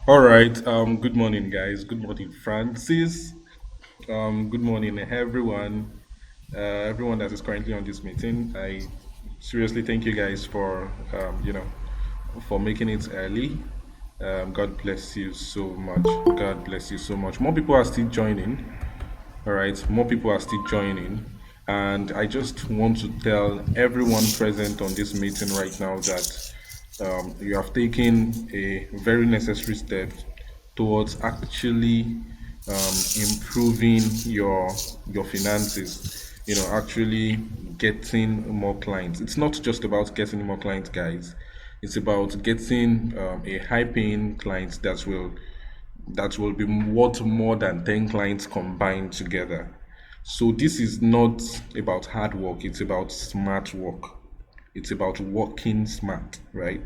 All right. Good morning, guys. Good morning, Francis. Good morning, everyone. Everyone that is currently on this meeting. I seriously thank you guys for for making it early. God bless you so much. God bless you so much. More people are still joining. All right. More people are still joining. And I just want to tell everyone present on this meeting right now that you have taken a very necessary step towards actually improving your finances. Actually getting more clients. It's not just about getting more clients, guys. It's about getting a high-paying client that will be worth more than 10 clients combined together. So this is not about hard work, it's about smart work. It's about working smart, right?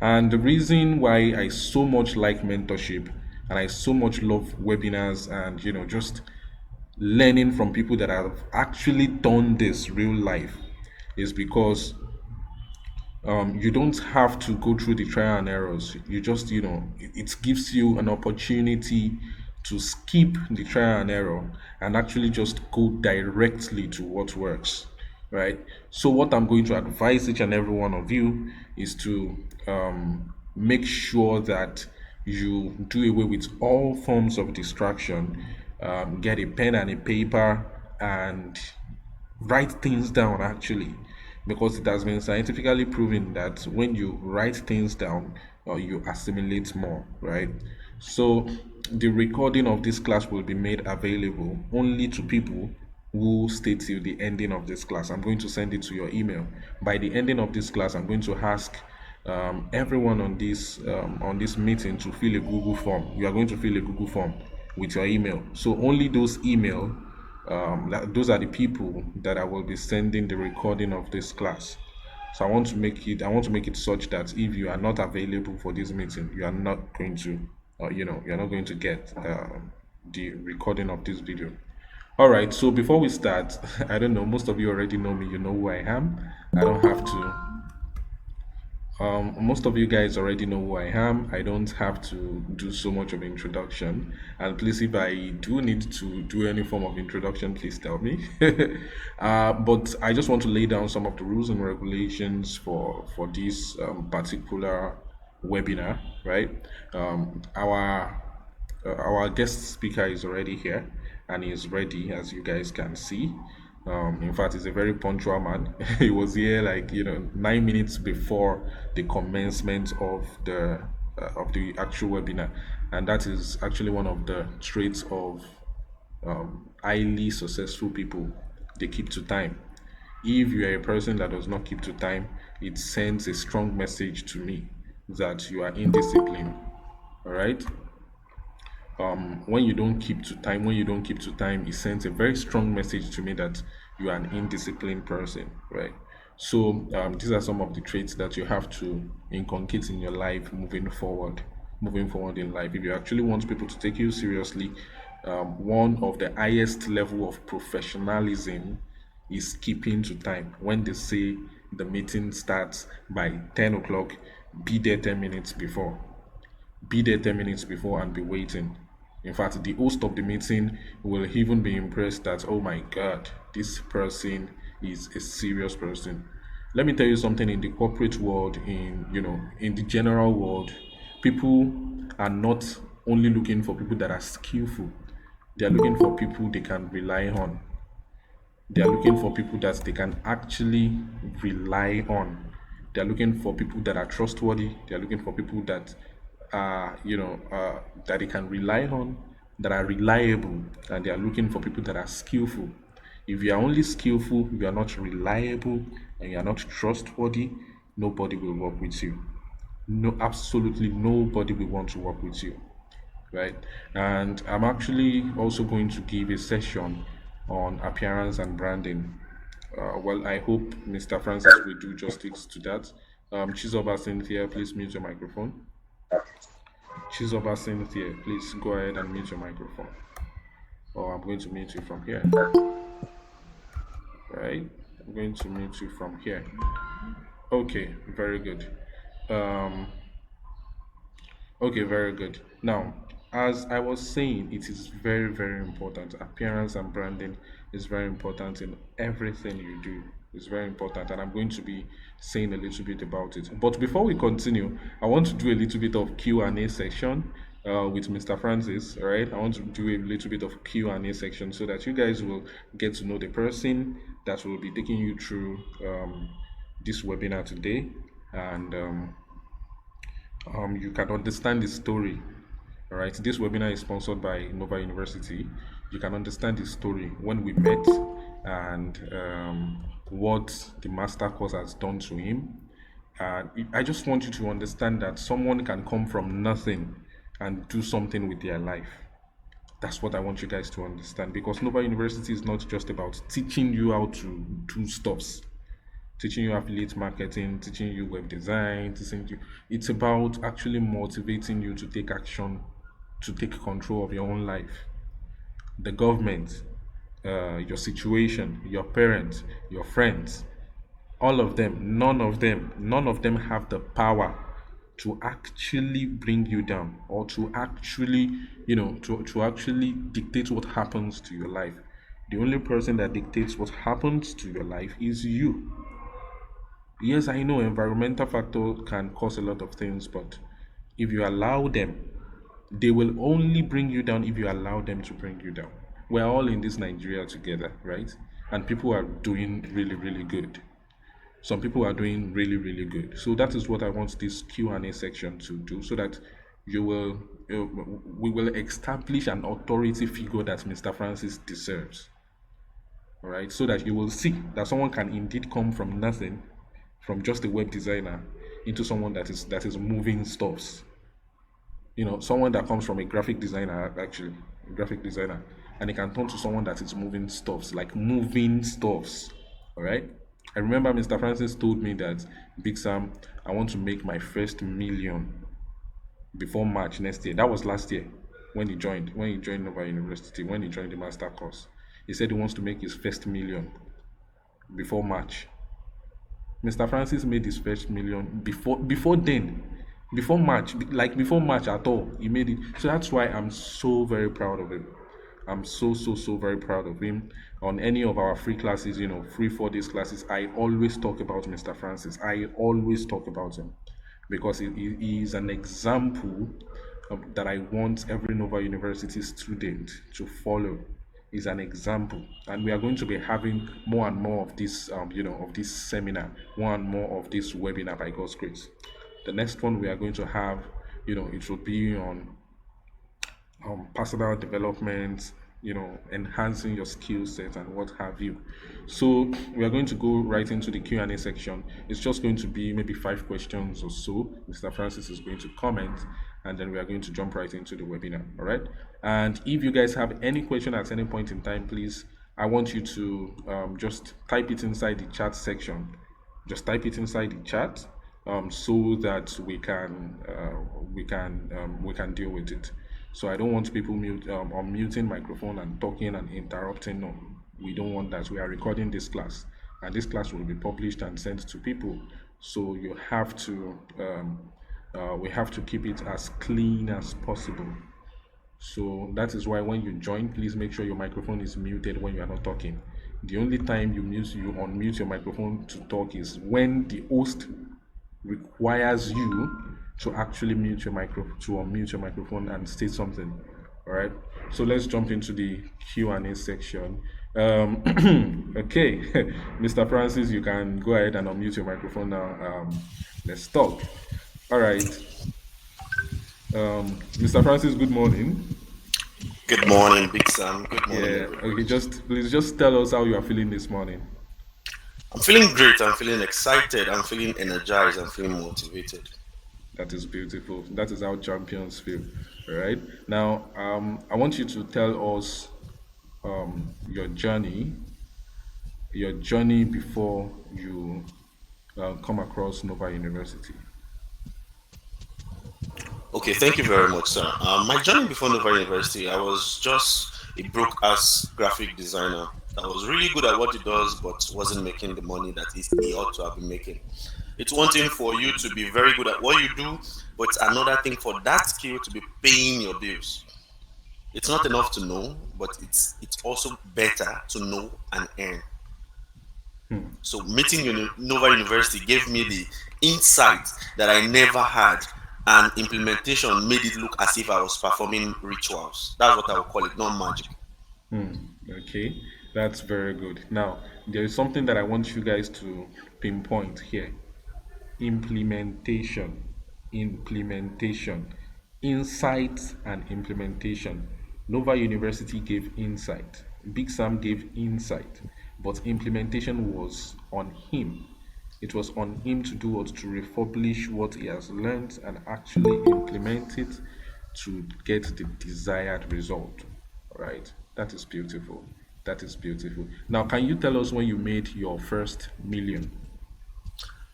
And the reason why I so much like mentorship and I so much love webinars and just learning from people that have actually done this real life is because you don't have to go through the trial and errors. You just, it gives you an opportunity to skip the trial and error and actually just go directly to what works, right? So, what I'm going to advise each and every one of you is to make sure that you do away with all forms of distraction, get a pen and a paper, and write things down actually, because it has been scientifically proven that when you write things down, you assimilate more, right? So the recording of this class will be made available only to people who stay till the ending of this class. I'm going to send it to your email. By the ending of this class, I'm going to ask everyone on this meeting to fill a Google form. You are going to fill a Google form with your email. So only those are the people that I will be sending the recording of this class. So I want to make it such that if you are not available for this meeting, you are not going to, you're not going to get the recording of this video. All right. So before we start, I don't know. Most of you already know me. You know who I am. I don't have to. Most of you guys already know who I am. I don't have to do so much of introduction. And please, if I do need to do any form of introduction, please tell me. But I just want to lay down some of the rules and regulations for this particular webinar, right? Our guest speaker is already here and he is ready, as you guys can see. In fact, he's a very punctual man. He was here like 9 minutes before the commencement of the actual webinar, and that is actually one of the traits of highly successful people. They keep to time. If you are a person that does not keep to time, it sends a strong message to me that you are indisciplined. All right. When you don't keep to time, it sends a very strong message to me that you are an indisciplined person, right? So these are some of the traits that you have to inculcate in your life moving forward in life. If you actually want people to take you seriously, one of the highest level of professionalism is keeping to time. When they say the meeting starts by 10 o'clock, be there 10 minutes before. Be there 10 minutes before and be waiting. In fact, the host of the meeting will even be impressed that, oh my God, this person is a serious person. Let me tell you something. In the corporate world, in the general world, people are not only looking for people that are skillful, they are looking for people they can rely on. They are looking for people that they can actually rely on. They are looking for people that are trustworthy. They are looking for people that that they can rely on, that are reliable, and they are looking for people that are skillful. If you are only skillful, you are not reliable, and you are not trustworthy, nobody will work with you. No, absolutely nobody will want to work with you, right? And I'm actually also going to give a session on appearance and branding. Well, I hope Mr. Francis will do justice to that. Chizoba Cynthia, please mute your microphone. Chizoba Cynthia, please go ahead and mute your microphone. Or I'm going to mute you from here. Right? I'm going to mute you from here. Okay, very good. Um, Okay, very good. Now, as I was saying, it is very, very important. Appearance and branding is very important in everything you do. It's very important, and I'm going to be saying a little bit about it. But before we continue, I want to do a little bit of Q&A section with Mr. Francis. All right, I want to do a little bit of Q&A section so that you guys will get to know the person that will be taking you through this webinar today, and you can understand the story. All right, this webinar is sponsored by Nova University. You can understand the story when we met and what the master course has done to him. I just want you to understand that someone can come from nothing and do something with their life. That's what I want you guys to understand, because Nova University is not just about teaching you how to do stuffs, teaching you affiliate marketing, teaching you web design, teaching you. It's about actually motivating you to take action, to take control of your own life. The government, your situation, your parents, your friends, all of them, none of them have the power to actually bring you down or to actually, to actually dictate what happens to your life. The only person that dictates what happens to your life is you. Yes, I know environmental factor can cause a lot of things, but if you allow them, they will only bring you down if you allow them to bring you down. We're all in this Nigeria together, right? And people are doing really, really good. Some people are doing really, really good. So that is what I want this Q&A section to do, so that you will, we will establish an authority figure that Mr. Francis deserves. All right, so that you will see that someone can indeed come from nothing, from just a web designer, into someone that is moving stuffs. Someone that comes from a graphic designer, actually, a graphic designer, and it can turn to someone that is moving stuffs, like moving stuffs. All right. I remember Mr. Francis told me that, Big Sam, I want to make my first million before March next year. That was last year when he joined Nova University, when he joined the master course. He said he wants to make his first million before March. Mr. Francis made his first million before then, before March, like before March at all. He made it. So that's why I'm so very proud of him. I'm so very proud of him. On any of our free classes, free 4 days classes, I always talk about Mr. Francis. I always talk about him because he is an example that I want every Nova University student to follow. Is an example, and we are going to be having more and more of this, of this seminar, more and more of this webinar by God's grace. The next one we are going to have, it will be on personal development, enhancing your skill set and what have you. So we are going to go right into the Q&A section. It's just going to be maybe 5 questions or so. Mr. Francis is going to comment, and then we are going to jump right into the webinar. All right. And if you guys have any question at any point in time, please, I want you to just type it inside the chat section. Just type it inside the chat, so that we can deal with it. So I don't want people unmuting microphone and talking and interrupting. No, we don't want that. We are recording this class, and this class will be published and sent to people. So you have to we have to keep it as clean as possible. So that is why when you join, please make sure your microphone is muted when you are not talking. The only time you unmute your microphone to talk is when the host requires you to actually unmute your microphone and state something. All right. So let's jump into the Q&A section. Okay, Mr. Francis, you can go ahead and unmute your microphone now. Let's talk. All right. Mr. Francis, good morning. Good morning, Big Sam. Good morning, Yeah. everybody. Okay. Please just tell us how you are feeling this morning. I'm feeling great. I'm feeling excited. I'm feeling energized. I'm feeling motivated. That is beautiful. That is how champions feel. All right. Now, I want you to tell us your journey before you come across Nova University. Okay, thank you very much, sir. My journey before Nova University, I was just a broke ass graphic designer that was really good at what he does, but wasn't making the money that he ought to have been making. It's one thing for you to be very good at what you do, but it's another thing for that skill to be paying your bills. It's not enough to know, but it's also better to know and earn. So meeting Nova University gave me the insight that I never had, and implementation made it look as if I was performing rituals. That's what I would call it, not magic. Okay, that's very good. Now, there is something that I want you guys to pinpoint here. Implementation, implementation, insight and implementation. Nova University gave insight, Big Sam gave insight, but implementation was on him. It was on him to do what? To republish what he has learned and actually implement it to get the desired result. All right, that is beautiful. That is beautiful. Now, can you tell us when you made your first million?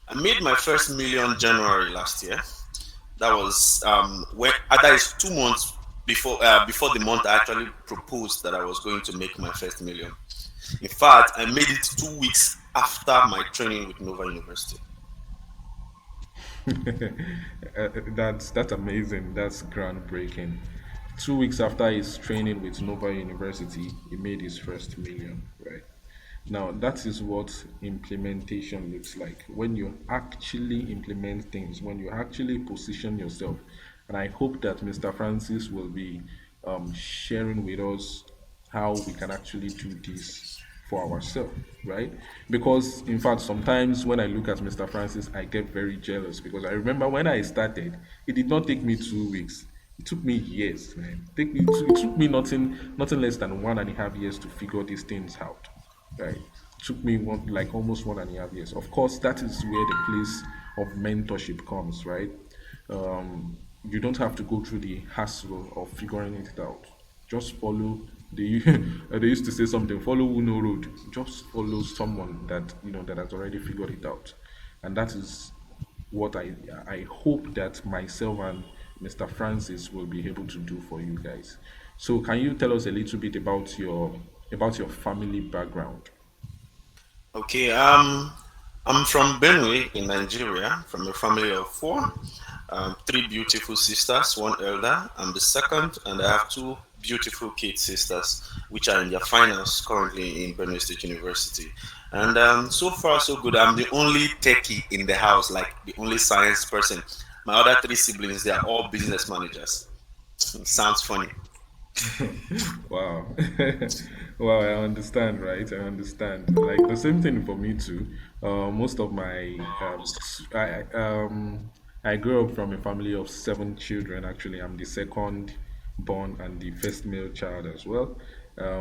I made my first million January last year. That was when that is 2 months before the month I actually proposed that I was going to make my first million. In fact, I made it 2 weeks after my training with Nova University. That's amazing. That's groundbreaking. 2 weeks after his training with Nova University, he made his first million, right? Now, that is what implementation looks like. When you actually implement things, when you actually position yourself. And I hope that Mr. Francis will be sharing with us how we can actually do this for ourselves, right? Because, in fact, sometimes when I look at Mr. Francis, I get very jealous because I remember when I started, it did not take me 2 weeks. It took me years, man. It took me nothing less than 1.5 years to figure these things out, right? Took me like almost 1.5 years. Of course, that is where the place of mentorship comes, right? You don't have to go through the hassle of figuring it out. Just follow the they used to say something, follow Uno road. Just follow someone that that has already figured it out. And that is what I hope that myself and Mr. Francis will be able to do for you guys. So can you tell us a little bit about your family background? Okay, I'm from Benue in Nigeria, from a family of four. Three beautiful sisters, one elder. I'm the second, and I have two beautiful kid sisters, which are in their finals currently in Benue State University. And so far, so good. I'm the only techie in the house, like the only science person. My other three siblings, they are all business managers. Sounds funny. Wow. Wow, I understand, right? I understand. Like the same thing for me too. Most of my I grew up from a family of 7 children. Actually, I'm the second born and the first male child as well.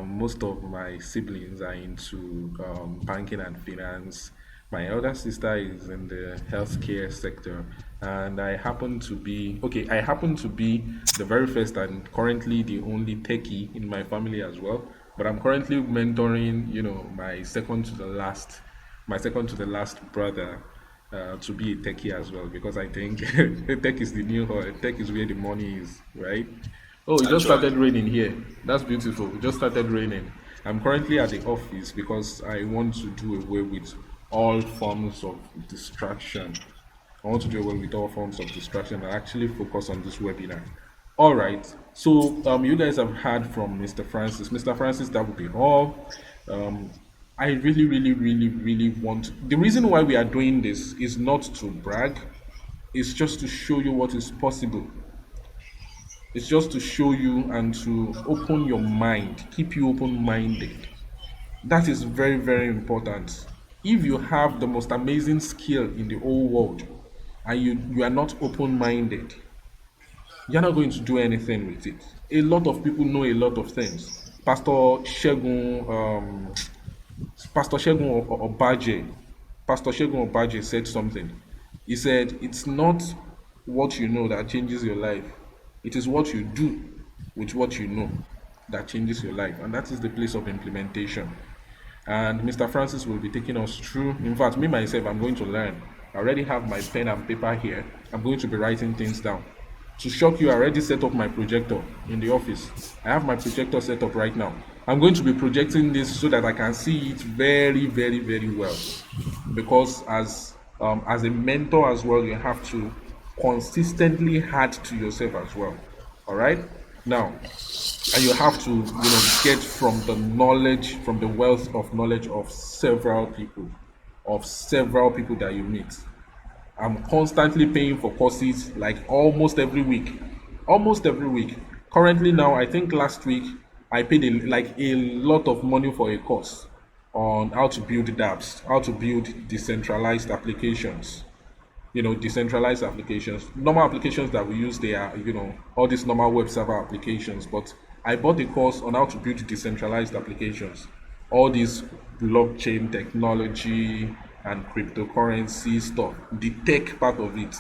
Most of my siblings are into banking and finance. My elder sister is in the healthcare sector, and I happen to be the very first and currently the only techie in my family as well. But I'm currently mentoring, my second to the last brother to be a techie as well because I think tech is the new oil. Tech is where the money is, right? Oh, it just Actually, started raining here. That's beautiful. It just started raining. I'm currently at the office because I want to do away with all forms of distraction. I want to do away with all forms of distraction and actually focus on this webinar. All right. So you guys have heard from Mr. Francis. Mr. Francis, that would be all. I really, really, really, really want. The reason why we are doing this is not to brag. It's just to show you what is possible. It's just to show you and to open your mind, keep you open minded. That is very, very important. If you have the most amazing skill in the whole world and you are not open minded, you're not going to do anything with it. A lot of people know a lot of things. Pastor Shegun Obaje, Pastor Shegun Obaje said something. He said, "It's not what you know that changes your life. It is what you do with what you know that changes your life." And that is the place of implementation. And Mr. Francis will be taking us through. In fact, me myself, I'm going to learn. I already have my pen and paper here. I'm going to be writing things down. To shock you, I already set up my projector in the office. I have my projector set up right now. I'm going to be projecting this so that I can see it very, very, very well. Because as As a mentor as well, you have to consistently add to yourself as well. All right. Now, and you have to, get from the knowledge, from the wealth of knowledge of several people that you meet. I'm constantly paying for courses like almost every week. Almost every week. Currently now, I think last week I paid a lot of money for a course on how to build dApps, how to build decentralized applications. Decentralized applications. Normal applications that we use, they are, all these normal web server applications. But I bought a course on how to build decentralized applications. All this blockchain technology and cryptocurrency stuff, the tech part of it.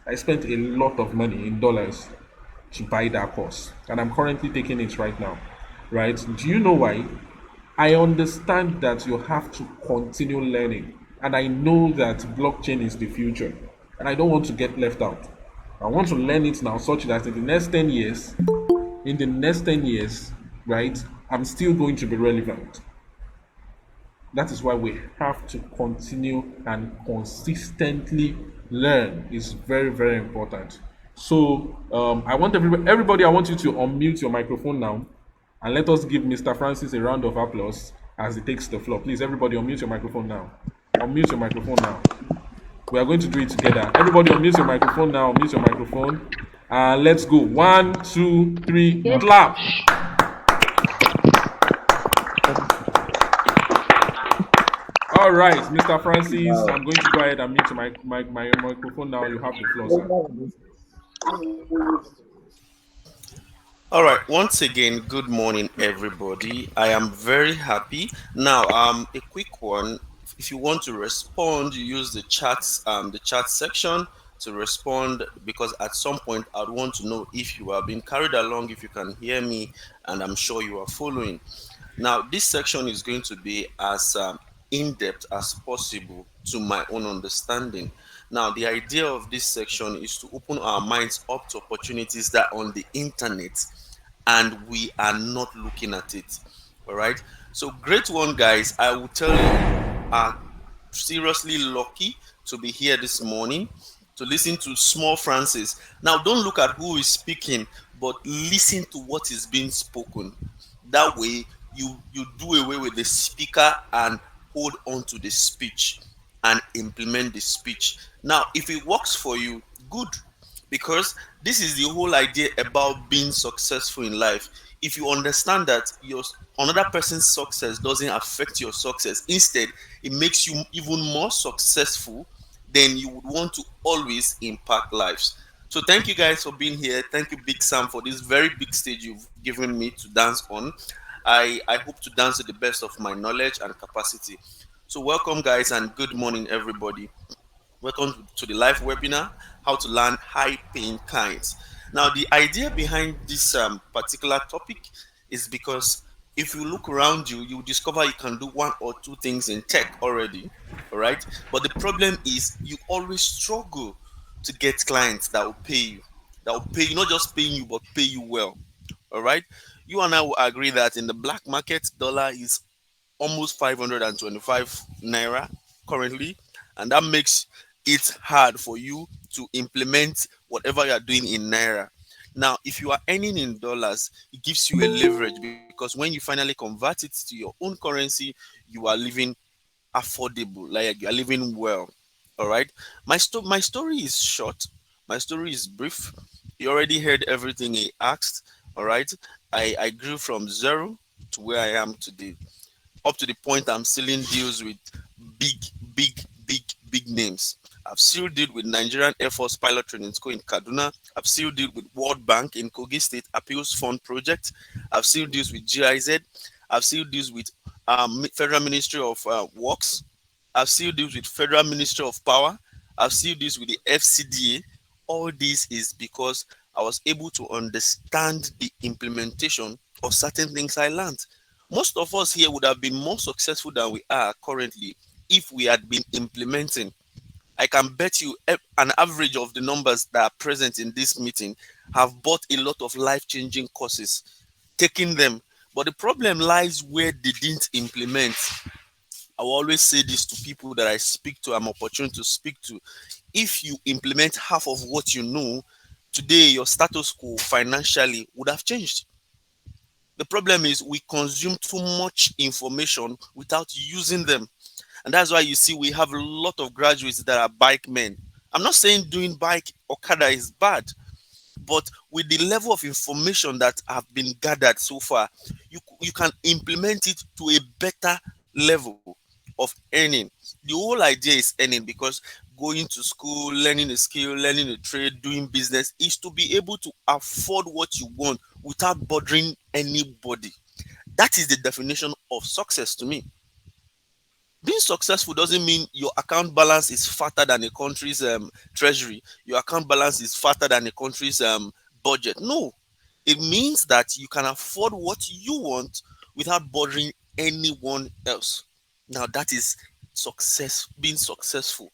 I spent a lot of money in dollars to buy that course, and I'm currently taking it right now. Right? Do you know why? I understand that you have to continue learning, and I know that blockchain is the future, and I don't want to get left out. I want to learn it now, such that in the next 10 years, right, I'm still going to be relevant. That is why we have to continue and consistently learn. It's very, very important. So I want everybody, I want you to unmute your microphone now, and let us give Mr. Francis a round of applause as he takes the floor. Please, everybody, unmute your microphone now. Unmute your microphone now. We are going to do it together. Everybody, unmute your microphone now. Unmute your microphone. Let's go. One, two, three, Yes. clap. All right, Mr. Francis, I'm going to go ahead and mute my microphone now. You have the floor, sir. All right. Once again, good morning, everybody. I am very happy. Now, a quick one. If you want to respond, you use the chat section to respond because at some point I'd want to know if you are being carried along, if you can hear me, and I'm sure you are following. Now, this section is going to be as in depth as possible to my own understanding. Now, the idea of this section is to open our minds up to opportunities that are on the internet and we are not looking at it. All right. So, great one, guys. I will tell you, are seriously lucky to be here this morning to listen to small Francis. Now, don't look at who is speaking, but listen to what is being spoken. That way, you do away with the speaker and hold on to the speech and implement the speech. Now, if it works for you, good, because this is the whole idea about being successful in life. If you understand that your another person's success doesn't affect your success, instead it makes you even more successful, then you would want to always impact lives. So thank you guys for being here. Thank you, Big Sam, for this very big stage you've given me to dance on. I hope to dance to the best of my knowledge and capacity. So welcome, guys, and good morning, everybody. Welcome to the live webinar, How to Learn High Paying Clients. Now, the idea behind this particular topic is because if you look around you, you discover you can do one or two things in tech already, all right? But the problem is you always struggle to get clients that will pay you, not just paying you, but pay you well, all right? You and I will agree that in the black market, dollar is almost 525 naira currently, and that makes it hard for you to implement whatever you are doing in naira. Now, if you are earning in dollars, it gives you a leverage because when you finally convert it to your own currency, you are living affordable, like you are living well. All right. My story is short. My story is brief. You already heard everything he asked. All right. I grew from zero to where I am today, up to the point I'm sealing deals with big, big, big, big names. I've sealed deal with Nigerian Air Force Pilot Training School in Kaduna. I've sealed deal with World Bank in Kogi State Appeals Fund Project. I've sealed deals with GIZ. I've sealed deals with Federal Ministry of Works. I've sealed deals with Federal Ministry of Power. I've sealed deals with the FCDA. All this is because I was able to understand the implementation of certain things I learned. Most of us here would have been more successful than we are currently if we had been implementing. I can bet you an average of the numbers that are present in this meeting have bought a lot of life-changing courses, taking them. But the problem lies where they didn't implement. I will always say this to people that I speak to, I'm opportune to speak to. If you implement half of what you know, today your status quo financially would have changed. The problem is we consume too much information without using them. And that's why you see we have a lot of graduates that are bike men. I'm not saying doing bike Okada is bad, but with the level of information that have been gathered so far, you can implement it to a better level of earning. The whole idea is earning, because going to school, learning a skill, learning a trade, doing business is to be able to afford what you want without bothering anybody. That is the definition of success to me. Being successful doesn't mean your account balance is fatter than a country's treasury. Your account balance is fatter than a country's budget. No, it means that you can afford what you want without bothering anyone else. Now that is success, being successful.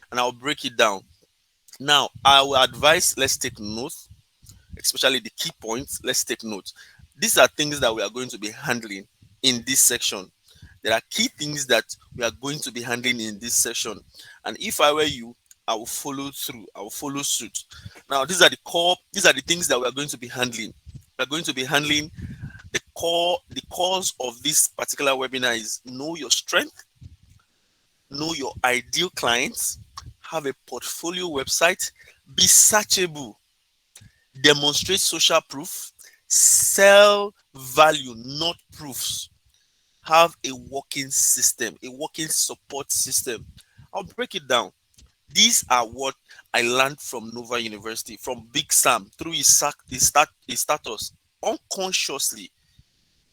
And I'll break it down. Now I will advise, let's take notes, especially the key points. Let's take notes. These are things that we are going to be handling in this section. There are key things that we are going to be handling in this session. And if I were you, I will follow through. I will follow suit. Now, these are the things that we are going to be handling. We are going to be handling the cause of this particular webinar is know your strength, know your ideal clients, have a portfolio website, be searchable, demonstrate social proof, sell value, not proofs, have a working system, a working support system. I'll break it down. These are what I learned from Nova University, from Big Sam, through his status, unconsciously.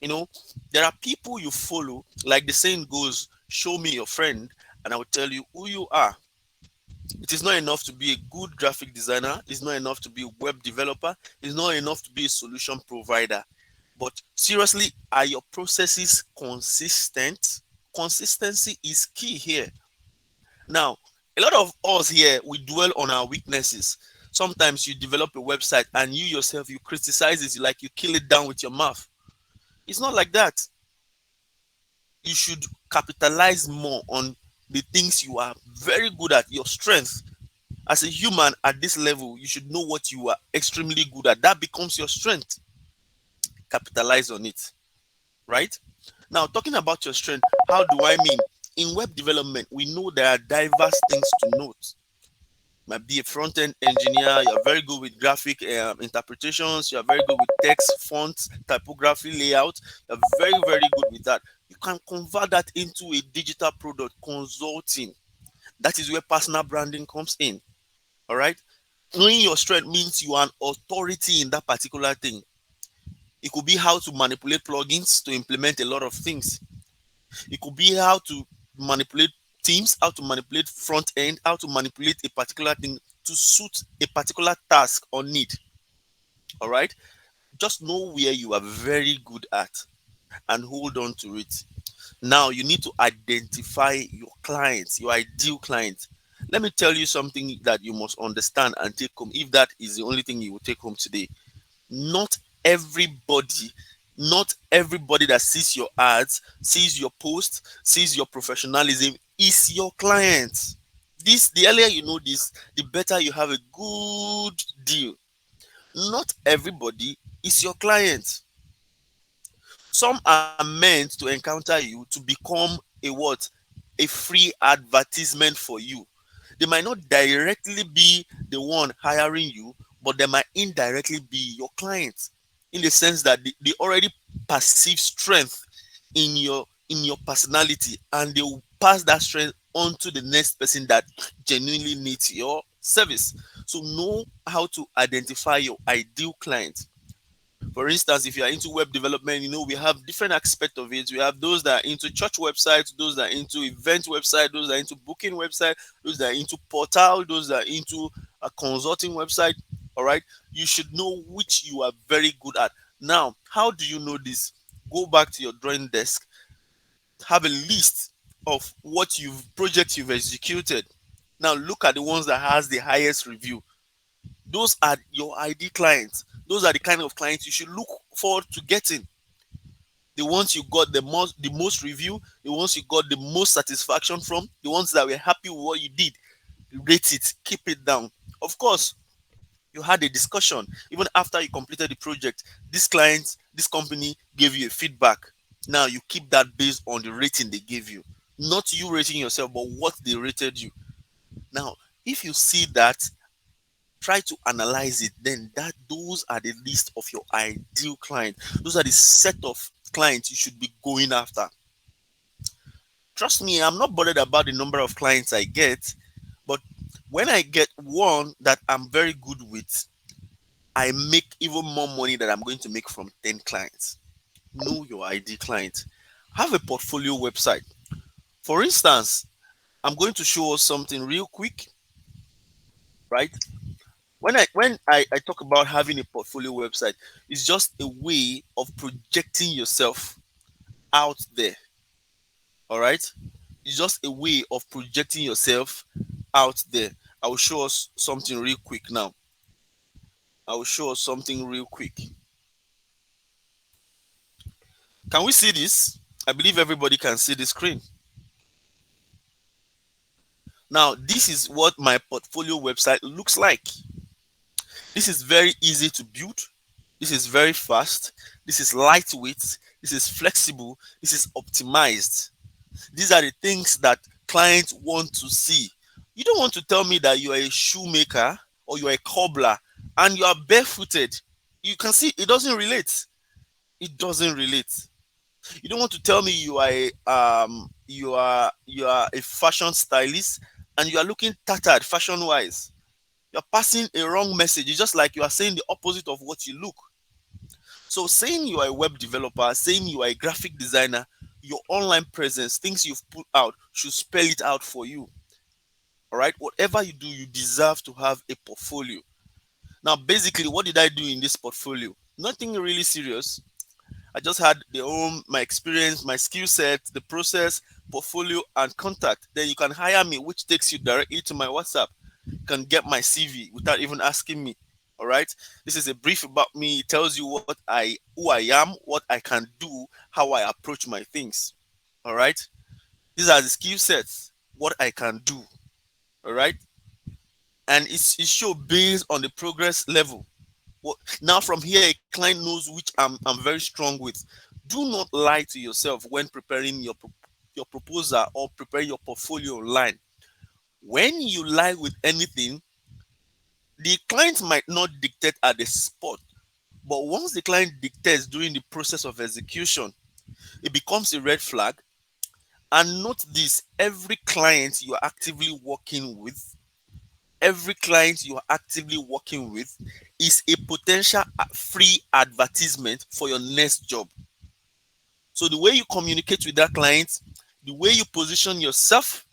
You know, there are people you follow, like the saying goes, show me your friend, and I will tell you who you are. It is not enough to be a good graphic designer, it's not enough to be a web developer, it's not enough to be a solution provider. But seriously, are your processes consistent? Consistency is key here. Now, a lot of us here, we dwell on our weaknesses. Sometimes you develop a website and you yourself, you criticize it, like you kill it down with your mouth. It's not like that. You should capitalize more on the things you are very good at, your strength. As a human at this level, you should know what you are extremely good at. That becomes your strength. Capitalize on it, right? Now, talking about your strength, how do I mean? In web development, we know there are diverse things to note. Might be a front-end engineer, you're very good with graphic interpretations, you're very good with text, fonts, typography, layout, you're very, very good with that. You can convert that into a digital product, consulting. That is where personal branding comes in. All right. Knowing your strength means you are an authority in that particular thing. It could be how to manipulate plugins to implement a lot of things. It could be how to manipulate teams, how to manipulate front end, how to manipulate a particular thing to suit a particular task or need. All right. Just know where you are very good at and hold on to it. Now you need to identify your clients, your ideal clients. Let me tell you something that you must understand and take home, if that is the only thing you will take home today. Not everybody, not everybody that sees your ads, sees your post, sees your professionalism is your client. This, the earlier you know this, the better you have a good deal. Not everybody is your client. Some are meant to encounter you to become a what? A free advertisement for you. They might not directly be the one hiring you, but they might indirectly be your clients, in the sense that they already perceive strength in your personality, and they will pass that strength on to the next person that genuinely needs your service. So know how to identify your ideal client. For instance, if you are into web development, you know, we have different aspects of it. We have those that are into church websites, those that are into event website, those that are into booking website, those that are into portal, those that are into a consulting website. All right. You should know which you are very good at. Now, how do you know this? Go back to your drawing desk, have a list of what you've projects you've executed. Now look at the ones that has the highest review. Those are your ID clients. Those are the kind of clients you should look forward to getting. the ones you got the most review, the ones you got the most satisfaction from, the ones that were happy with what you did, rate it, keep it down. Of course, you had a discussion even after you completed the project. This client, this company gave you a feedback. Now you keep that based on the rating they gave you, not you rating yourself, but what they rated you. Now, if you see that, try to analyze it. Then that those are the list of your ideal client. Those are the set of clients you should be going after. Trust me, I'm not bothered about the number of clients I get, but when I get one that I'm very good with, I make even more money than I'm going to make from 10 clients. Know your ID client. Have a portfolio website. For instance, I'm going to show us something real quick, right? When I talk about having a portfolio website, it's just a way of projecting yourself out there. All right. It's just a way of projecting yourself out there. I will show us something real quick now. I will show us something real quick. Can we see this? I believe everybody can see the screen. Now, this is what my portfolio website looks like. This is very easy to build. This is very fast. This is lightweight. This is flexible. This is optimized. These are the things that clients want to see. You don't want to tell me that you are a shoemaker or you are a cobbler and you are barefooted. You can see it doesn't relate. It doesn't relate. You don't want to tell me you are a fashion stylist and you are looking tattered fashion wise. You're passing a wrong message. It's just like you are saying the opposite of what you look. So saying you are a web developer, saying you are a graphic designer, your online presence, things you've put out should spell it out for you. All right. Whatever you do, you deserve to have a portfolio. Now, basically, what did I do in this portfolio? Nothing really serious. I just had my experience, my skill set, the process, portfolio, and contact. Then you can hire me, which takes you directly to my WhatsApp. You can get my CV without even asking me. All right. This is a brief about me. It tells you who I am, what I can do, how I approach my things. All right. These are the skill sets, what I can do. All right. And it's show based on the progress level. Now from here, a client knows which I'm very strong with. Do not lie to yourself when preparing your proposal or preparing your portfolio online. When you lie with anything, the client might not dictate at the spot, but once the client dictates during the process of execution, it becomes a red flag. And note this: every client you are actively working with is a potential free advertisement for your next job. So the way you communicate with that client, the way you position yourself,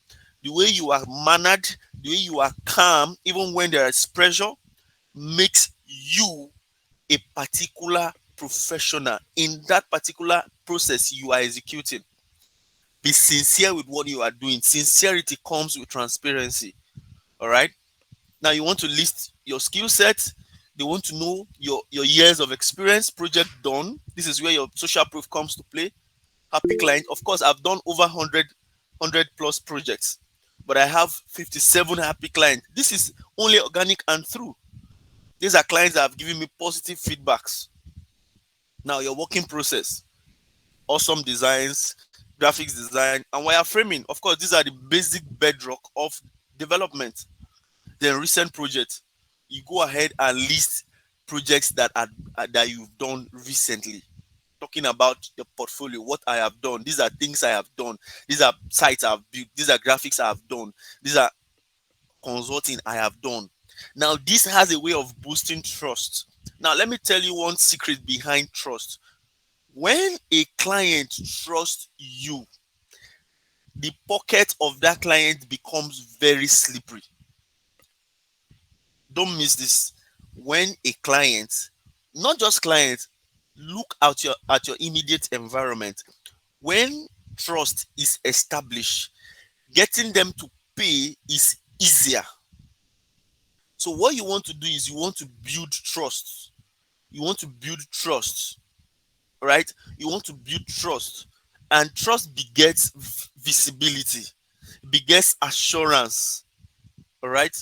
the way you are mannered, the way you are calm, even when there is pressure, makes you a particular professional in that particular process you are executing. Be sincere with what you are doing. Sincerity comes with transparency. All right. Now you want to list your skill set. They want to know your years of experience, project done. This is where your social proof comes to play. Happy client. Of course, I've done over 100 plus projects, but I have 57 happy clients. This is only organic and through. These are clients that have given me positive feedbacks. Now your working process, awesome designs, graphics design, and wireframing. Of course, these are the basic bedrock of development. Then recent projects, you go ahead and list projects that you've done recently. Talking about the portfolio, what I have done. These are things I have done. These are sites I've built. These are graphics I have done. These are consulting I have done. Now, this has a way of boosting trust. Now, let me tell you one secret behind trust. When a client trusts you, the pocket of that client becomes very slippery. Don't miss this. When a client, not just client, look at your immediate environment. When trust is established, getting them to pay is easier. So what you want to do is you want to build trust. You want to build trust. right? You want to build trust, and trust begets visibility, begets assurance. All right,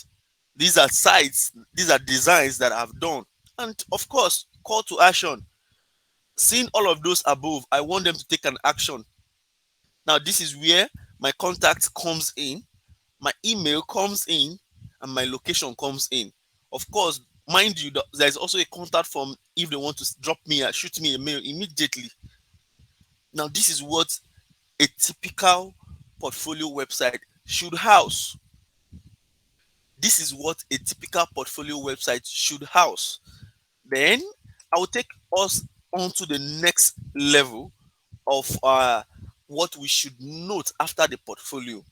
these are sites, these are designs that I've done, and of course, call to action. Seeing all of those above, I want them to take an action. Now, this is where my contact comes in, my email comes in, and my location comes in. Of course, mind you, there's also a contact form if they want to drop me, shoot me a mail immediately. Now, this is what a typical portfolio website should house. This is what a typical portfolio website should house. Then I will take us on to the next level of what we should note after the portfolio.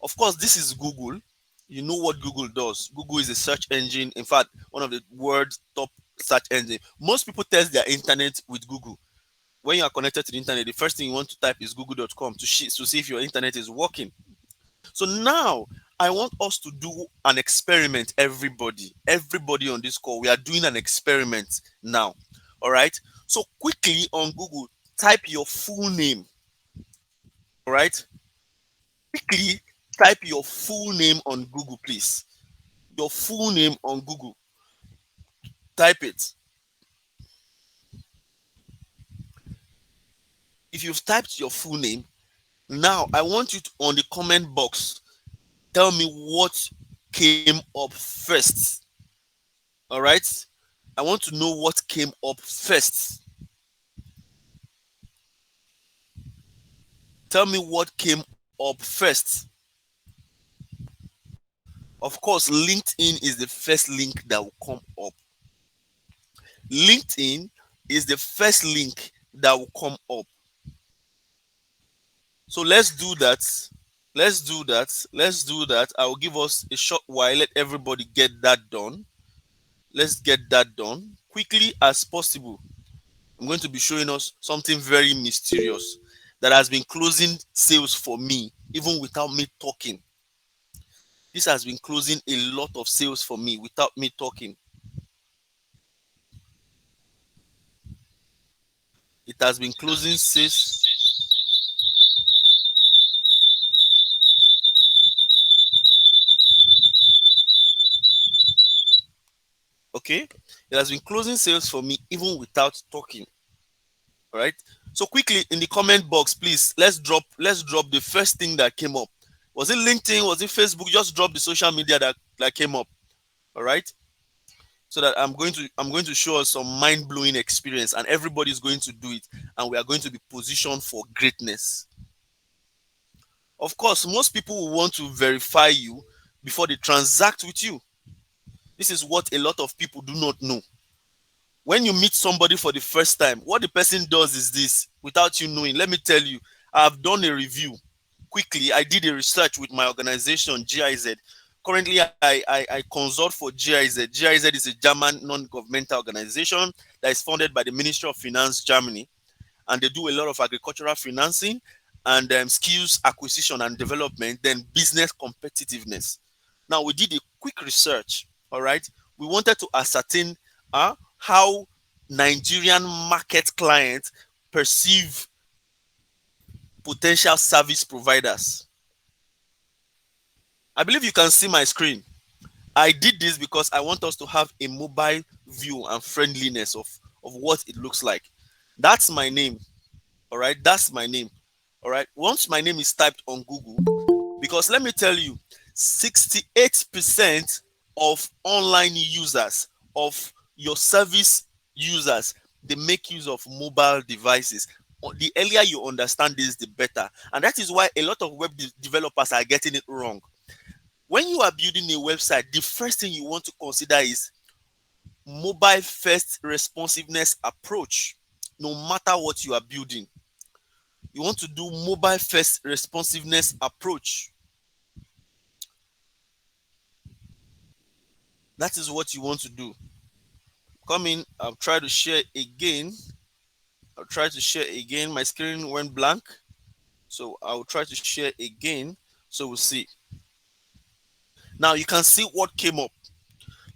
Of course, this is Google. You know what Google does. Google is a search engine. In fact, one of the world's top search engine. Most people test their internet with Google. When you are connected to the internet, the first thing you want to type is google.com to see if your internet is working. So now I want us to do an experiment, everybody on this call. We are doing an experiment now. All right. So quickly on Google, type your full name. All right. Quickly type your full name on Google, please. Your full name on Google. Type it. If you've typed your full name, now I want you to, on the comment box, tell me what came up first. All right. I want to know what came up first. Tell me what came up first. Of course, LinkedIn is the first link that will come up. LinkedIn is the first link that will come up. So let's do that. Let's do that. Let's do that. I will give us a short while. Let everybody get that done. Let's get that done quickly as possible. I'm going to be showing us something very mysterious that has been closing sales for me, even without me talking. This has been closing a lot of sales for me without me talking. It has been closing sales. Okay, it has been closing sales for me even without talking. All right. So quickly in the comment box, please, let's drop the first thing that came up. Was it LinkedIn? Was it Facebook? Just drop the social media that came up. All right. So that I'm going to show us some mind-blowing experience, and everybody is going to do it, and we are going to be positioned for greatness. Of course, most people will want to verify you before they transact with you. This is what a lot of people do not know. When you meet somebody for the first time, what the person does is this, without you knowing. Let me tell you, I've done a review. Quickly, I did a research with my organization, GIZ. Currently, I consult for GIZ. GIZ is a German non-governmental organization that is funded by the Ministry of Finance, Germany, and they do a lot of agricultural financing and skills acquisition and development, then business competitiveness. Now, we did a quick research, all right? We wanted to ascertain how Nigerian market clients perceive potential service providers. I believe you can see my screen. I did this because I want us to have a mobile view and friendliness of what it looks like. That's my name. All right. That's my name. All right. Once my name is typed on Google, because let me tell you, 68% of online users, of your service users, they make use of mobile devices. The earlier you understand this, the better. And that is why a lot of web developers are getting it wrong. When you are building a website, the first thing you want to consider is mobile first responsiveness approach. No matter what you are building, you want to do mobile first responsiveness approach. That is what you want to do. Come in. I'll try to share again. My screen went blank, so I'll try to share again, so we'll see. Now you can see what came up.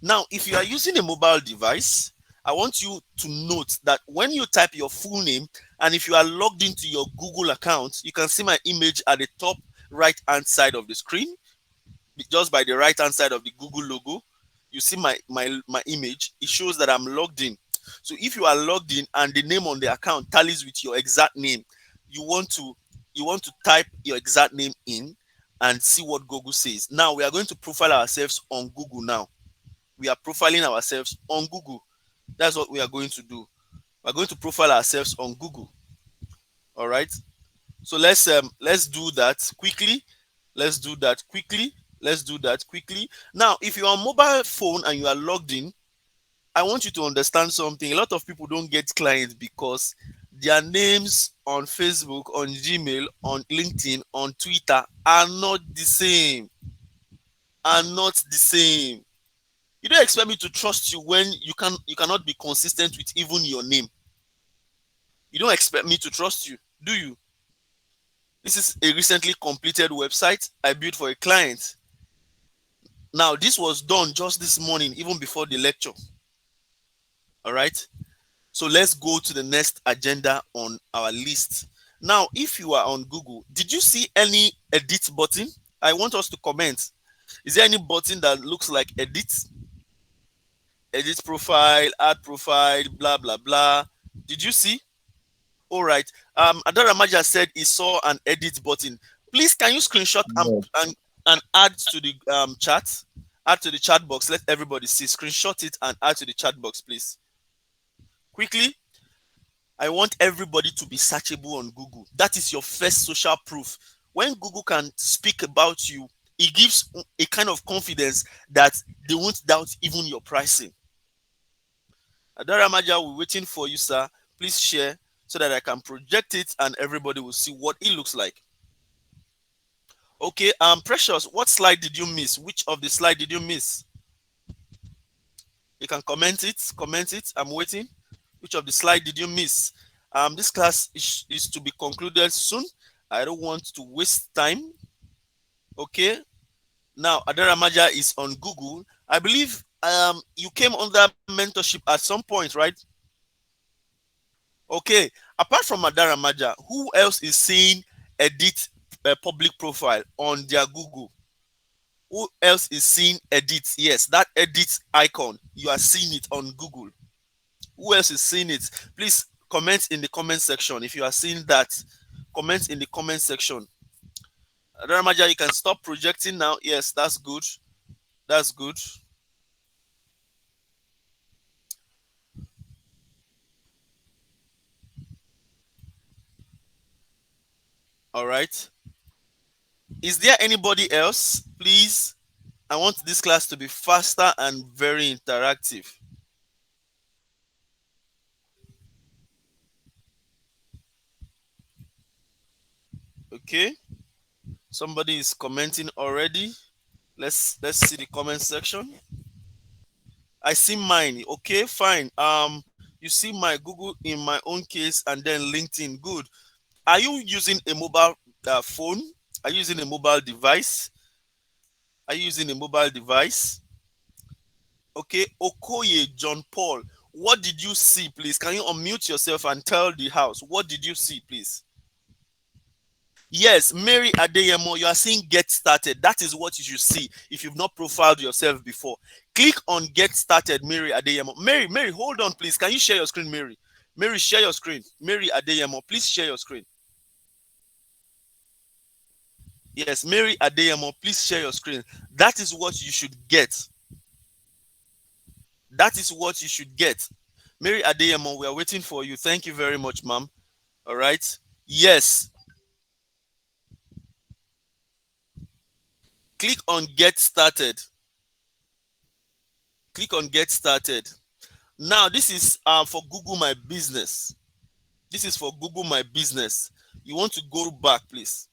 Now, if you are using a mobile device I want you to note that when you type your full name, and if you are logged into your Google account, you can see my image at the top right hand side of the screen. Just by the right hand side of the Google logo, you see my image. It shows that I'm logged in. So if you are logged in and the name on the account tallies with your exact name, you want to type your exact name in and see what Google says. Now we are going to profile ourselves on Google. Now we are profiling ourselves on Google. That's what we are going to do. We're going to profile ourselves on Google. All right. So let's do that quickly. Let's do that quickly. Let's do that quickly. Now, if you're on mobile phone and you are logged in, I want you to understand something. A lot of people don't get clients because their names on Facebook, on Gmail, on LinkedIn, on Twitter are not the same. Are not the same. You don't expect me to trust you when you cannot be consistent with even your name. You don't expect me to trust you, do you? This is a recently completed website I built for a client. Now, this was done just this morning, even before the lecture. All right. So let's go to the next agenda on our list. Now, if you are on Google, did you see any edit button? I want us to comment. Is there any button that looks like edit? Edit profile, add profile, blah, blah, blah. Did you see? All right. Adara Maja said he saw an edit button. Please, can you screenshot No. and add to the chat? Add to the chat box. Let everybody see. Screenshot it and add to the chat box, please. Quickly. I want everybody to be searchable on Google. That is your first social proof. When Google can speak about you, it gives a kind of confidence that they won't doubt even your pricing. Adara Maja, we're waiting for you, sir. Please share so that I can project it and everybody will see what it looks like. Okay, Precious, what slide did you miss? Which of the slide did you miss? You can comment it. Comment it. I'm waiting. Which of the slide did you miss? This class is to be concluded soon. I don't want to waste time. Okay. Now, Adara Maja is on Google. I believe you came under mentorship at some point, right? Okay. Apart from Adara Maja, who else is seeing edit public profile on their Google? Who else is seeing edit? Yes, that edit icon. You are seeing it on Google. Who else is seeing it? Please comment in the comment section if you are seeing that. Comment in the comment section. Ramaja, you can stop projecting now. Yes, that's good. That's good. All right. Is there anybody else? Please, I want this class to be faster and very interactive. Okay. Somebody is commenting already. Let's see the comment section. I see mine. Okay, fine. You see my Google in my own case and then LinkedIn. Good. Are you using a mobile phone? Are you using a mobile device? Are you using a mobile device? Okay, Okoye John Paul. What did you see, please? Can you unmute yourself and tell the house? What did you see, please? Yes, Mary Adeyemo, you are seeing get started. That is what you should see if you've not profiled yourself before. Click on get started, Mary Adeyemo. Mary, hold on, please. Can you share your screen, Mary? Mary, share your screen. Mary Adeyemo, please share your screen. Yes, Mary Adeyemo, please share your screen. That is what you should get. That is what you should get. Mary Adeyemo, we are waiting for you. Thank you very much, ma'am. All right. Yes. Click on get started. Click on get started. Now, this is for Google My Business. This is for Google My Business. You want to go back, please.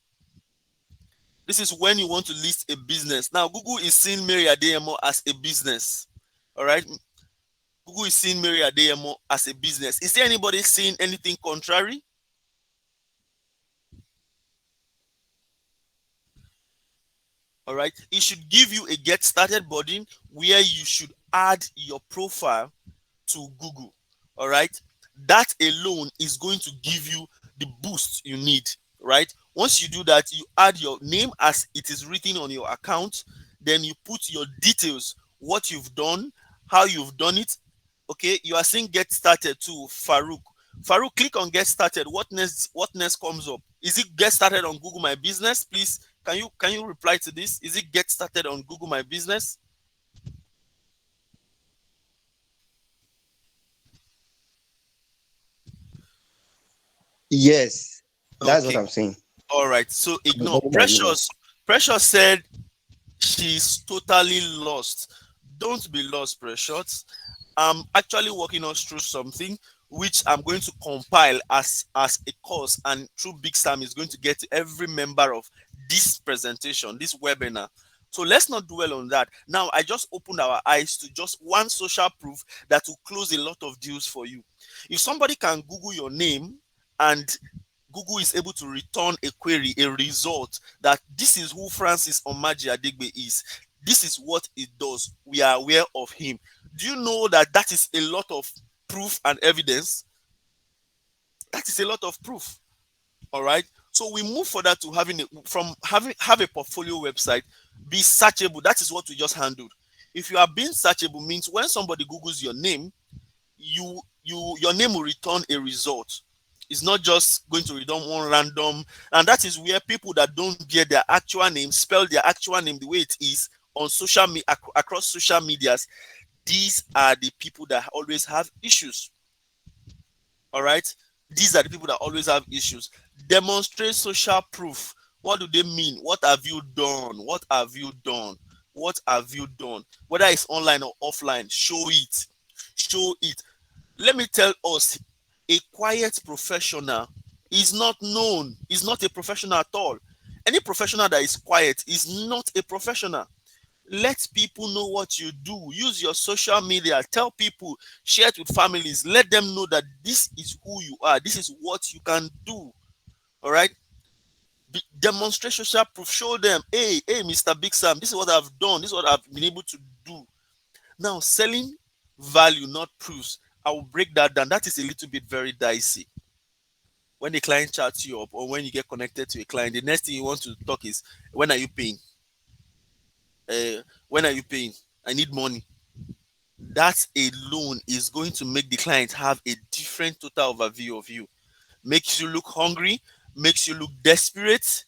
This is when you want to list a business. Now, Google is seeing Mary Adeyemo as a business. All right. Google is seeing Mary Adeyemo as a business. Is there anybody seeing anything contrary? All right. It should give you a get started button where you should add your profile to Google. All right. That alone is going to give you the boost you need. Right. Once you do that, you add your name as it is written on your account. Then you put your details, what you've done, how you've done it. Okay. You are saying get started to Farouk. Farouk, click on get started. What next? What next comes up? Is it get started on Google My Business? Please, can you reply to this? Is it get started on Google My Business? Yes, that's what Okay. I'm saying. All right. So ignore Google my business. Precious. Precious said she's totally lost. Don't be lost, Precious. I'm actually working us through something which I'm going to compile as a course, and through Big Sam is going to get to every member of this presentation, this webinar. So let's not dwell on that. Now, I just opened our eyes to just one social proof that will close a lot of deals for you. If somebody can Google your name and Google is able to return a query, a result that this is who Francis Omaji Adegbe is. This is what it does. We are aware of him. Do you know that that is a lot of proof and evidence? That is a lot of proof. All right. So we move further to having from having have a portfolio website, be searchable. That is what we just handled. If you are being searchable, means when somebody Googles your name, your name will return a result. It's not just going to return one random, and that is where people that don't get their actual name spell their actual name the way it is on social media, across social medias. These are the people that always have issues. All right. These are the people that always have issues. Demonstrate social proof. What do they mean? What have you done? What have you done? What have you done? Whether it's online or offline, show it. Show it. Let me tell us, a quiet professional is not known, is not a professional at all. Any professional that is quiet is not a professional. Let people know what you do. Use your social media. Tell people, share it with families. Let them know that this is who you are. This is what you can do. All right. Demonstrate social proof. Show them, hey, Mr. Big Sam, this is what I've done. This is what I've been able to do. Now, selling value, not proofs. I will break that down. That is a little bit very dicey. When a client chats you up or when you get connected to a client, the next thing you want to talk is, when are you paying? When are you paying? I need money. That alone is going to make the client have a different total overview of you. Makes you look hungry, makes you look desperate,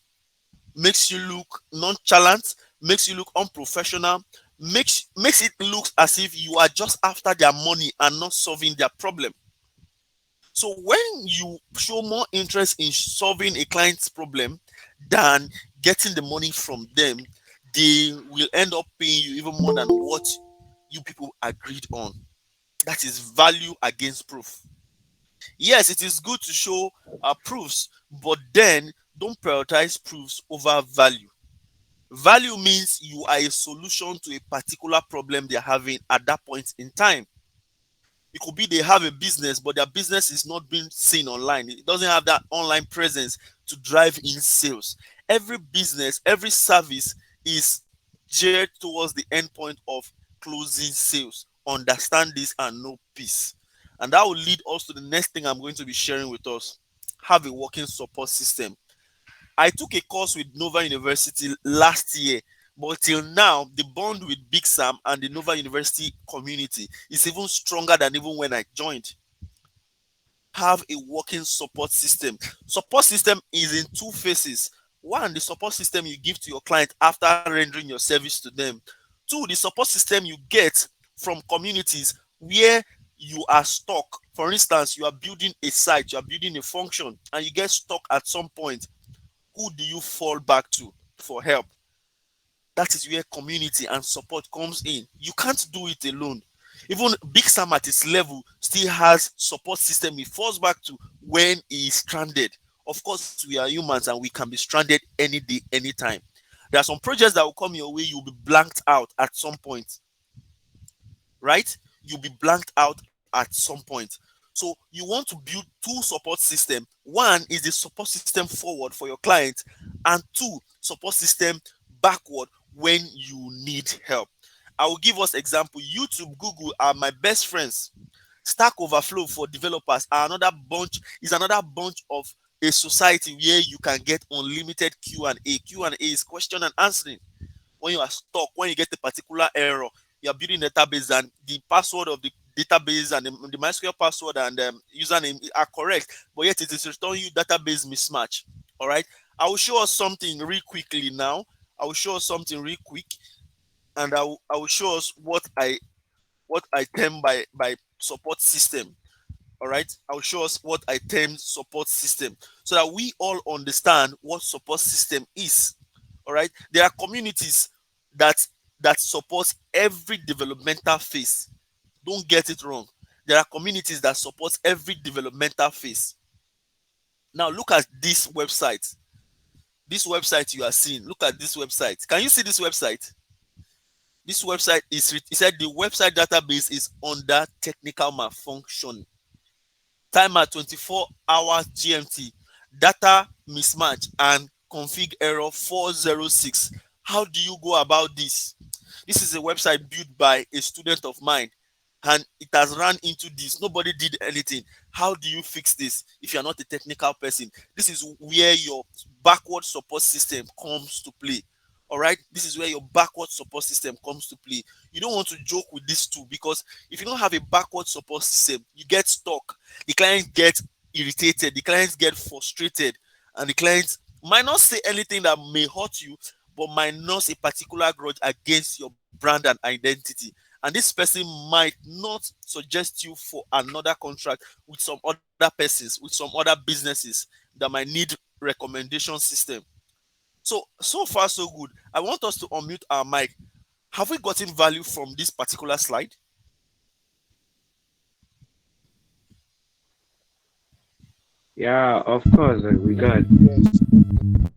makes you look nonchalant, makes you look unprofessional, makes it look as if you are just after their money and not solving their problem. So when you show more interest in solving a client's problem than getting the money from them, they will end up paying you even more than what you people agreed on. That is value against proof. Yes, it is good to show proofs, but then don't prioritize proofs over value. Value means you are a solution to a particular problem they're having at that point in time. It could be they have a business, but their business is not being seen online. It doesn't have that online presence to drive in sales. Every business, every service is geared towards the end point of closing sales. Understand this and know peace. And that will lead us to the next thing I'm going to be sharing with us. Have a working support system. I took a course with Nova University last year, but till now, the bond with Big Sam and the Nova University community is even stronger than even when I joined. Have a working support system. Support system is in two phases. One, the support system you give to your client after rendering your service to them. Two, the support system you get from communities where you are stuck. For instance, you are building a site, you are building a function, and you get stuck at some point. Who do you fall back to for help? That is where community and support comes in. You can't do it alone. Even Big Sam at its level still has support system he falls back to when he is stranded. Of course, we are humans and we can be stranded any day, anytime. There are some projects that will come your way, you'll be blanked out at some point, right? You'll be blanked out at some point. So you want to build two support systems. One is the support system forward for your client, and two, support system backward when you need help. I will give us example. YouTube, Google are my best friends. Stack Overflow for developers are another bunch of a society where you can get unlimited Q&A. Q&A is question and answering. When you are stuck, when you get a particular error, you are building a database and the password of the database and the MySQL password and username are correct, but yet it is returning you database mismatch. All right. I will show us something real quickly now. I will show us something real quick, and I will show us what I term by support system. All right. I'll show us what I term support system so that we all understand what support system is. All right. There are communities that that support every developmental phase. Don't get it wrong. There are communities that support every developmental phase. Now look at this website. This website you are seeing. Look at this website. Can you see this website? This website it said the website database is under technical malfunction. Timer 24 hours GMT, data mismatch, and config error 406. How do you go about this? This is a website built by a student of mine, and it has run into this. Nobody did anything. How do you fix this if you're not a technical person? This is where your backward support system comes to play. All right, this is where your backward support system comes to play. You don't want to joke with this too, because if you don't have a backward support system, you get stuck. The clients get irritated, the clients get frustrated, and the clients might not say anything that may hurt you, but might nurse a particular grudge against your brand and identity. And this person might not suggest you for another contract with some other persons, with some other businesses that might need recommendation system. So far so good. I want us to unmute our mic. Have we gotten value from this particular slide? Yeah, of course, we got. Yes,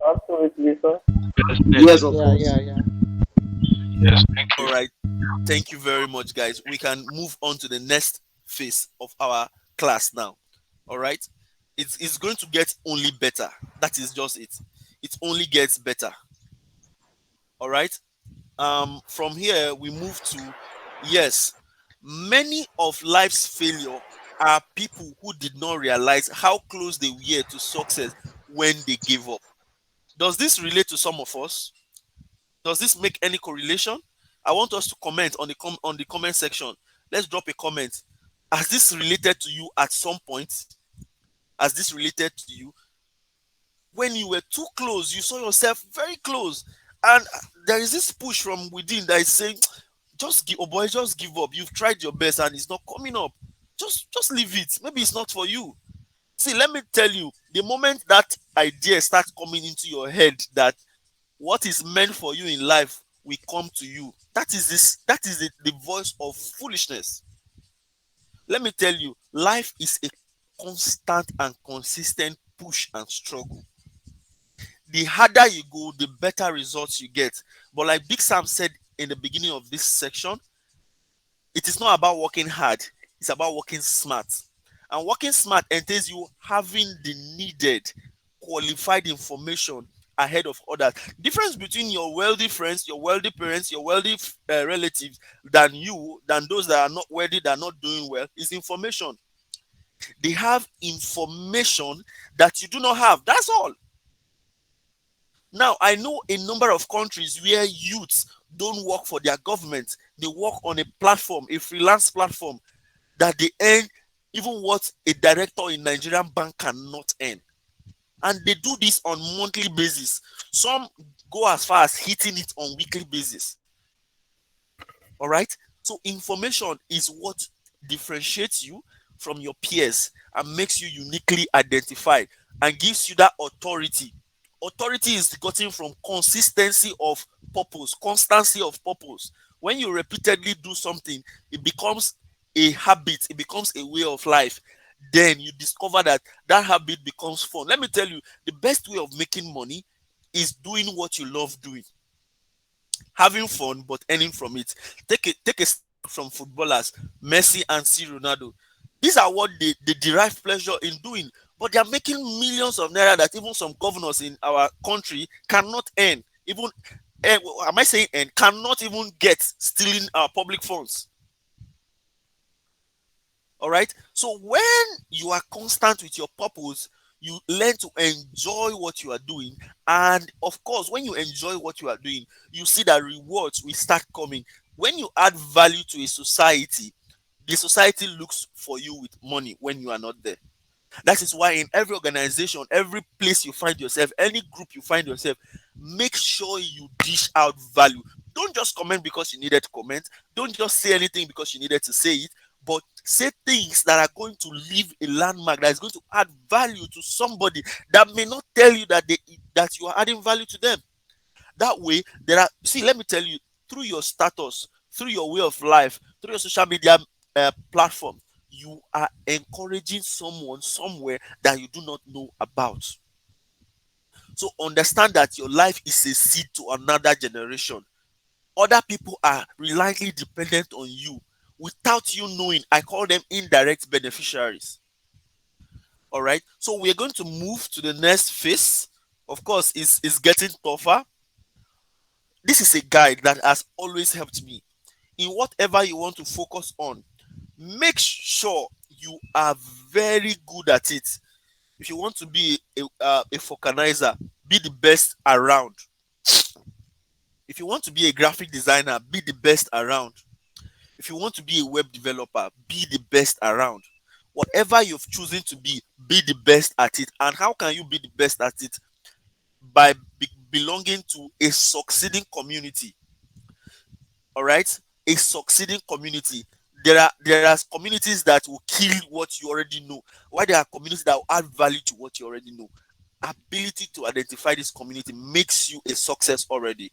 absolutely, sir. Yes, Yes, thank of you. Yeah, course. yeah, yeah. Yes, thank All you. right. Thank you very much, guys. We can move on to the next phase of our class now. All right. It's going to get only better. That is just it. It only gets better. All right. From here we move to, yes, many of life's failure are people who did not realize how close they were to success when they gave up. Does this relate to some of us? Does this make any correlation? I want us to comment on the comment section. Let's drop a comment. Has this related to you at some point? Has this related to you? When you were too close, you saw yourself very close, and there is this push from within that is saying, just give, oh boy, just give up. You've tried your best and it's not coming up. Just leave it. Maybe it's not for you. See, let me tell you, the moment that idea starts coming into your head that what is meant for you in life will come to you, that is the voice of foolishness. Let me tell you, life is a constant and consistent push and struggle. The harder you go, the better results you get. But like Big Sam said in the beginning of this section, it is not about working hard, it's about working smart. And working smart entails you having the needed qualified information ahead of others. Difference between your wealthy friends, your wealthy parents, your wealthy relatives than those that are not wealthy, that are not doing well, is information. They have information that you do not have. That's all. Now, I know a number of countries where youths don't work for their government. They work on a platform, a freelance platform, that they earn even what a director in Nigerian bank cannot earn. And they do this on monthly basis. Some go as far as hitting it on weekly basis. All right. So information is what differentiates you from your peers and makes you uniquely identified and gives you that authority. Authority is gotten from consistency of purpose, constancy of purpose. When you repeatedly do something, it becomes a habit, it becomes a way of life. Then you discover that that habit becomes fun. Let me tell you, the best way of making money is doing what you love doing, having fun but earning from it. Take a step from footballers Messi and C Ronaldo. These are what they derive pleasure in doing, but they are making millions of naira that even some governors in our country cannot earn. Even am I saying earn? Cannot even get, stealing our public funds. All right. So when you are constant with your purpose, you learn to enjoy what you are doing. And of course, when you enjoy what you are doing, you see that rewards will start coming. When you add value to a society, the society looks for you with money when you are not there. That is why in every organization, every place you find yourself, any group you find yourself, make sure you dish out value. Don't just comment because you needed to comment. Don't just say anything because you needed to say it. But say things that are going to leave a landmark, that is going to add value to somebody that may not tell you that you are adding value to them. That way, there are, see, let me tell you, through your status, through your way of life, through your social media platform, you are encouraging someone somewhere that you do not know about. So understand that your life is a seed to another generation. Other people are reliantly dependent on you without you knowing. I call them indirect beneficiaries. All right. So we're going to move to the next phase. Of course, it's getting tougher. This is a guide that has always helped me in whatever you want to focus on. Make sure you are very good at it. If you want to be a vulcanizer, be the best around. If you want to be a graphic designer, be the best around. If you want to be a web developer, be the best around. Whatever you've chosen to be the best at it. And how can you be the best at it? By belonging to a succeeding community. All right, a succeeding community. There are communities that will kill what you already know, while there are communities that will add value to what you already know. Ability to identify this community makes you a success already.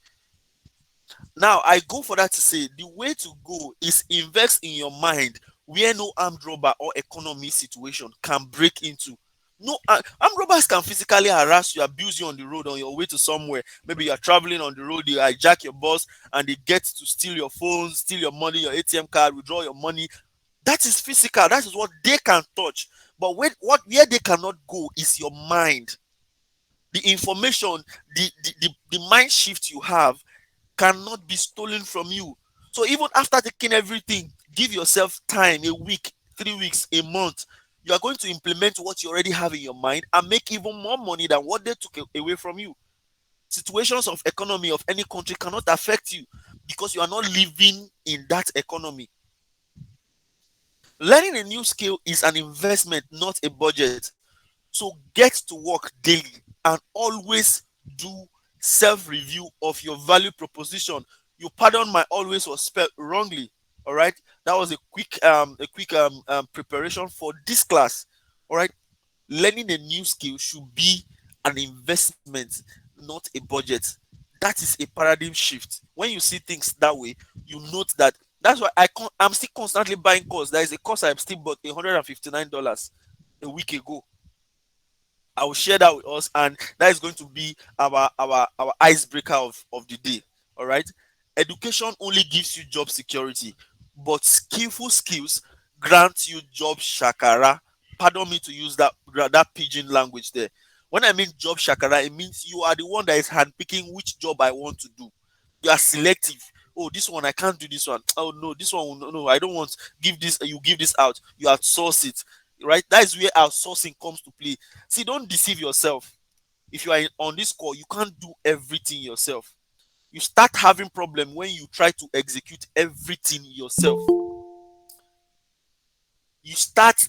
Now, I go for that to say the way to go is invest in your mind where no armed robber or economy situation can break into. No, armed robbers can physically harass you, abuse you on the road on your way to somewhere. Maybe you are traveling on the road, they hijack your bus and they get to steal your phone, steal your money, your ATM card, withdraw your money. That is physical. That is what they can touch. But where they cannot go is your mind. The information, the mind shift you have cannot be stolen from you. So even after taking everything, give yourself time, a week, 3 weeks, a month. You are going to implement what you already have in your mind and make even more money than what they took away from you. Situations of economy of any country cannot affect you because you are not living in that economy. Learning a new skill is an investment, not a budget. So get to work daily and always do self-review of your value proposition. You pardon my always was spelled wrongly. All right. That was a quick preparation for this class. All right. Learning a new skill should be an investment, not a budget. That is a paradigm shift. When you see things that way, you note that. That's why I'm still constantly buying course. There is a course I've still bought $159 a week ago. I will share that with us, and that is going to be our icebreaker of the day. All right. Education only gives you job security, but skillful skills grant you job shakara. Pardon me to use that pigeon language there. When I mean job shakara, it means you are the one that is handpicking which job I want to do. You are selective. Oh, this one I can't do this one. Oh no, this one no, I don't want. Give this. You give this out. You outsource it. Right. That is where outsourcing comes to play. See, don't deceive yourself. If you are on this call, you can't do everything yourself. You start having problem when you try to execute everything yourself. You start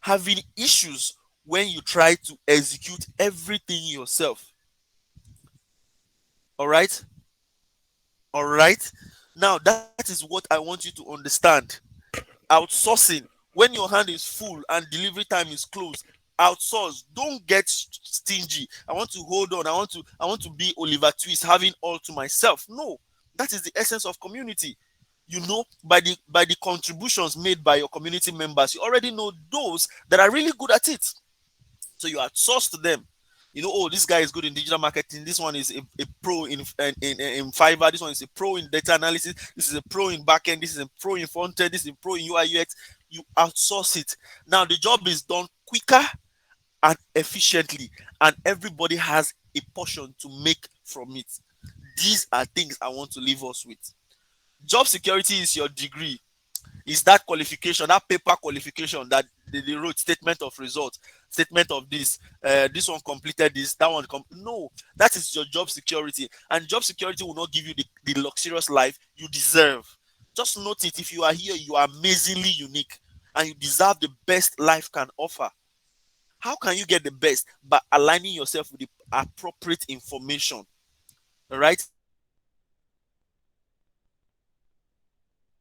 having issues when you try to execute everything yourself. All right. All right. Now that is what I want you to understand. Outsourcing, when your hand is full and delivery time is close, outsource. Don't get stingy. I want to hold on. I want to be Oliver Twist, having all to myself. No, that is the essence of community. By the contributions made by your community members, you already know those that are really good at it. So you outsource to them. Oh, this guy is good in digital marketing. This one is a pro in Fiverr. This one is a pro in data analysis. This is a pro in backend. This is a pro in front end. This is a pro in UI UX. You outsource it. Now the job is done quicker and efficiently, and everybody has a portion to make from it. These are things I want to leave us with. Job security is your degree. Is that qualification, that paper qualification that they wrote, statement of result, statement of this one completed this, that one no, that is your job security, and job security will not give you the luxurious life you deserve. Just note it: if you are here, you are amazingly unique, and you deserve the best life can offer. How can you get the best? By aligning yourself with the appropriate information. All right.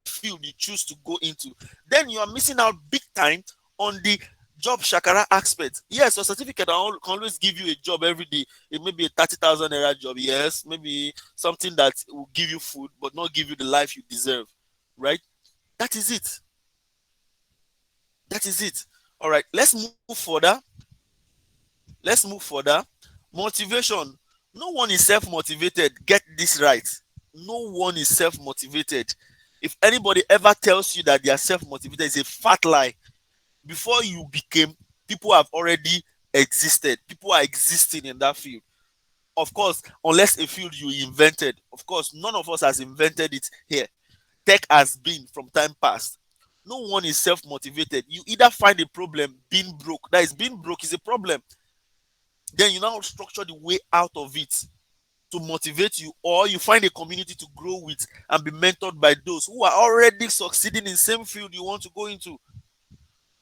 Field you choose to go into, then you are missing out big time on the job shakara aspect. Yes, your certificate can always give you a job every day. It may be a 30,000 naira job, yes, maybe something that will give you food but not give you the life you deserve, right? That is it. That is it. All right, let's move further. Let's move further. Motivation. No one is self-motivated. Get this right. No one is self-motivated. If anybody ever tells you that they are self-motivated, it's a fat lie. Before you became, people have already existed. People are existing in that field. Of course, unless a field you invented. Of course, none of us has invented it here. Tech has been from time past. No one is self-motivated. You either find a problem being broke. That is, being broke is a problem. Then you now structure the way out of it to motivate you, or you find a community to grow with and be mentored by those who are already succeeding in same field you want to go into.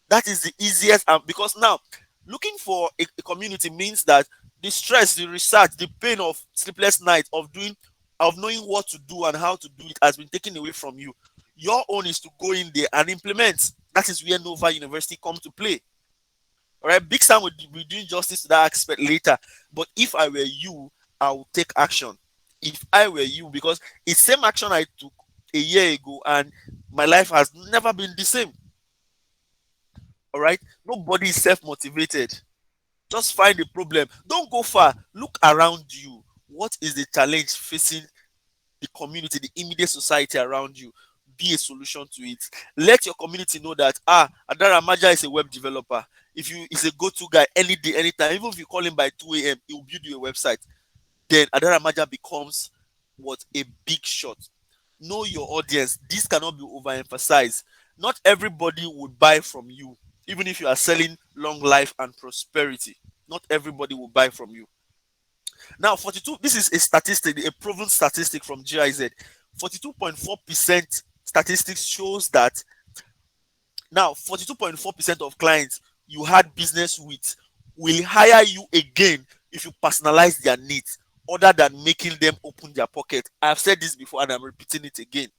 That is the easiest, because now looking for a community means that the stress, the research, the pain of sleepless nights, of knowing what to do and how to do it has been taken away from you. Your own is to go in there and implement. That is where Nova University comes to play. All right, Big Sam will be doing justice to that aspect later. But if I were you, I will take action. If I were you, because it's same action I took a year ago, and my life has never been the same. All right, nobody is self-motivated. Just find a problem. Don't go far. Look around you. What is the challenge facing the community, the immediate society around you? Be a solution to it. Let your community know that Adara Maja is a web developer. If you is a go-to guy any day, anytime, even if you call him by 2 a.m., he will build you a website. Then Adara Maja becomes what? A big shot. Know your audience. This cannot be overemphasized. Not everybody would buy from you, even if you are selling long life and prosperity. Not everybody will buy from you. Now, 42, this is a statistic, a proven statistic from GIZ. 42.4% statistics shows that now 42.4% of clients you had business with will hire you again if you personalize their needs, other than making them open their pocket. I've said this before and I'm repeating it again.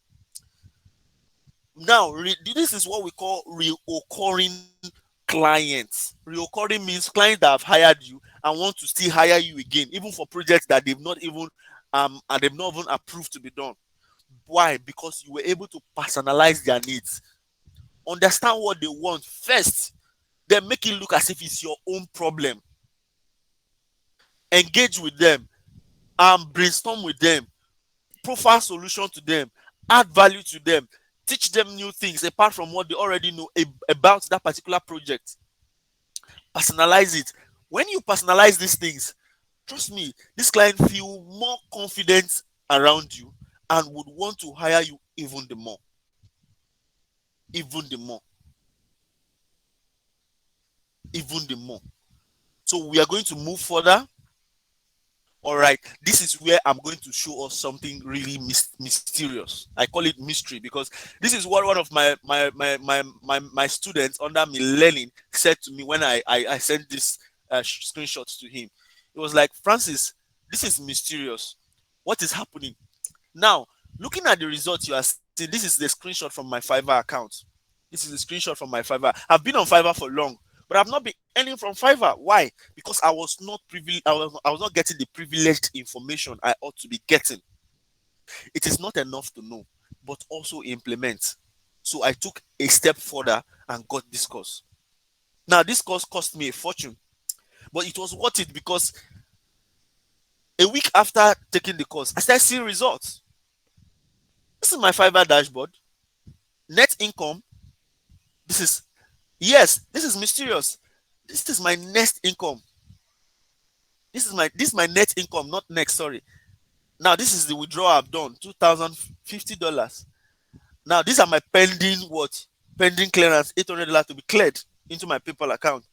Now, this is what we call reoccurring clients. Reoccurring means clients that have hired you and want to still hire you again, even for projects that they've not even approved to be done. Why? Because you were able to personalize their needs. Understand what they want first, then make it look as if it's your own problem. Engage with them, brainstorm with them, profile solution to them, add value to them, teach them new things apart from what they already know about that particular project. Personalize it. When you personalize these things, trust me, this client feel more confident around you and would want to hire you even the more. Even the more. Even the more. So we are going to move further. All right, this is where I'm going to show us something really mysterious. I call it mystery because this is what one of my students under me learning said to me when I sent this screenshots to him. It was like, Francis, this is mysterious. What is happening? Now, looking at the results you are seeing, this is the screenshot from my Fiverr account. This is a screenshot from my Fiverr. I've been on Fiverr for long, but I've not been earning from Fiverr. Why? Because I was not privileged. I was not getting the privileged information I ought to be getting. It is not enough to know, but also implement. So I took a step further and got this course. Now, this course cost me a fortune, but it was worth it because a week after taking the course, I started seeing results. This is my Fiverr dashboard. Net income. This is mysterious. This is my next income. This is my net income, not next, sorry. Now this is the withdrawal I've done, $2,050. Now these are my pending what? Pending clearance, $800 to be cleared into my PayPal account.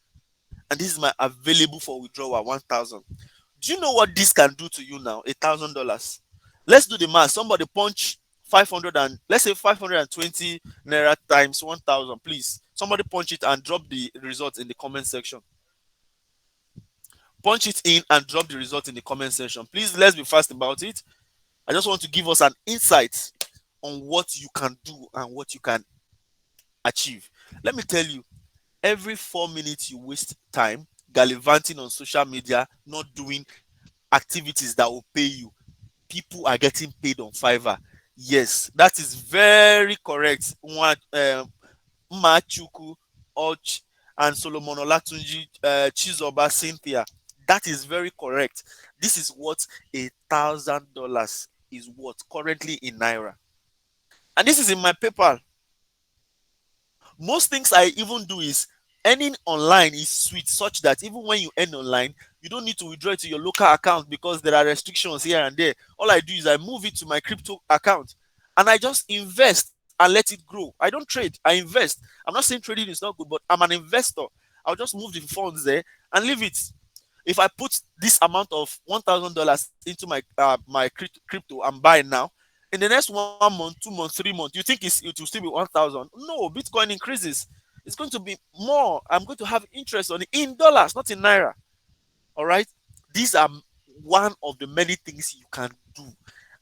And this is my available for withdrawal, 1,000. Do you know what this can do to you now? $1,000. Let's do the math. Somebody punch 500 and let's say 520 naira times 1,000, please. Somebody punch it and drop the result in the comment section. Punch it in and drop the result in the comment section. Please, let's be fast about it. I just want to give us an insight on what you can do and what you can achieve. Let me tell you, every 4 minutes you waste time gallivanting on social media, not doing activities that will pay you, people are getting paid on Fiverr. Yes, that is very correct. Machuku, Och, and Solomon Olatunji, Chizoba, Cynthia. That is very correct. This is what $1,000 is worth currently in Naira. And this is in my PayPal. Most things I even do is earning online is sweet, such that even when you earn online, you don't need to withdraw it to your local account because there are restrictions here and there. All I do is I move it to my crypto account and I just invest and let it grow. I don't trade, I invest. I'm not saying trading is not good, but I'm an investor. I'll just move the funds there and leave it. If I put this amount of $1,000 into my crypto I'm buying now, in the next 1 month, 2 months, 3 months, you think it will still be 1,000? No, Bitcoin increases. It's going to be more. I'm going to have interest on it in dollars, not in naira. All right. These are one of the many things you can do.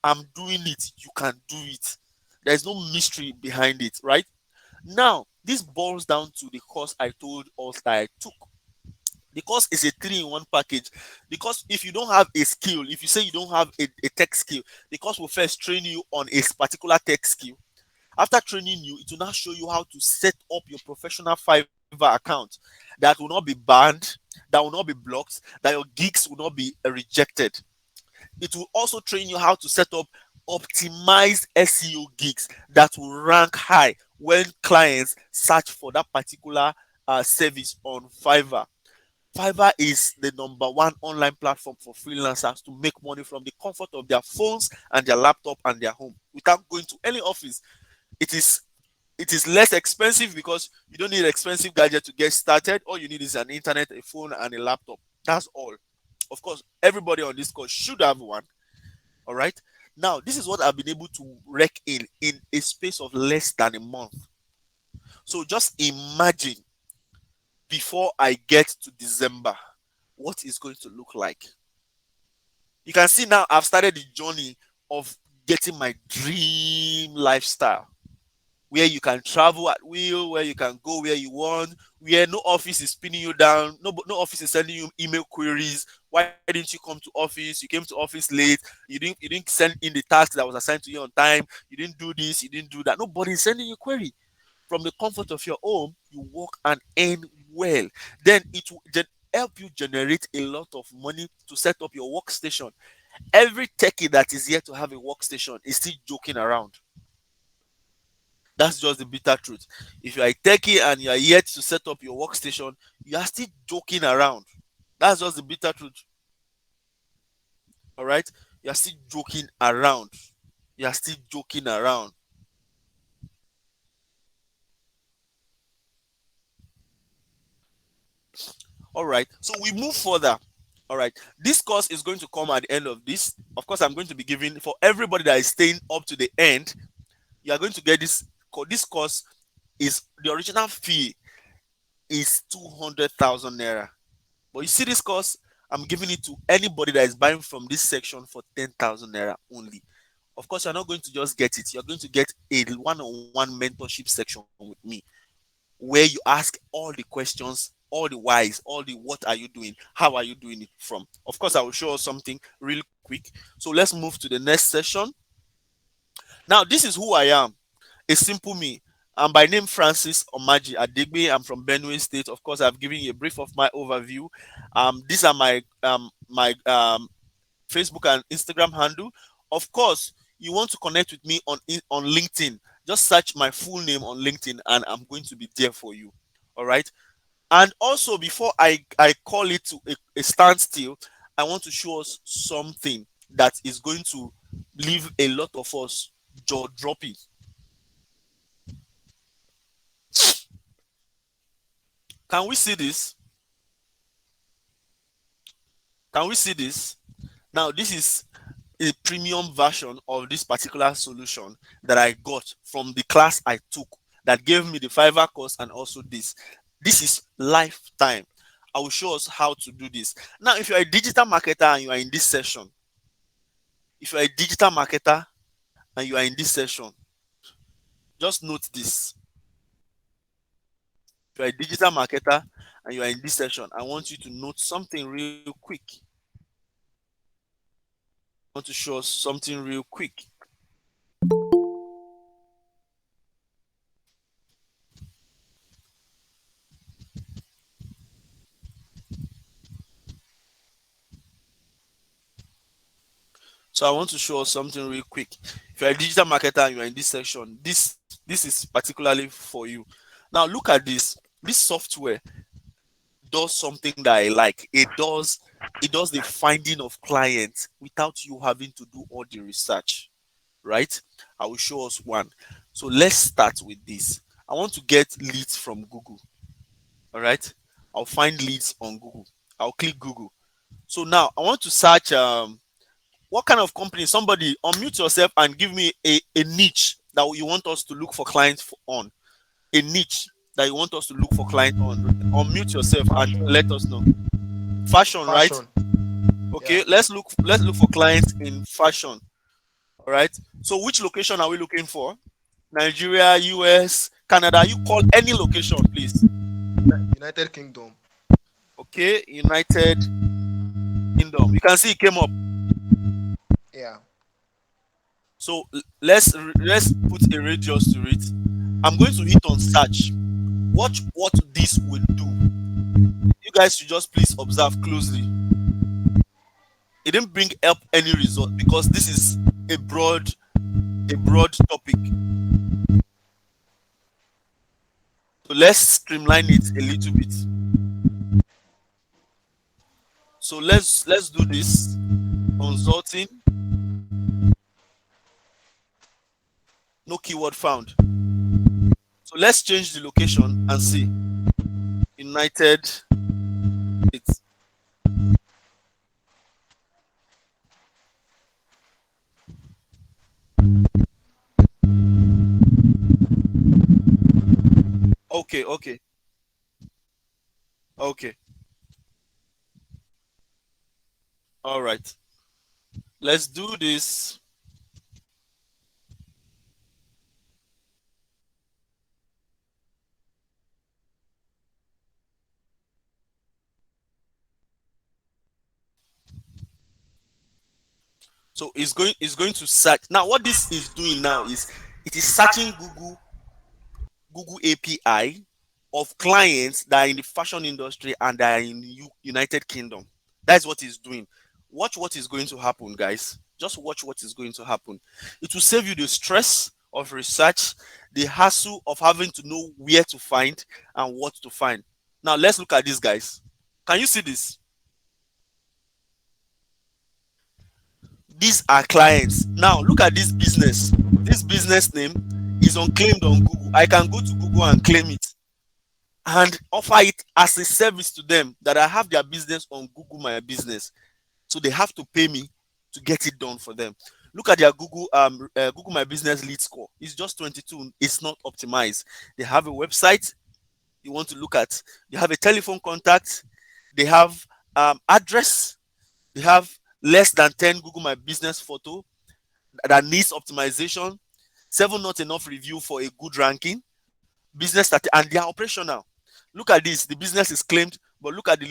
I'm doing it. You can do it. There's no mystery behind it, right? Now, this boils down to the course I told us that I took. The course is a three-in-one package. Because if you don't have a skill, if you say you don't have a tech skill, the course will first train you on a particular tech skill. After training you, it will now show you how to set up your professional Fiverr account that will not be banned, that will not be blocked, that your gigs will not be rejected. It will also train you how to set up optimized SEO gigs that will rank high when clients search for that particular service on Fiverr. Fiverr is the number one online platform for freelancers to make money from the comfort of their phones and their laptop and their home without going to any office. It is it is less expensive because you don't need an expensive gadget to get started. All you need is an internet, a phone, and a laptop. That's all. Of course, everybody on this course should have one. All right. Now, this is what I've been able to wreck in a space of less than a month. So just imagine before I get to December, what is going to look like. You can see now I've started the journey of getting my dream lifestyle where you can travel at will, where you can go where you want, where no office is pinning you down, no office is sending you email queries. Why didn't you come to office? You came to office late. You didn't send in the task that was assigned to you on time. You didn't do this. You didn't do that. Nobody is sending you query. From the comfort of your home, you work and earn well. Then it will help you generate a lot of money to set up your workstation. Every techie that is here to have a workstation is still joking around. That's just the bitter truth. If you are a techie and you are yet to set up your workstation, you are still joking around. That's just the bitter truth. All right? You are still joking around. You are still joking around. All right. So we move further. All right. This course is going to come at the end of this. Of course, I'm going to be giving for everybody that is staying up to the end. You are going to get this. This course is the original fee is 200,000 naira. But you see this course, I'm giving it to anybody that is buying from this section for 10,000 naira only. Of course, you're not going to just get it. You're going to get a one-on-one mentorship section with me where you ask all the questions, all the whys, all the what are you doing, how are you doing it from. Of course, I will show us something real quick. So let's move to the next session. Now, this is who I am. A simple me. I'm by name Francis Omaji Adegbe. I'm from Benue State. Of course, I've given you a brief of my overview. These are my Facebook and Instagram handle. Of course, you want to connect with me on LinkedIn. Just search my full name on LinkedIn, and I'm going to be there for you. All right. And also, before I call it to a standstill, I want to show us something that is going to leave a lot of us jaw dropping. Can we see this? Can we see this? Now, this is a premium version of this particular solution that I got from the class I took that gave me the Fiverr course and also this. This is lifetime. I will show us how to do this. Now, if you're a digital marketer and you are in this session, if you're a digital marketer and you are in this session, just note this. If you're a digital marketer and you are in this session, I want you to note something real quick. I want to show us something real quick. So I want to show us something real quick. If you're a digital marketer and you're in this section, this is particularly for you. Now look at this. This software does something that I like. It does the finding of clients without you having to do all the research, right? I will show us one. So let's start with this. I want to get leads from Google. All right. I'll find leads on Google. I'll click Google. So now I want to search what kind of company. Somebody unmute yourself and give me a niche that you want us to look for clients on. A niche that you want us to look for clients on. Unmute yourself and let us know. Fashion, right? Fashion. Okay, Yeah. let's look for clients in fashion. All right. So which location are we looking for? Nigeria, US, Canada. You call any location, please. United Kingdom. Okay, United Kingdom. You can see it came up. Yeah. So let's put a radius to it. I'm going to hit on search. Watch what this will do. You guys should just please observe closely. It didn't bring up any result because this is a broad topic. So let's streamline it a little bit. So let's do this. Consulting. No keyword found. So let's change the location and see. United States. Okay. All right. Let's do this. So it's going to search. Now what this is doing now is it is searching Google API of clients that are in the fashion industry and that are in United Kingdom. That's what it's doing. Watch what is going to happen, guys. Just watch what is going to happen. It will save you the stress of research, the hassle of having to know where to find and what to find. Now let's look at this, guys. Can you see this? These are clients. Now look at this business. This business name is unclaimed on Google. I can go to Google and claim it and offer it as a service to them that I have their business on Google My Business. So they have to pay me to get it done for them. Look at their Google My Business lead score. It's just 22. It's not optimized. They have a website you want to look at. They have a telephone contact. They have address. They have less than 10 Google My Business photo that needs optimization. 7 not enough review for a good ranking. Business and they are operational. Look at this. The business is claimed, but look at the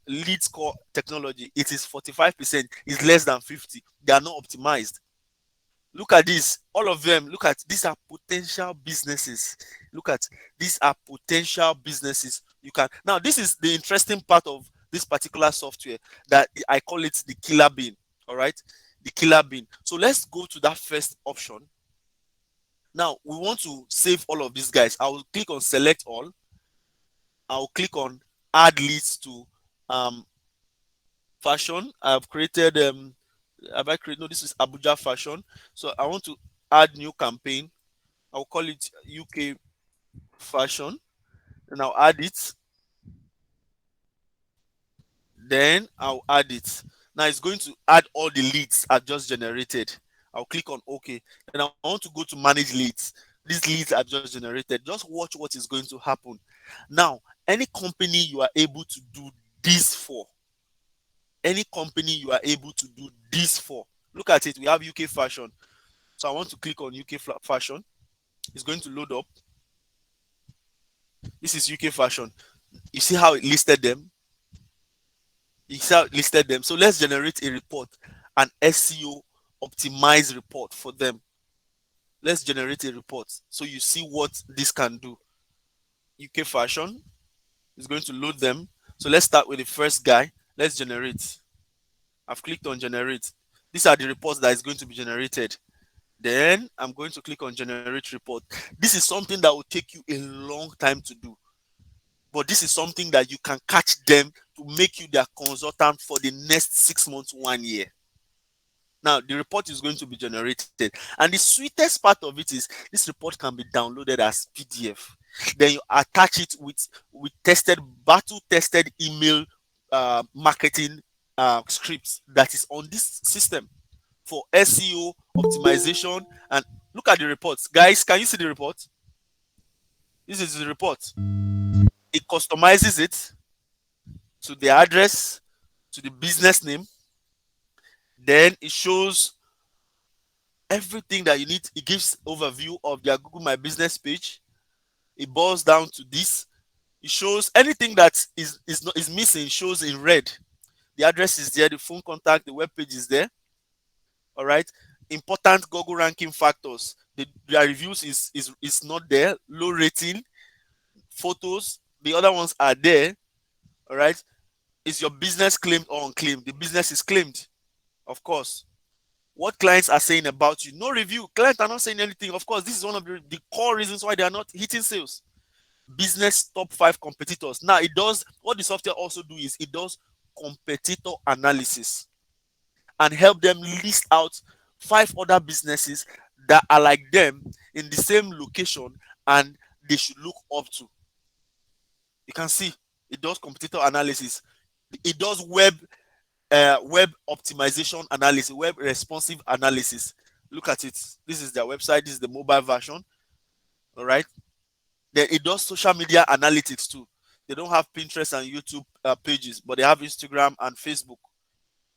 lead score technology. It is 45%. It's less than 50. They are not optimized. Look at this. All of them. Look at these are potential businesses. Look at these are potential businesses. You can now. This is the interesting part of this particular software that I call it the killer bean. All right, the killer bean. So let's go to that first option. Now we want to save all of these guys. I will click on select all. I'll click on add leads to fashion. I've created have I created? No, this is Abuja fashion. So I want to add new campaign. I'll call it UK fashion and I'll add it. Then I'll add it. Now it's going to add all the leads I've just generated. I'll click on OK. Then I want to go to manage leads. These leads I've just generated. Just watch what is going to happen. Now, any company you are able to do this for, any company you are able to do this for. Look at it. We have UK Fashion. So I want to click on UK Fashion. It's going to load up. This is UK Fashion. You see how it listed them? You see how it listed them. So let's generate a report, an SEO optimized report for them. Let's generate a report so you see what this can do. UK Fashion is going to load them. So let's start with the first guy. Let's generate. I've clicked on generate. These are the reports that is going to be generated. Then I'm going to click on generate report. This is something that will take you a long time to do. But this is something that you can catch them to make you their consultant for the next 6 months, 1 year. Now, the report is going to be generated. And the sweetest part of it is this report can be downloaded as PDF. Then you attach it with battle-tested email marketing scripts that is on this system for SEO optimization. And look at the reports. Guys, can you see the report? This is the report. It customizes it to the address, to the business name. Then it shows everything that you need. It gives overview of their Google My Business page. It boils down to this. It shows anything that is missing, shows in red. The address is there, the phone contact, the web page is there. All right. Important Google ranking factors. Their reviews is not there. Low rating, photos. The other ones are there. All right. Is your business claimed or unclaimed? The business is claimed, of course. What clients are saying about you? No review. Clients are not saying anything. Of course, this is one of the core reasons why they are not hitting sales. Business top 5 competitors. Now, it does what the software also do is it does competitor analysis and help them list out 5 other businesses that are like them in the same location and they should look up to. You can see it does competitor analysis. It does web optimization analysis, web responsive analysis. Look at it. This is their website. This is the mobile version. All right. Then it does social media analytics too. They don't have Pinterest and YouTube pages, but they have Instagram and Facebook.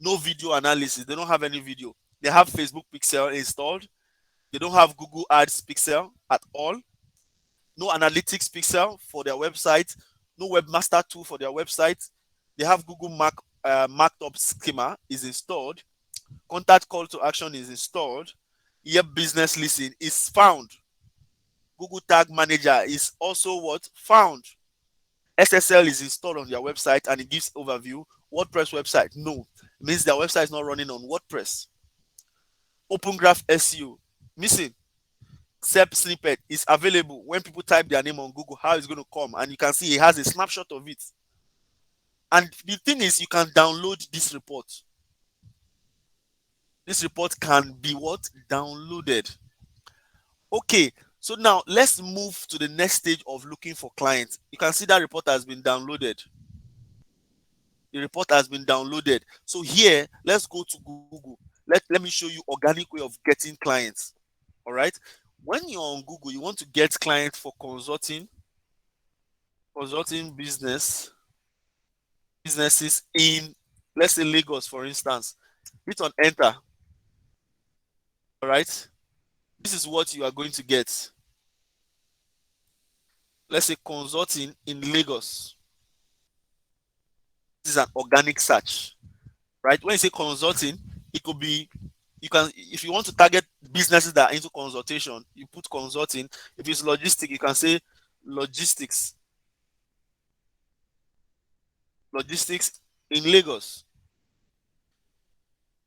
No video analysis. They don't have any video. They have Facebook Pixel installed. They don't have Google Ads Pixel at all. No analytics pixel for their website. No webmaster tool for their website. They have Google marked up schema is installed. Contact call to action is installed. Yep, business listing is found. Google Tag Manager is also what? Found. SSL is installed on their website and it gives overview. WordPress website, no. It means their website is not running on WordPress. Open Graph SEO, missing. SEP snippet is available when people type their name on Google, how it's going to come. And you can see it has a snapshot of it. And the thing is, you can download this report. This report can be what? Downloaded. Okay, so now let's move to the next stage of looking for clients. You can see that report has been downloaded. The report has been downloaded. So here, let's go to Google. Let me show you organic way of getting clients. All right. When you're on Google, you want to get clients for consulting businesses in, let's say, Lagos, for instance. Hit on enter. All right. This is what you are going to get. Let's say consulting in Lagos. This is an organic search, right? When you say consulting, it could be, you can, if you want to target businesses that are into consultation, you put consulting. If it's logistic, you can say logistics in Lagos.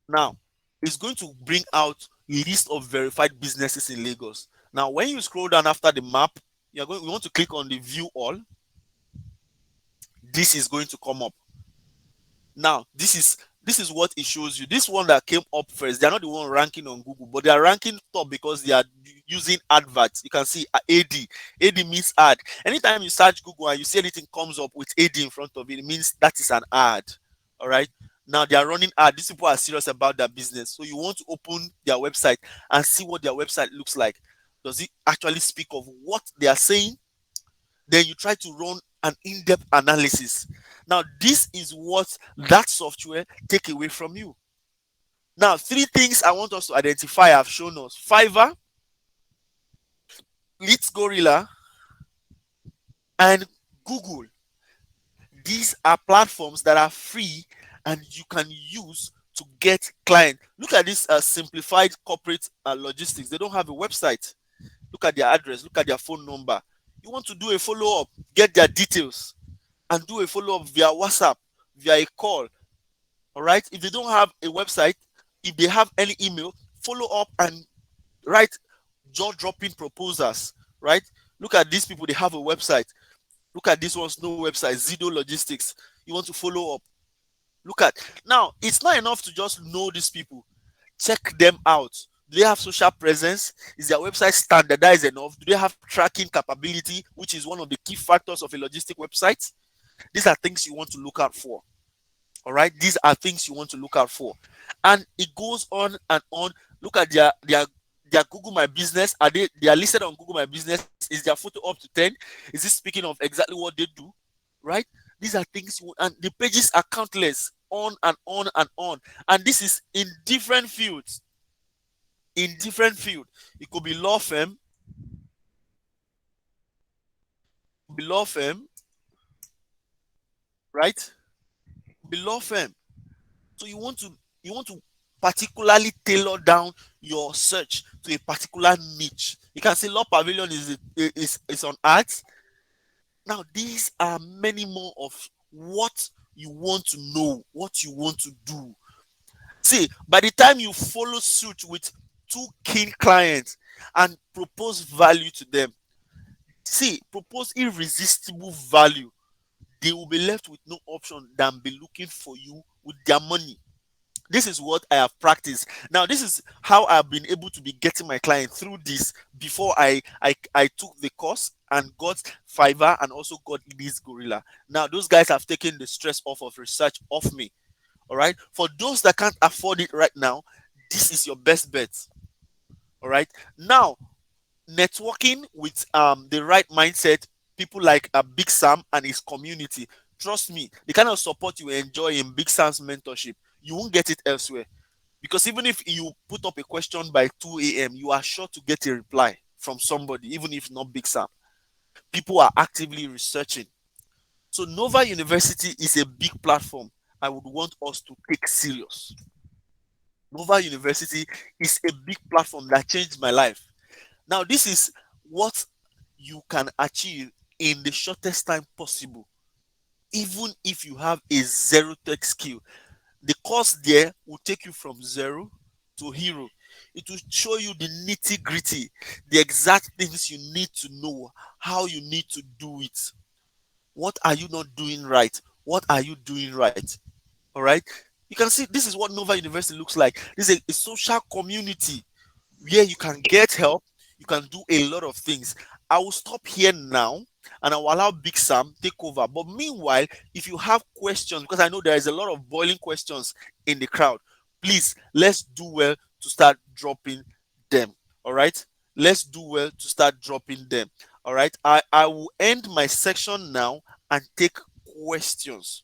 Now, it's going to bring out a list of verified businesses in Lagos. Now, when you scroll down after the map, we want to click on the view all. This is going to come up. Now, this is what it shows you. This one that came up first, they're not the one ranking on Google, but they are ranking top because they are using adverts. You can see AD. AD means ad. Anytime you search Google and you see anything comes up with AD in front of it, it means that is an ad. All right. Now they are running ad. These people are serious about their business. So you want to open their website and see what their website looks like. Does it actually speak of what they are saying? Then you try to run an in-depth analysis. Now, this is what that software take away from you. Now, three things I want us to identify have shown us: Fiverr, Leads Gorilla, and Google. These are platforms that are free and you can use to get clients. Look at this simplified corporate logistics. They don't have a website. Look at their address, look at their phone number. You want to do a follow up, get their details and do a follow up via WhatsApp, via a call. All right. If they don't have a website, if they have any email, follow up and write jaw dropping proposals. Right. Look at these people, they have a website. Look at this one's no website, Zido Logistics. You want to follow up. Look at now, it's not enough to just know these people. Check them out. Do they have social presence? Is their website standardized enough? Do they have tracking capability, which is one of the key factors of a logistic website? These are things you want to look out for. All right, these are things you want to look out for, and it goes on and on. Look at their Google My Business. They are listed on Google My Business? Is their photo up to 10? Is this speaking of exactly what they do? Right? These are things and the pages are countless, on and on and on. And this is in different fields. In different field. It could be law firm, right? Be law firm. So you want to particularly tailor down your search to a particular niche. You can say Law Pavilion is on arts. Now these are many more of what you want to know, what you want to do. See, by the time you follow suit with two keen clients and propose value to them, see, propose irresistible value, they will be left with no option than be looking for you with their money. This is what I have practiced. Now, this is how I've been able to be getting my client through this before I took the course and got Fiverr and also got this Gorilla. Now, those guys have taken the stress off of research off me. All right. For those that can't afford it right now, this is your best bet. All right. Now, networking with the right mindset, people like Big Sam and his community. Trust me, the kind of support you enjoy in Big Sam's mentorship, you won't get it elsewhere. Because even if you put up a question by 2 a.m., you are sure to get a reply from somebody, even if not Big Sam. People are actively researching. So Nova University is a big platform I would want us to take serious. Nova University is a big platform that changed my life. Now, this is what you can achieve in the shortest time possible, even if you have a zero tech skill. The course there will take you from zero to hero. It will show you the nitty gritty, the exact things you need to know, how you need to do it. What are you not doing right? What are you doing right? All right. You can see this is what Nova University looks like. This is a social community where you can get help, you can do a lot of things. I will stop here now and I will allow Big Sam take over. But meanwhile, if you have questions, because I know there is a lot of boiling questions in the crowd, please let's do well to start dropping them. All right. Let's do well to start dropping them. All right. I will end my section now and take questions.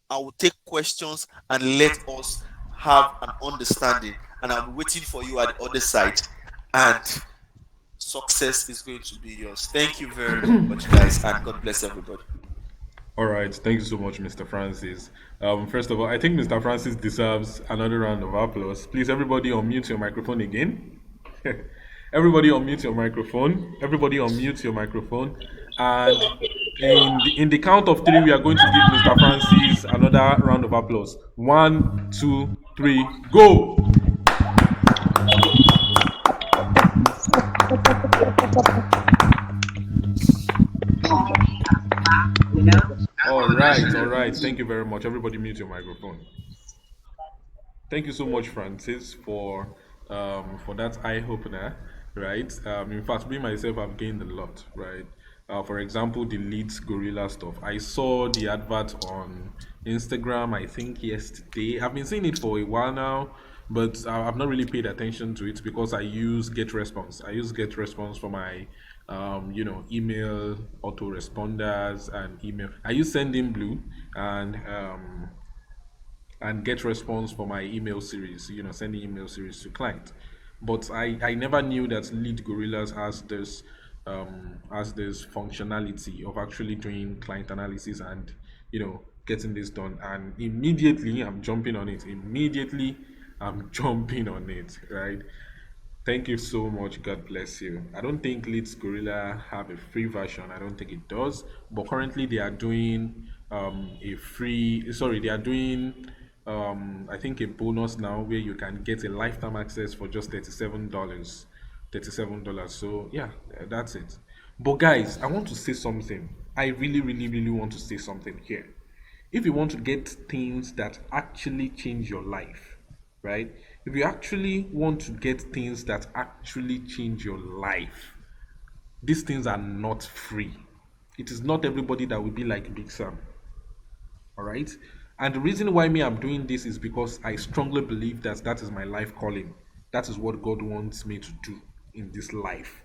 I will take questions and let us have an understanding. And I'll be waiting for you at the other side. And success is going to be yours. Thank you very much, guys, and God bless everybody. All right, thank you so much, Mr. Francis. First of all, I think Mr. Francis deserves another round of applause. Please, everybody, unmute your microphone again. Everybody, unmute your microphone. Everybody, unmute your microphone. And in the count of three, we are going to give Mr. Francis another round of applause. One, two, three, go! All right. Thank you very much. Everybody, mute your microphone. Thank you so much, Francis, for that eye opener. Right. In fact, me myself, I've gained a lot. Right. For example, the leads gorilla stuff. I saw the advert on Instagram, I think yesterday. I've been seeing it for a while now, but I've not really paid attention to it because I use GetResponse. I use GetResponse for my, email autoresponders and email. I use Sendinblue and get response for my email series, sending email series to clients. But I never knew that Lead Gorillas has this functionality of actually doing client analysis and getting this done. And immediately I'm jumping on it. Immediately I'm jumping on it, right? Thank you so much. God bless you. I don't think Leeds Gorilla have a free version. I don't think it does. But currently they are doing a free. Sorry, they are doing I think a bonus now where you can get a lifetime access for just $37. $37. So yeah, that's it. But guys, I want to say something. I really, really, really want to say something here. If you want to get things that actually change your life, right? If you actually want to get things that actually change your life, these things are not free. It is not everybody that will be like Big Sam. All right. And the reason why me I'm doing this is because I strongly believe that that is my life calling. That is what God wants me to do in this life.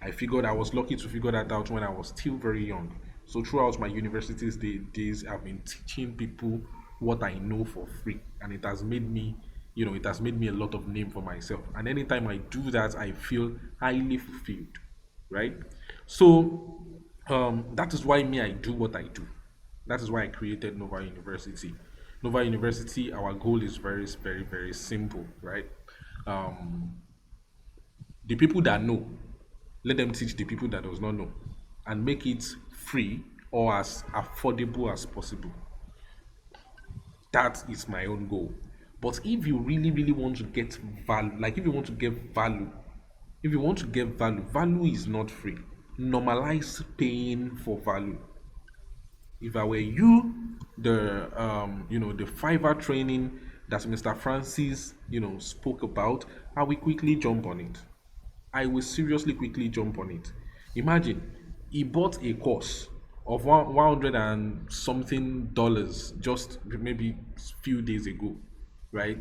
I figured I was lucky to figure that out when I was still very young. So throughout my university's days, I've been teaching people what I know for free, and it has made me a lot of name for myself. And anytime I do that, I feel highly fulfilled, right? So that is why me I do what I do. That is why I created Nova University. Nova University, our goal is very, very, very simple, right? Um, the people that know, let them teach the people that does not know, and make it free or as affordable as possible. That is my own goal. But if you really, really want to get value, like if you want to get value, if you want to get value, value is not free. Normalize paying for value. If I were you, the Fiverr training that Mr. Francis, spoke about, I will quickly jump on it. I will seriously quickly jump on it. Imagine he bought a course of 100 and something dollars just maybe few days ago, right?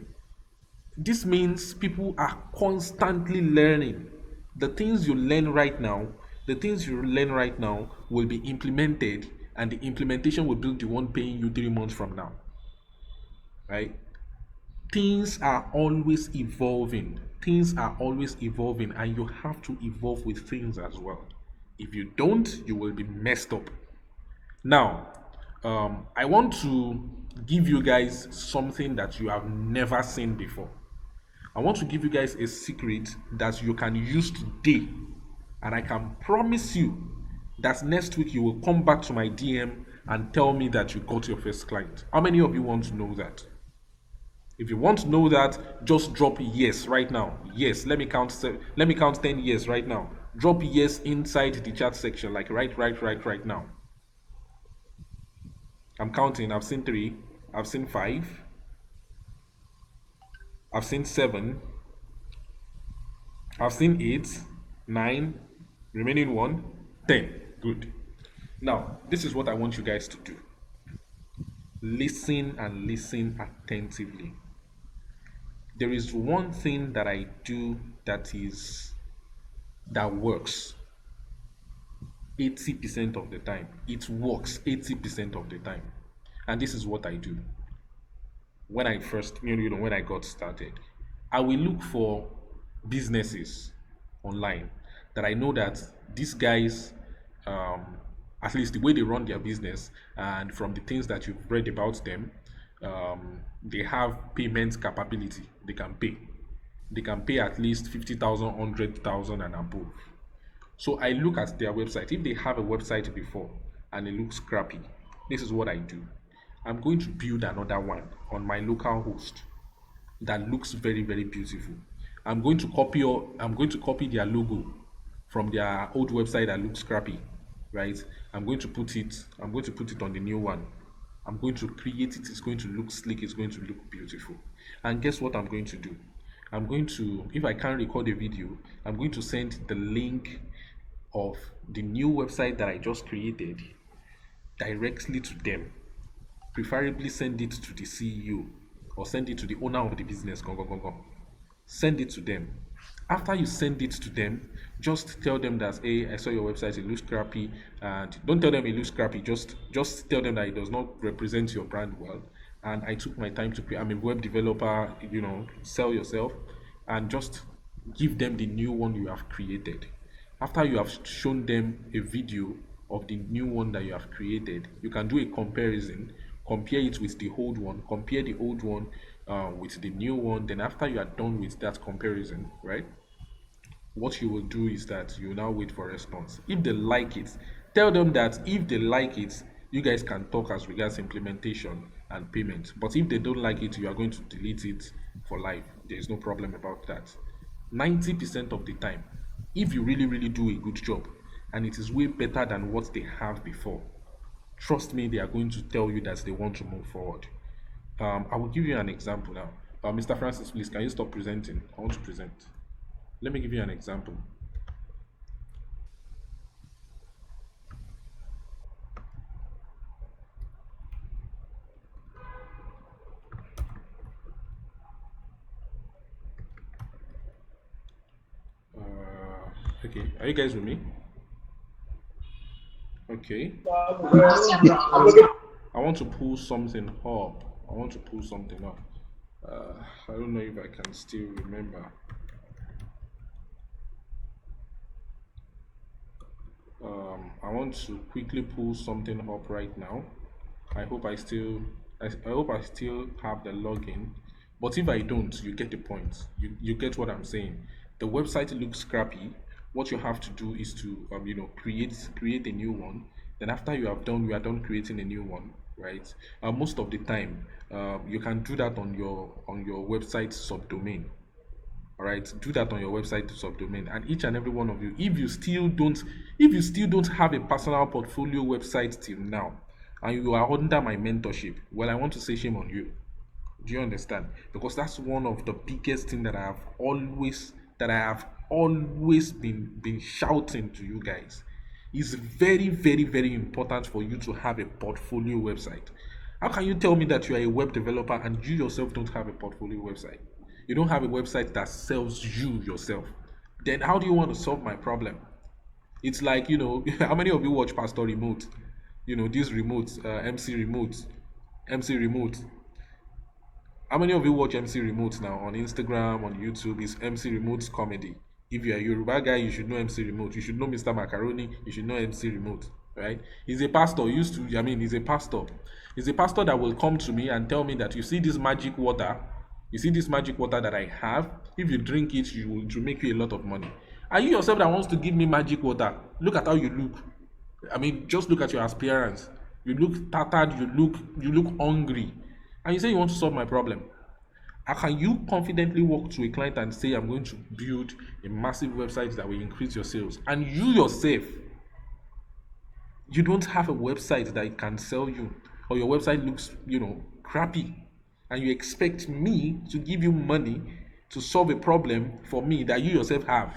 This means people are constantly learning. The things you learn right now, the things you learn right now will be implemented, and the implementation will be the one paying you 3 months from now, right? Things are always evolving. Things are always evolving, and you have to evolve with things as well. If you don't, you will be messed up. Now, I want to give you guys something that you have never seen before. I want to give you guys a secret that you can use today, and I can promise you that next week you will come back to my DM and tell me that you got your first client. How many of you want to know that? If you want to know that, just drop yes right now. Yes, let me count 10 yes right now. Drop yes inside the chat section, like right now. I'm counting. I've seen 3, I've seen 5, I've seen 7, I've seen 8, 9, remaining 1, 10. Good. Now, this is what I want you guys to do. Listen and listen attentively. There is one thing that I do that works 80% of the time. It works 80% of the time. And this is what I do. When I first, when I got started, I will look for businesses online that I know that these guys, at least the way they run their business, and from the things that you've read about them, they have payment capability. They can pay. They can pay at least 50,000, 100,000 and above. So I look at their website. If they have a website before and it looks crappy, this is what I do. I'm going to build another one on my local host that looks very, very beautiful. I'm going to copy their logo from their old website that looks crappy, right? I'm going to put it on the new one. I'm going to create it. It's going to look slick. It's going to look beautiful. And guess what I'm going to do? I'm going to, if I can't record a video, I'm going to send the link of the new website that I just created directly to them. Preferably send it to the CEO or send it to the owner of the business. Go, go, go, go. Send it to them. After you send it to them, just tell them that, hey, I saw your website, it looks crappy, and don't tell them it looks crappy. Just tell them that it does not represent your brand well. And I took my time to create. I'm a web developer. Sell yourself, and just give them the new one you have created. After you have shown them a video of the new one that you have created, you can do a comparison, compare it with the old one, compare the old one with the new one. Then after you are done with that comparison, right, what you will do is that you now wait for response. If they like it, tell them that if they like it, you guys can talk as regards implementation and payment. But if they don't like it, you are going to delete it for life. There is no problem about that. 90% of the time, if you really, really do a good job and it is way better than what they have before, trust me, they are going to tell you that they want to move forward. I will give you an example now. Mr. Francis, please, can you stop presenting? I want to present. Let me give you an example. Okay, are you guys with me? Okay, I want to pull something up. I want to pull something up. I don't know if I can still remember. I want to quickly pull something up right now. I hope I hope I still have the login. But if I don't, you get the point. You get what I'm saying. The website looks crappy. What you have to do is to create a new one. Then after you are done creating a new one, right? Most of the time, you can do that on your website subdomain. All right, do that on your website subdomain. And each and every one of you, if you still don't have a personal portfolio website till now, and you are under my mentorship, well, I want to say shame on you. Do you understand? Because that's one of the biggest thing that I have always been shouting to you guys. It's very, very, very important for you to have a portfolio website. How can you tell me that you are a web developer and you yourself don't have a portfolio website? You don't have a website that sells you yourself. Then how do you want to solve my problem? It's like, how many of you watch Pastor Remote? These remotes, MC remotes, MC remote. How many of you watch MC Remote now on Instagram, on YouTube? It's MC Remote's comedy. If you're a Yoruba guy, you should know MC Remote. You should know Mr. Macaroni. You should know MC Remote, right? He's a pastor. He's a pastor. He's a pastor that will come to me and tell me that you see this magic water. You see this magic water that I have. If you drink it, it will make you a lot of money. Are you yourself that wants to give me magic water? Look at how you look. Just look at your appearance. You look tattered. You look hungry, and you say you want to solve my problem. How can you confidently walk to a client and say, I'm going to build a massive website that will increase your sales, and you yourself, you don't have a website that can sell you, or your website looks, crappy, and you expect me to give you money to solve a problem for me that you yourself have?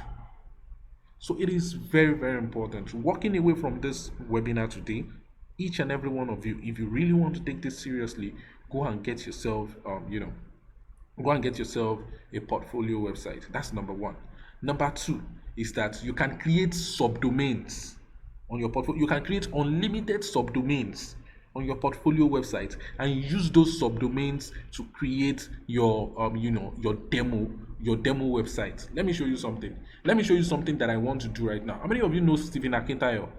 So it is very, very important. Walking away from this webinar today, each and every one of you, if you really want to take this seriously, go and get yourself, go and get yourself a portfolio website. That's number one. Number two is that you can create subdomains on your portfolio. You can create unlimited subdomains on your portfolio website and use those subdomains to create your your demo website. Let me show you something. Let me show you something that I want to do right now. How many of you know Stephen Akintayo?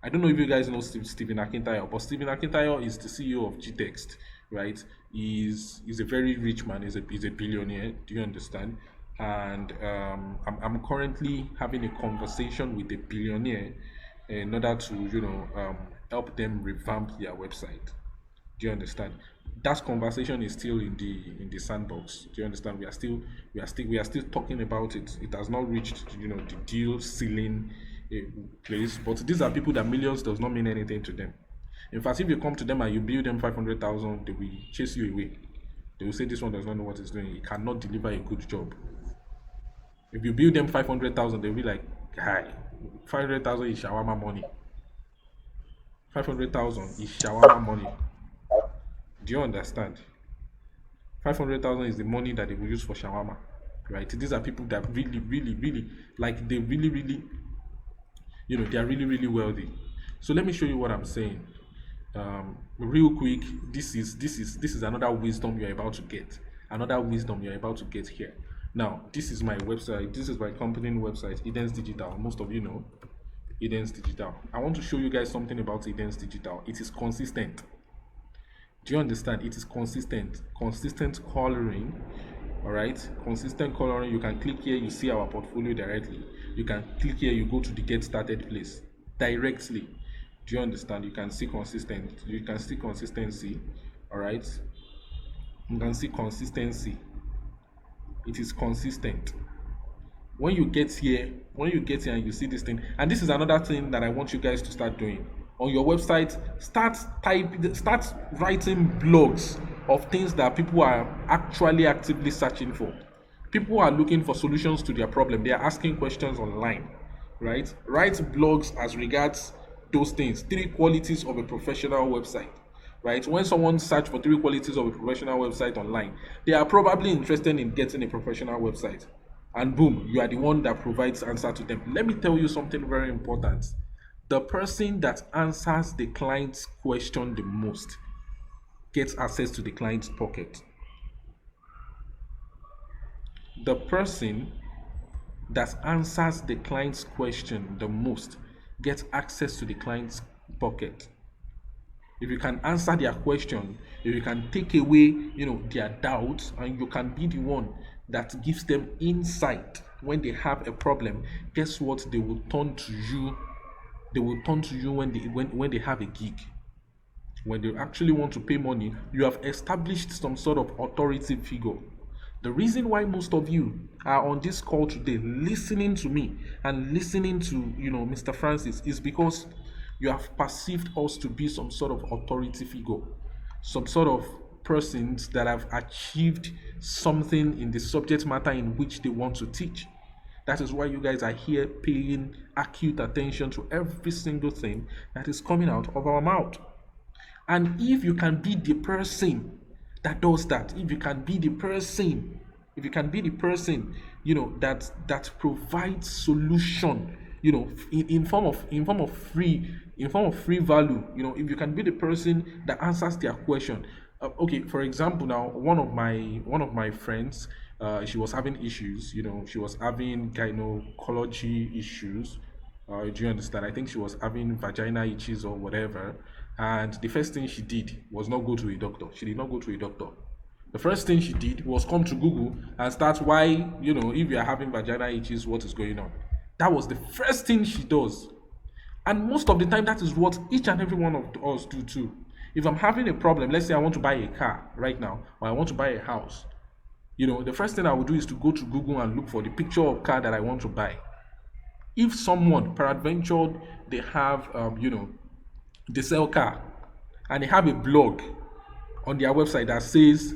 I don't know if you guys know Stephen Akintayo, but Stephen Akintayo is the CEO of GText, right? He's a very rich man. He's a billionaire. Do you understand? And I'm currently having a conversation with a billionaire in order to help them revamp their website. Do you understand? That conversation is still in the sandbox. Do you understand? We are still talking about it. It has not reached the deal ceiling place. But these are people that millions does not mean anything to them. In fact, if you come to them and you bill them 500,000, they will chase you away. They will say this one does not know what it's doing. He cannot deliver a good job. If you bill them 500,000, they'll be like, hi, 500,000 is shawarma money. 500,000 is shawarma money. Do you understand? 500,000 is the money that they will use for shawarma, right? These are people that really, really, really, like, they really, really, they are really, really wealthy. So let me show you what I'm saying. Real quick, this is another wisdom you're about to get. Another wisdom you're about to get here. Now, this is my website. This is my company website, Eden's Digital. Most of you know Eden's Digital. I want to show you guys something about Eden's Digital. It is consistent. Do you understand? It is consistent. Consistent coloring. All right. Consistent coloring. You can click here. You see our portfolio directly. You can click here. You go to the get started place directly. Do you understand? You can see consistent. You can see consistency. All right. You can see consistency. It is consistent. When you get here and you see this thing, and this is another thing that I want you guys to start doing on your website. Start writing blogs of things that people are actually actively searching for. People are looking for solutions to their problem. They are asking questions online, right? Write blogs as regards those things. 3 qualities of a professional website, right? When someone search for 3 qualities of a professional website online, they are probably interested in getting a professional website. And boom, you are the one that provides answer to them. Let me tell you something very important. The person that answers the client's question the most gets access to the client's pocket. The person that answers the client's question the most gets access to the client's pocket. If you can answer their question, if you can take away, their doubts, and you can be the one that gives them insight when they have a problem, guess what? They will turn to you. They will turn to you when they have a gig. When they actually want to pay money, you have established some sort of authority figure. The reason why most of you are on this call today listening to me and listening to, Mr. Francis, is because you have perceived us to be some sort of authority figure, some sort of persons that have achieved something in the subject matter in which they want to teach. That is why you guys are here paying acute attention to every single thing that is coming out of our mouth. And if you can be the person that does that, if you can be the person, that provides solution, in form of free value, if you can be the person that answers their question. Okay, for example, now one of my friends, she was having issues. She was having gynecology issues. Do you understand? I think she was having vagina itches or whatever. And the first thing she did was not go to a doctor. She did not go to a doctor. The first thing she did was come to Google and start why, if you are having vagina itches, what is going on. That was the first thing she does. And most of the time, that is what each and every one of us do too. If I'm having a problem, let's say I want to buy a car right now, or I want to buy a house, the first thing I would do is to go to Google and look for the picture of car that I want to buy. If someone, peradventure, they have, they sell car, and they have a blog on their website that says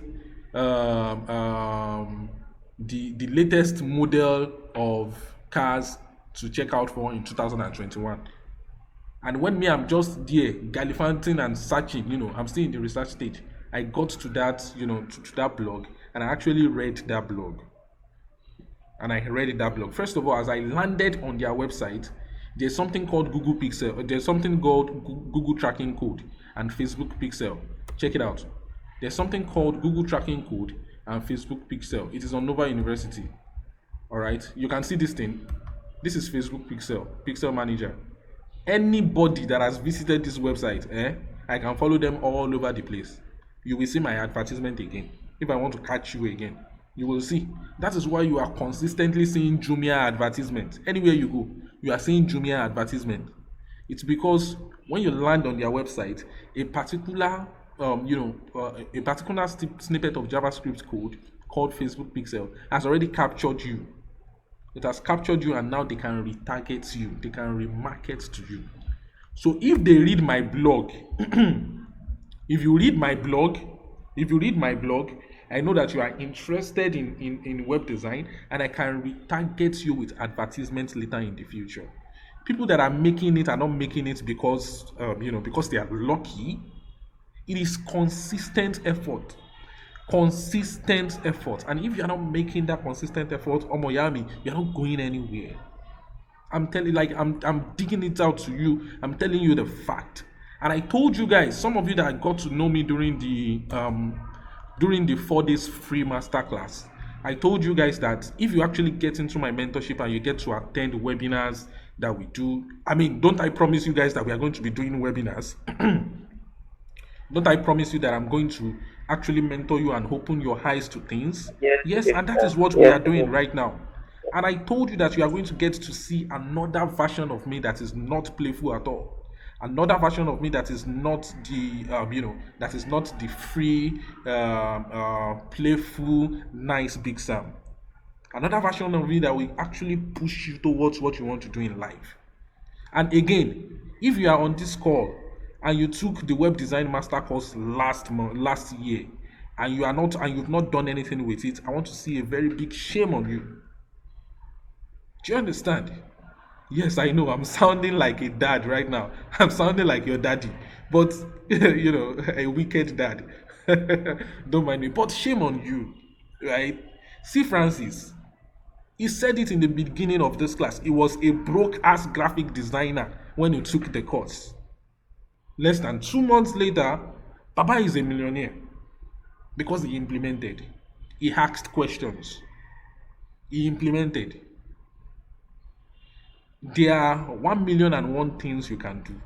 the latest model of cars to check out for in 2021. And when I'm just there gallivanting and searching, I'm still in the research stage. I got to that, to that blog, and I actually read that blog. First of all, as I landed on their website, there's something called Google Pixel. There's something called Google Tracking Code and Facebook Pixel. Check it out. There's something called Google Tracking Code and Facebook Pixel. It is on Nova University. All right. You can see this thing. This is Facebook Pixel Manager. Anybody that has visited this website, I can follow them all over the place. You will see my advertisement again. If I want to catch you again, you will see. That is why you are consistently seeing Jumia advertisement. Anywhere you go, you are seeing Jumia advertisement. It's because when you land on their website, a particular snippet of JavaScript code called Facebook Pixel has already captured you. It has captured you, and now they can retarget you. They can remarket to you. So if they read my blog, if you read my blog, I know that you are interested in web design, and I can retarget you with advertisements later in the future. People that are making it are not making it because because they are lucky. It is consistent effort. Consistent effort. And if you're not making that consistent effort, Omoyami, you're not going anywhere. I'm telling like I'm digging it out to you. I'm telling you the fact. And I told you guys, some of you that got to know me during the 4 days free masterclass, I told you guys that if you actually get into my mentorship and you get to attend webinars that we do, I mean, don't I promise you guys that we are going to be doing webinars? Don't I promise you that I'm going to actually mentor you and open your eyes to things? Yes, Yes, yes, and that sir. is what we Yes, are doing sir. right now. And I told you that you are going to get to see another version of me that is not playful at all. Another version of me that is not that is not the free, playful, nice Big Sam. Another version of me that will actually push you towards what you want to do in life. And again, if you are on this call and you took the web design master course last year, and you've not done anything with it, I want to see a very big shame on you. Do you understand? Yes, I know I'm sounding like a dad right now. I'm sounding like your daddy, but a wicked dad. Don't mind me. But shame on you, right? See, Francis, he said it in the beginning of this class. He was a broke ass graphic designer when he took the course. Less than 2 months later, Baba is a millionaire because he implemented. He asked questions. He implemented. There are 1,000,001 things you can do.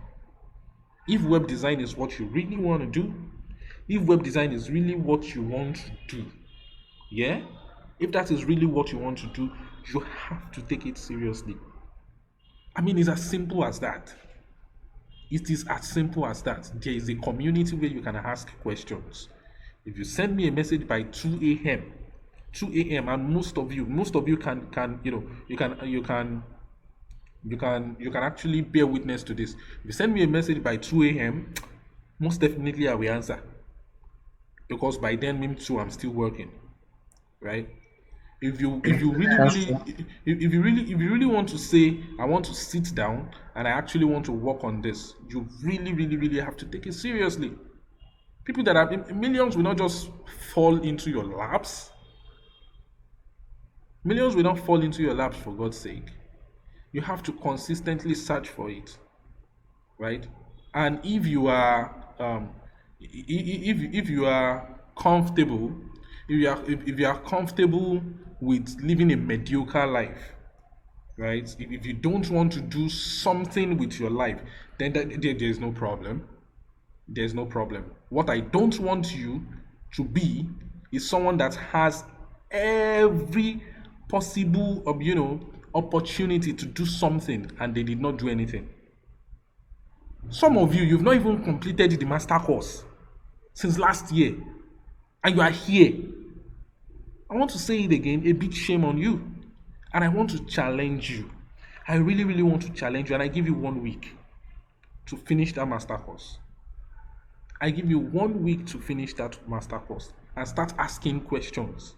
If web design is what you really want to do, if web design is really what you want to do, yeah? If that is really what you want to do, you have to take it seriously. I mean, it's as simple as that. It is as simple as that. There is a community where you can ask questions. If you send me a message by 2 a.m., 2 a.m., and most of you can you can actually bear witness to this. If you send me a message by 2 a.m., most definitely I will answer. Because by then, me too, I'm still working. Right? If you really want to say I want to sit down and I actually want to work on this, you really have to take it seriously. People that have millions will not just fall into your laps. Millions will not fall into your laps, for God's sake. You have to consistently search for it, right? And if you are if you are comfortable, if you are comfortable with living a mediocre life, right? If you don't want to do something with your life, then there's no problem. There's no problem. What I don't want you to be is someone that has every possible opportunity to do something and they did not do anything. Some of you, you've not even completed the master course since last year, and you are here. I want to say it again, a big shame on you. And I want to challenge you. I really want to challenge you, and I give you 1 week to finish that master course. I give you 1 week to finish that master course and start asking questions.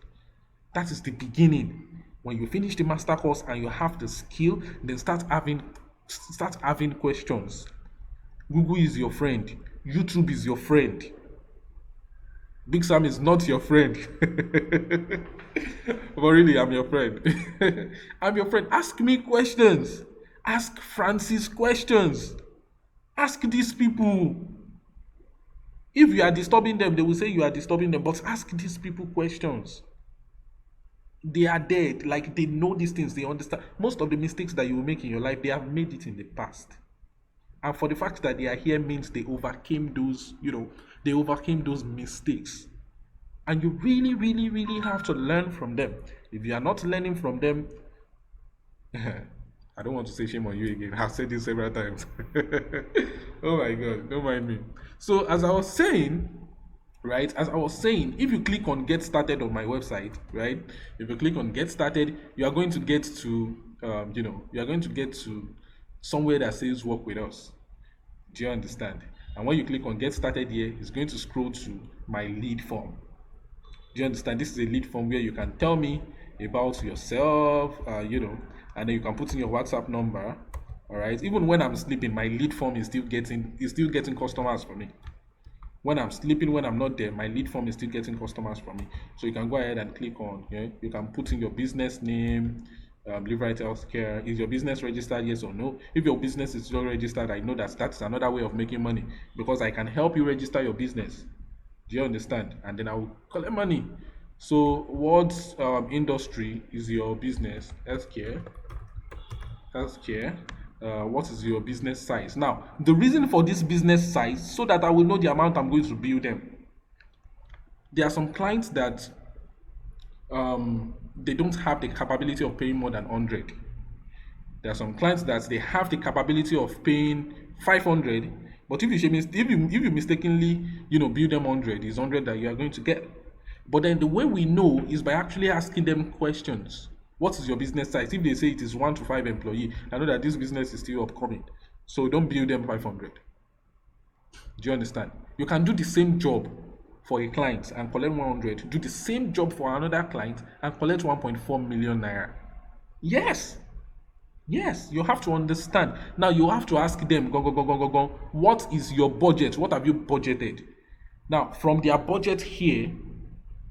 That is the beginning. When you finish the master course and you have the skill, then start having questions. Google is your friend. YouTube is your friend. Big Sam is not your friend. But really, I'm your friend. I'm your friend. Ask me questions. Ask Francis questions. Ask these people. If you are disturbing them, they will say you are disturbing them. But ask these people questions. They are dead. Like, they know these things. They understand. Most of the mistakes that you will make in your life, they have made it in the past. And for the fact that they are here means they overcame those mistakes. And you really have to learn from them. If you are not learning from them, I don't want to say shame on you again. I've said this several times. Oh my God, don't mind me. So as I was saying, if you click on get started on my website, right? If you click on get started, you are going to get to somewhere that says work with us. Do you understand? And when you click on get started here, it's going to scroll to my lead form. Do you understand? This is a lead form where you can tell me about yourself, and then you can put in your WhatsApp number, All right. Even when I'm sleeping, my lead form is still getting customers for me. When I'm sleeping, when I'm not there, my lead form is still getting customers from me. So you can go ahead and click on, you can put in your business name, Live Right Healthcare. Is your business registered? Yes or no? If your business is not registered, I know that that's another way of making money because I can help you register your business. Do you understand? And then I will collect money. So, what industry is your business? Healthcare. What is your business size? Now, the reason for this business size, so that I will know the amount I'm going to bill them. There are some clients that they don't have the capability of paying more than 100. There are some clients that they have the capability of paying 500, but if you mistakenly bill them 100, it's 100 that you are going to get. But then the way we know is by actually asking them questions. What is your business size? If they say it is 1 to 5 employee, I know that this business is still upcoming. So don't bill them 500. Do you understand? You can do the same job for a client and collect 100. Do the same job for another client and collect 1.4 million naira. Yes. Yes, you have to understand. Now you have to ask them, go, go, go, go, go, go, what is your budget? What have you budgeted? Now, from their budget here,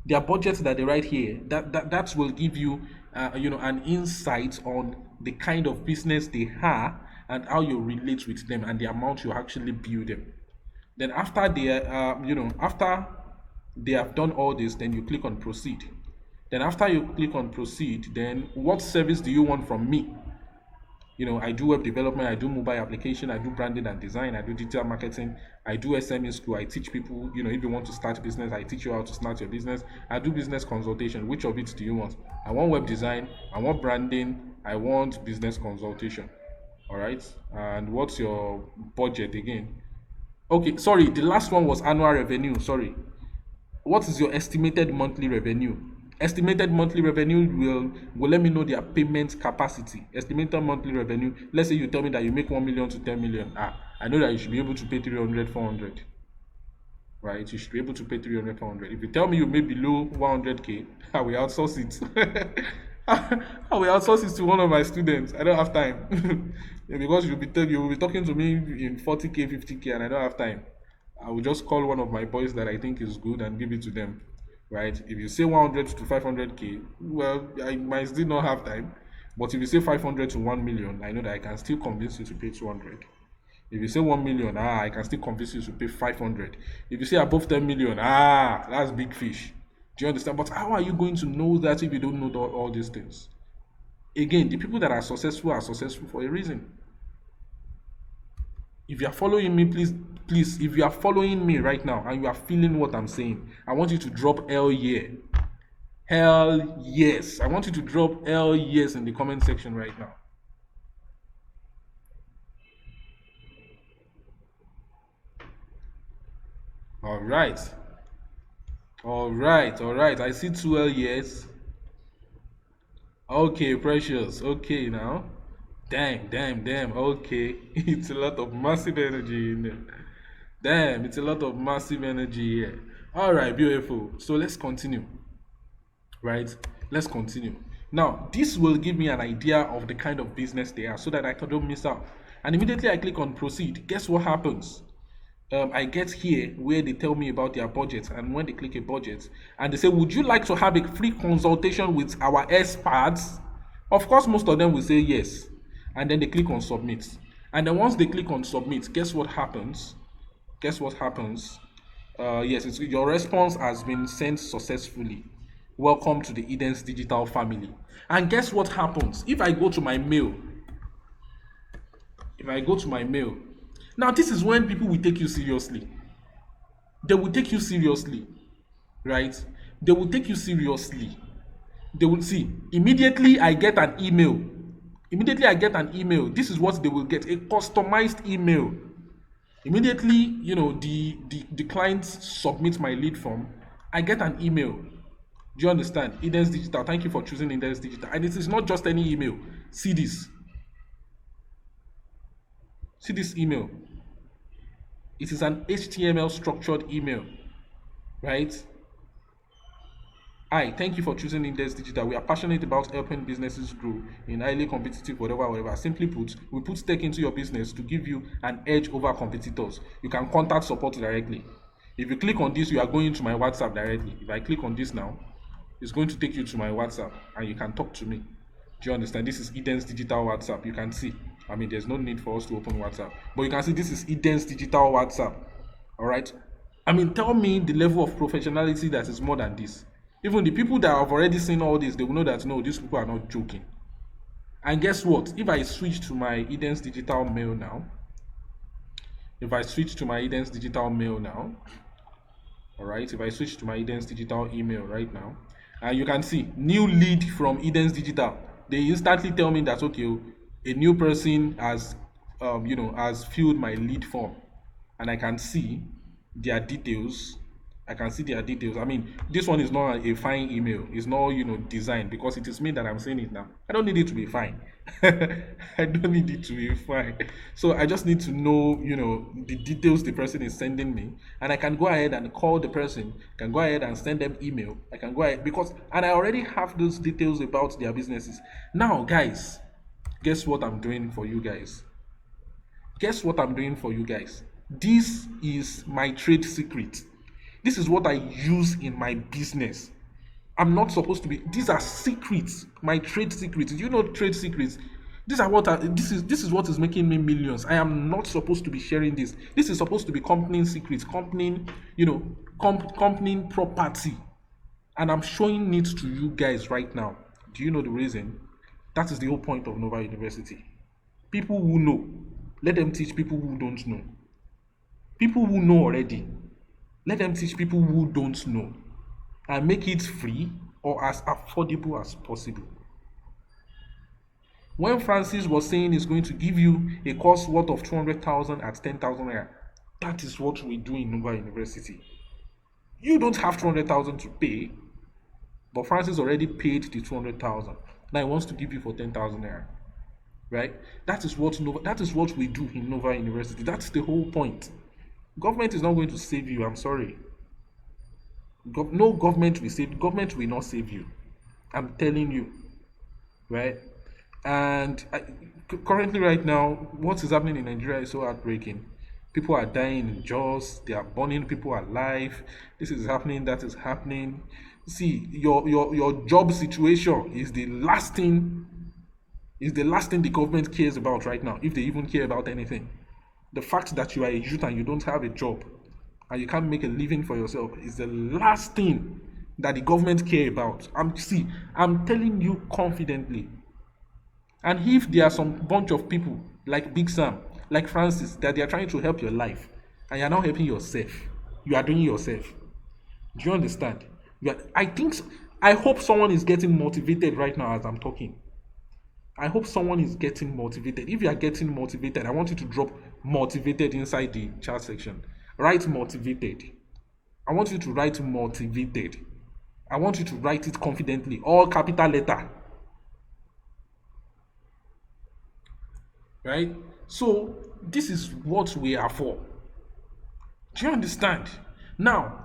their budget that they write here, that will give you, an insight on the kind of business they are and how you relate with them and the amount you actually bill them. Then after they have done all this, then you click on proceed. Then after you click on proceed, then what service do you want from me? I do web development, I do mobile application, I do branding and design, I do digital marketing, I do SME school, I teach people, if you want to start business, I teach you how to start your business, I do business consultation. Which of it do you want? I want web design, I want branding, I want business consultation. All right. And what's your budget again? Okay, sorry, the last one was annual revenue. Sorry. What is your estimated monthly revenue? Estimated monthly revenue will let me know their payment capacity. Estimated monthly revenue. Let's say you tell me that you make 1 million to 10 million. I know that you should be able to pay 300, 400. Right? You should be able to pay 300, 400. If you tell me you make below 100k, I will outsource it. I will outsource it to one of my students. I don't have time. Because you will be talking to me in 40k, 50k, and I don't have time. I will just call one of my boys that I think is good and give it to them. Right? If you say 100 to 500k, well, I might still not have time. But if you say 500 to 1 million, I know that I can still convince you to pay 200. If you say 1 million, I can still convince you to pay 500. If you say above 10 million, that's big fish. Do you understand? But how are you going to know that if you don't know all these things? Again, the people that are successful for a reason. If you are following me, please, if you are following me right now and you are feeling what I'm saying, I want you to drop hell yeah. Hell yes. I want you to drop hell yes in the comment section right now. All right. I see 2 hell yes. Okay, precious. Okay, now. Damn. Okay. It's a lot of massive energy in there. Damn, it's a lot of massive energy here. All right, beautiful. So let's continue. Right? Let's continue. Now, this will give me an idea of the kind of business they are so that I don't miss out. And immediately I click on proceed. Guess what happens? I get here where they tell me about their budget, and when they click a budget and they say, would you like to have a free consultation with our experts? Of course, most of them will say yes, and then they click on submit. And then once they click on submit, guess what happens? Yes, your response has been sent successfully. Welcome to the Eden's digital family. And guess what happens? If I go to my mail, now this is when people will take you seriously. They will take you seriously, right? They will take you seriously. They will see. Immediately I get an email. This is what they will get, a customized email. Immediately, the client submits my lead form. I get an email. Do you understand? Eden's Digital. Thank you for choosing Eden's Digital. And it is not just any email. See this. See this email. It is an HTML structured email, right? Hi, thank you for choosing Index Digital. We are passionate about helping businesses grow in highly competitive whatever. Simply put, we put tech into your business to give you an edge over competitors. You can contact support directly. If you click on this, you are going to my WhatsApp directly. If I click on this now, it's going to take you to my WhatsApp and you can talk to me. Do you understand? This is Eden's digital WhatsApp. You can see. I mean, there's no need for us to open WhatsApp. But you can see this is Eden's digital WhatsApp. All right. I mean, tell me the level of professionality that is more than this. Even the people that have already seen all this, they will know that no, these people are not joking. And guess what? If I switch to my Eden's digital mail now, if I switch to my Eden's digital mail now, all right, if I switch to my Eden's digital email right now, and you can see new lead from Eden's digital, they instantly tell me that okay, a new person has has filled my lead form, and I can see their details. I can see their details. I mean, this one is not a fine email. It's not, designed because it is me that I'm saying it now. I don't need it to be fine. I don't need it to be fine. So I just need to know, the details the person is sending me, and I can go ahead and call the person. Can go ahead and send them email. I can go ahead and I already have those details about their businesses. Now, guys, guess what I'm doing for you guys? Guess what I'm doing for you guys? This is my trade secret. This is what I use in my business. I'm not supposed to be. These are secrets. My trade secrets. You know trade secrets. These are this is what is making me millions. I am not supposed to be sharing this. This is supposed to be company secrets, company, company property. And I'm showing it to you guys right now. Do you know the reason? That is the whole point of Nova University. People who know, let them teach people who don't know. People who know already, let them teach people who don't know, and make it free or as affordable as possible. When Francis was saying he's going to give you a course worth of 200,000 at 10,000 naira, that is what we do in Nova University. You don't have 200,000 to pay, but Francis already paid the 200,000. Now he wants to give you for 10,000 naira, right? That is what we do in Nova University. That's the whole point. Government is not going to save you. I'm sorry. No government will save. Government will not save you. I'm telling you, right? And currently, right now, what is happening in Nigeria is so heartbreaking. People are dying in jaws. They are burning people alive. This is happening. That is happening. See, your job situation is the last thing. Is the last thing the government cares about right now, if they even care about anything. The fact that you are a youth and you don't have a job and you can't make a living for yourself is the last thing that the government care about. I'm telling you confidently. And if there are some bunch of people like Big Sam, like Francis, that they are trying to help your life and you're not helping yourself, you are doing yourself. Do you understand? I hope someone is getting motivated right now as I'm talking. I hope someone is getting motivated. If you are getting motivated, I want you to drop motivated inside the chat section. Write motivated. I want you to write motivated. I want you to write it confidently, all capital letter. Right? So, this is what we are for. Do you understand? Now,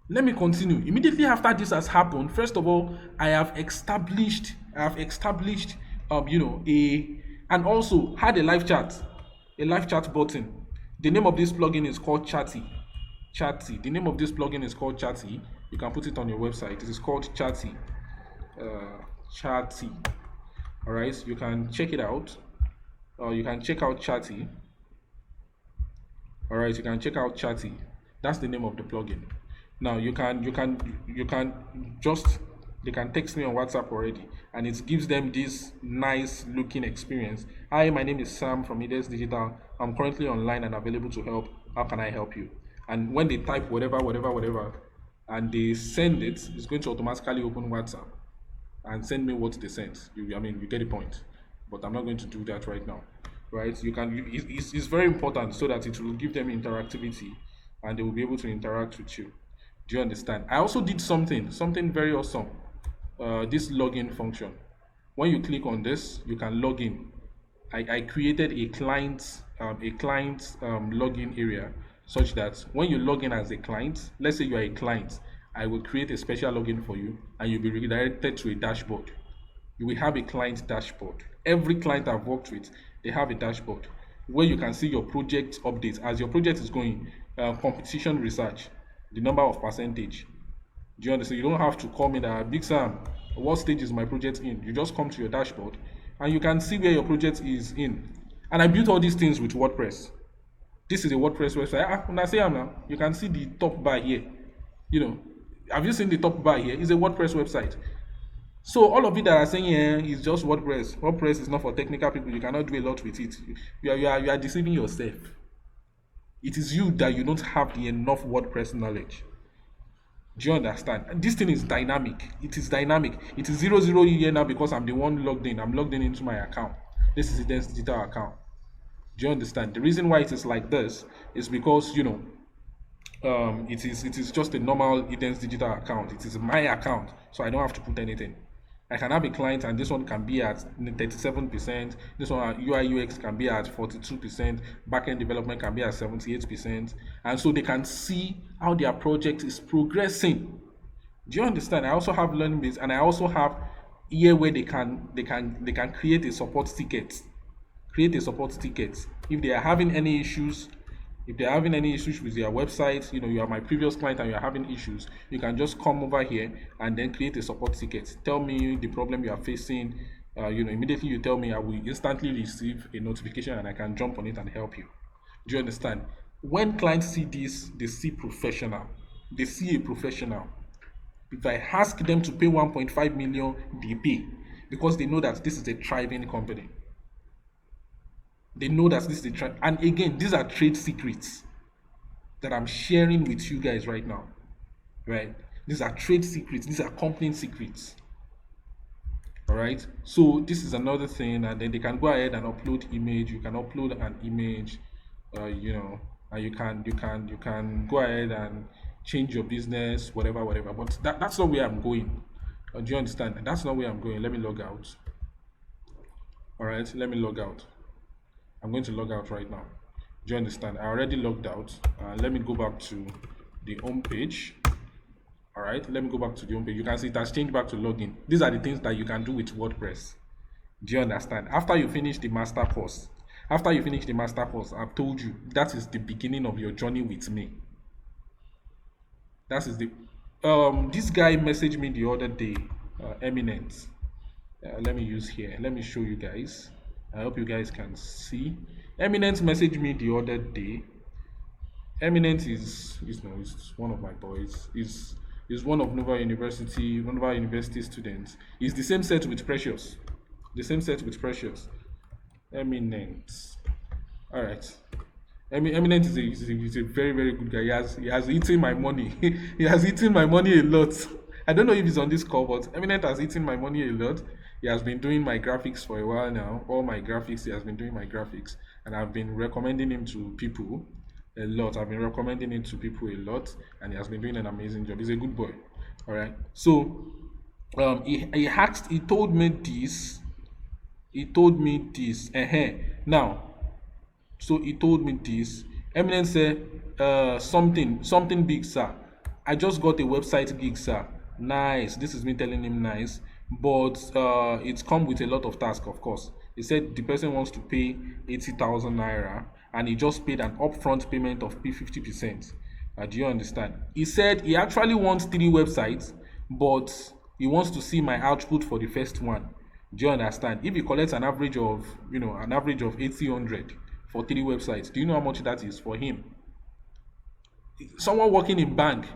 let me continue. Immediately after this has happened, first of all, I have established, and also had a live chat button. The name of this plugin is called Chatty. The name of this plugin is called Chatty. You can put it on your website. It is called Chatty. Chatty. All right, you can check it out. You can check out Chatty. All right, you can check out Chatty. That's the name of the plugin. Now you can just, they can text me on WhatsApp already, and it gives them this nice looking experience. Hi, my name is Sam from Edes Digital. I'm currently online and available to help. How can I help you? And when they type whatever, and they send it, it's going to automatically open WhatsApp and send me what they sent. You get the point. But I'm not going to do that right now. Right? It's very important so that it will give them interactivity and they will be able to interact with you. Do you understand? I also did something very awesome. This login function. When you click on this, you can log in. I created a client login area such that when you log in as a client, let's say you are a client I will create a special login for you, and you'll be redirected to a dashboard. You will have a client dashboard. Every client I've worked with, they have a dashboard where you can see your project updates as your project is going, competition research, the number of percentage. Do you understand? You don't have to call me that Big Sam, what stage is my project in? You just come to your dashboard and you can see where your project is in. And I built all these things with WordPress. This is a WordPress website. When I say I'm now, you can see the top bar here. You know, have you seen the top bar here? It's a WordPress website. So all of you that are saying here is just WordPress. WordPress is not for technical people. You cannot do a lot with it. You are deceiving yourself. It is you that you don't have the enough WordPress knowledge. Do you understand? And this thing is dynamic. It is dynamic. It is 00 here now because I'm the one logged in. I'm logged in into my account. This is the Dance Digital account. Do you understand? The reason why it is like this is because it is just a normal Eden's digital account. It is my account, so I don't have to put anything. I can have a client, and this one can be at 37%. This one UI UX can be at 42%. Backend development can be at 78%, and so they can see how their project is progressing. Do you understand? I also have learning base, and I also have here where they can create a support ticket. Create a support ticket if they are having any issues. If they're having any issues with their website, you are my previous client and you're having issues, you can just come over here and then create a support ticket. Tell me the problem you are facing. Immediately you tell me, I will instantly receive a notification and I can jump on it and help you. Do you understand? When clients see this, they see professional. They see a professional. If I ask them to pay 1.5 million, they pay because they know that this is a thriving company. They know that this is a trend. And again, these are trade secrets that I'm sharing with you guys right now. Right? These are trade secrets. These are company secrets. All right. So this is another thing, and then they can go ahead and upload image. You can upload an image, and you can go ahead and change your business, whatever. But that's not where I'm going. Do you understand? That's not where I'm going. Let me log out. All right. Let me log out. I'm going to log out right now. Do you understand? I already logged out. Let me go back to the home page. All right, let me go back to the home page. You can see it has changed back to login. These are the things that you can do with WordPress. Do you understand? After you finish the master course, I've told you that is the beginning of your journey with me. That is the this guy messaged me the other day, Eminent. Let me use here. Let me show you guys. I hope you guys can see. Eminent messaged me the other day. Eminent is one of my boys. Is one of Nova University students. He's the same set with Precious. Eminent. All right. Eminent is a very, very good guy. He has eaten my money. He has eaten my money a lot. I don't know if he's on this call, but Eminent has eaten my money a lot. He has been doing my graphics for a while now. All my graphics, he has been doing my graphics. And I've been recommending him to people a lot. And he has been doing an amazing job. He's a good boy. All right. So, he told me this. Now, so he told me this. Eminent said, something big, sir. I just got a website gig, sir. Nice. This is me telling him nice. But it's come with a lot of tasks, of course. He said the person wants to pay 80,000 naira and he just paid an upfront payment of 50%. Do you understand? He said he actually wants 3 websites, but he wants to see my output for the first one. Do you understand? If he collects an average of 800 for 3 websites, do you know how much that is for him? Someone working in bank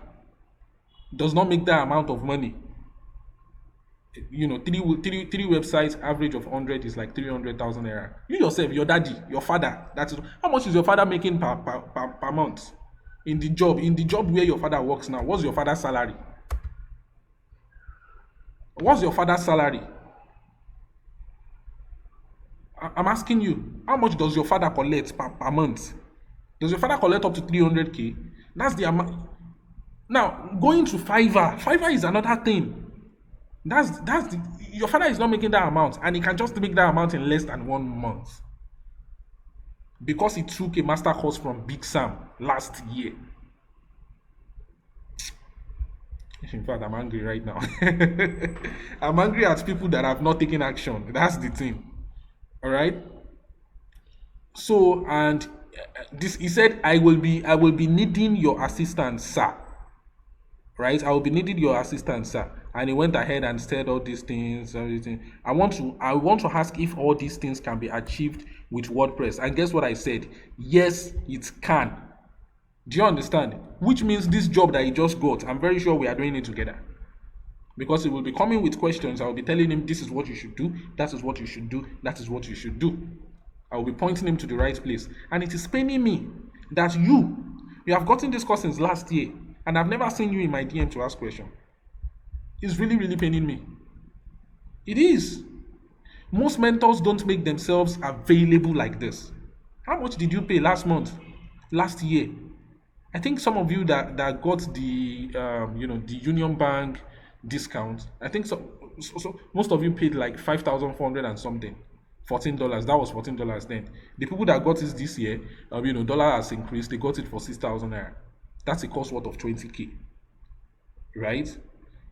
does not make that amount of money. Three websites, average of 100 is like 300,000 naira. You yourself, your daddy, your father, how much is your father making per month in the job where your father works now? What's your father's salary? I'm asking you, how much does your father collect per month? Does your father collect up to 300k? That's the amount. Now, going to Fiverr is another thing. Your father is not making that amount, and he can just make that amount in less than 1 month because he took a master course from Big Sam last year. In fact, I'm angry right now. I'm angry at people that have not taken action. That's the thing. All right. So and this he said, I will be needing your assistance, sir. Right? I will be needing your assistance, sir. And he went ahead and said all these things, everything. I want to ask if all these things can be achieved with WordPress. And guess what I said? Yes, it can. Do you understand? Which means this job that he just got, I'm very sure we are doing it together. Because he will be coming with questions. I will be telling him this is what you should do, that is what you should do, that is what you should do. I will be pointing him to the right place. And it is paining me that you have gotten this course since last year, and I've never seen you in my DM to ask questions. It's really, really paining me. It is. Most mentors don't make themselves available like this. How much did you pay last month, last year? I think some of you that got the the Union Bank discount. I think so most of you paid like 5,400 and something. $14. That was $14 then. The people that got it this year, dollar has increased. They got it for 6,000 naira. That's a cost worth of 20k, right?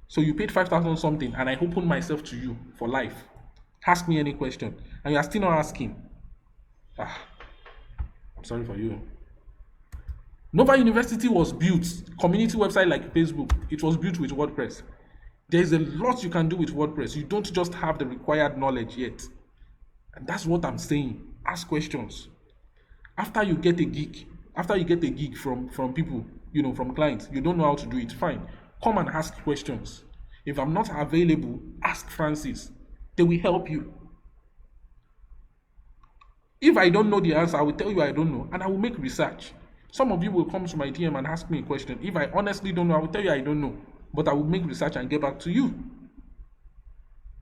So you paid 5,000 something, and I opened myself to you for life. Ask me any question, and you are still not asking. I'm sorry for you. Nova University was built, community website like Facebook, it was built with WordPress. There's a lot you can do with WordPress. You don't just have the required knowledge yet. And that's what I'm saying. Ask questions. After you get a gig from people, from clients, you don't know how to do it, fine. Come and ask questions. If I'm not available, ask Francis. They will help you. If I don't know the answer, I will tell you I don't know, and I will make research. Some of you will come to my DM and ask me a question. If I honestly don't know, I will tell you I don't know, but I will make research and get back to you.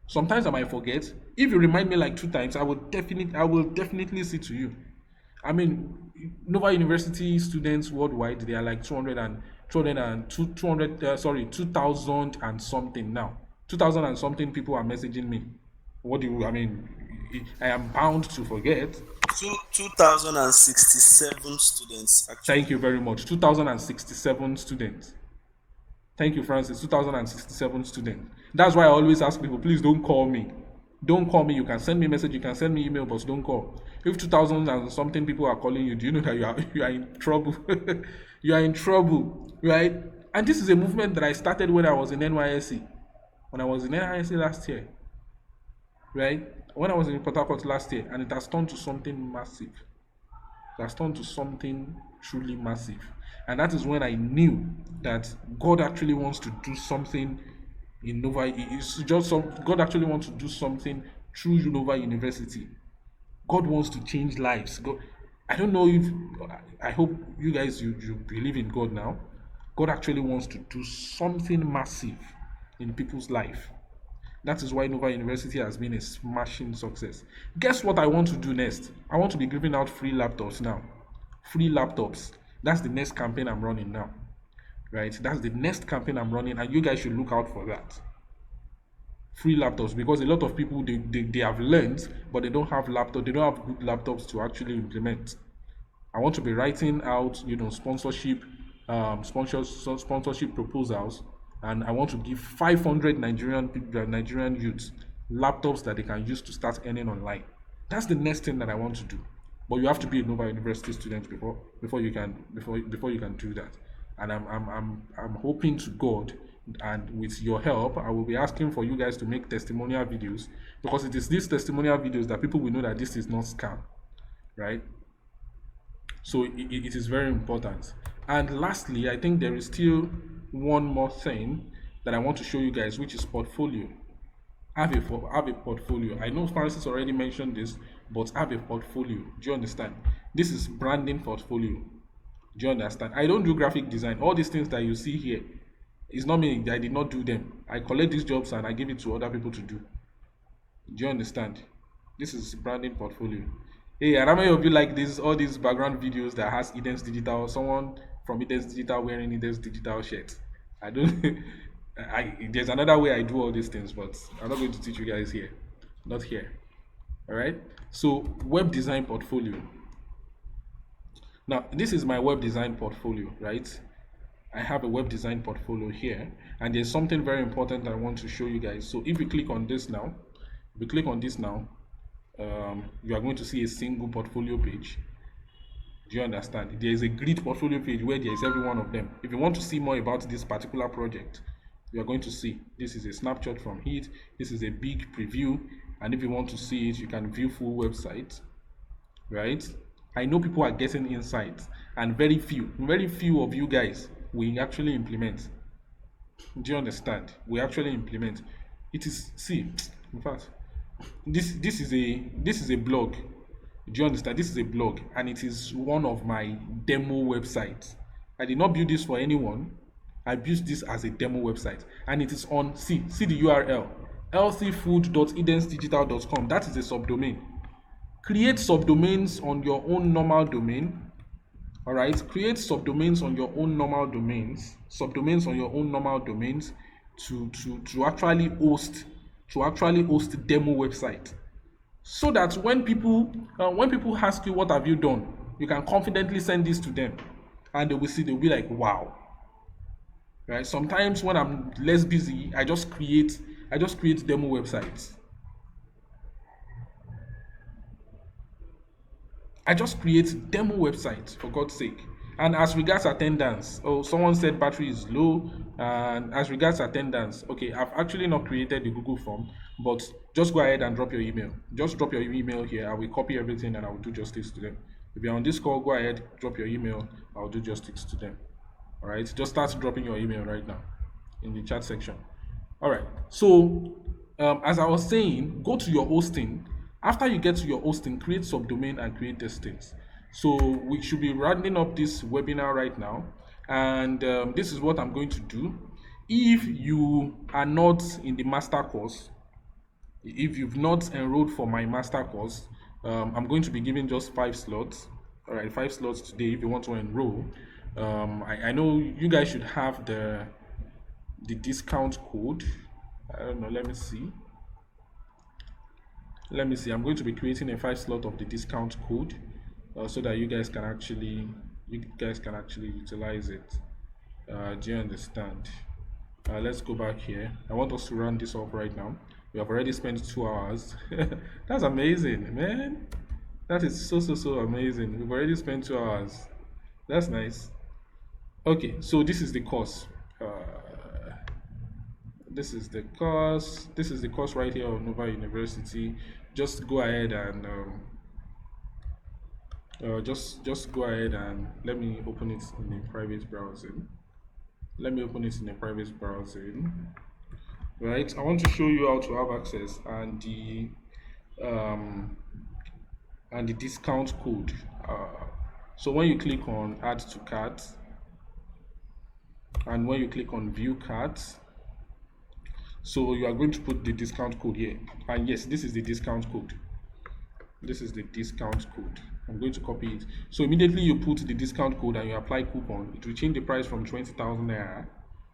Sometimes I might forget. If you remind me like 2 times, I will definitely see to you. I mean, Nova University students worldwide, they are like 200 2,000 and something now. 2,000 and something people are messaging me. I am bound to forget. 2,067 students, actually. Thank you very much. 2,067 students. Thank you, Francis. 2,067 students. That's why I always ask people, please don't call me. Don't call me. You can send me a message, you can send me email, but don't call. If 2,000 and something people are calling you, do you know that you are in trouble? You are in trouble, right? And this is a movement that I started when I was in NYSC. When I was in NYSC last year, right? When I was in Port Harcourt last year, and it has turned to something massive. It has turned to something truly massive. And that is when I knew that God actually wants to do something in Nova. God actually wants to do something through Nova University. God wants to change lives. I don't know if I hope you guys you believe in God now. God actually wants to do something massive in people's life. That is why Nova University has been a smashing success. Guess what I want to do next? I want to be giving out free laptops now. Free laptops. That's the next campaign I'm running now. Right? That's the next campaign I'm running, and you guys should look out for that. Free laptops, because a lot of people they have learned, but they don't have laptops. They don't have good laptops to actually implement. I want to be writing out, sponsorship proposals, and I want to give 500 Nigerian youths laptops that they can use to start earning online. That's the next thing that I want to do. But you have to be a Nova University student before you can do that. And I'm hoping to God, and with your help, I will be asking for you guys to make testimonial videos, because it is these testimonial videos that people will know that this is not scam, right? So it is very important. And lastly, I think there is still one more thing that I want to show you guys, which is portfolio. Have a portfolio. I know Francis already mentioned this, but have a portfolio. Do you understand? This is branding portfolio. Do you understand? I don't do graphic design. All these things that you see here, it's not me. I did not do them. I collect these jobs and I give it to other people to do. Do you understand? This is branding portfolio. Hey, and how many of you like all these background videos that has Eden's Digital, someone from Eden's Digital wearing Eden's Digital shirt? I don't. There's another way I do all these things, but I'm not going to teach you guys here. Not here. All right. So web design portfolio. Now, this is my web design portfolio, right? I have a web design portfolio here, and there's something very important I want to show you guys. So if you click on this now, if you click on this now, you are going to see a single portfolio page. Do you understand? There is a grid portfolio page where there is every one of them. If you want to see more about this particular project, you are going to see this is a snapshot from it. This is a big preview, and if you want to see it, you can view full website, right? I know people are getting insights, and very few of you guys will actually implement. Do you understand? We actually implement. It is, see, in fact, this is a blog. Do you understand? This is a blog, and it is one of my demo websites. I did not build this for anyone. I built this as a demo website, and it is on, see the URL, healthyfood.edensdigital.com. That is a subdomain. Create subdomains on your own normal domain. All right, create subdomains on your own normal domains, to actually host demo website, so that when people ask you what have you done, you can confidently send this to them, and they'll be like, wow. Right? Sometimes when I'm less busy, I just create demo websites. I just create demo websites, for God's sake. And as regards attendance, oh, someone said battery is low. And as regards attendance, okay, I've actually not created the Google form, but just go ahead and drop your email. Just drop your email here. I will copy everything and I will do justice to them. If you're on this call, go ahead, drop your email. I'll do justice to them. All right, just start dropping your email right now in the chat section. All right, so as I was saying, go to your hosting. After you get to your hosting, create subdomain and create testings. So we should be rounding up this webinar right now, and this is what I'm going to do. If you are not in the master course, if you've not enrolled for my master course, I'm going to be giving just 5 slots. All right, 5 slots today if you want to enroll. I know you guys should have the discount code. I don't know, let me see. I'm going to be creating a 5 slot of the discount code, so that you guys can actually utilize it. Do you understand? Let's go back here. I want us to run this off right now. We have already spent 2 hours. That's amazing, man. That is so amazing. We've already spent 2 hours. That's nice. Okay, so this is the course. This is the course. This is the course right here on Nova University. Just go ahead and just go ahead and let me open it in a private browsing. Right, I want to show you how to have access um, and the discount code. So when you click on add to cart, and when you click on view cart, so you are going to put the discount code here, and yes, this is the discount code. I'm going to copy it. So immediately you put the discount code and you apply coupon, it will change the price from 20,000 naira.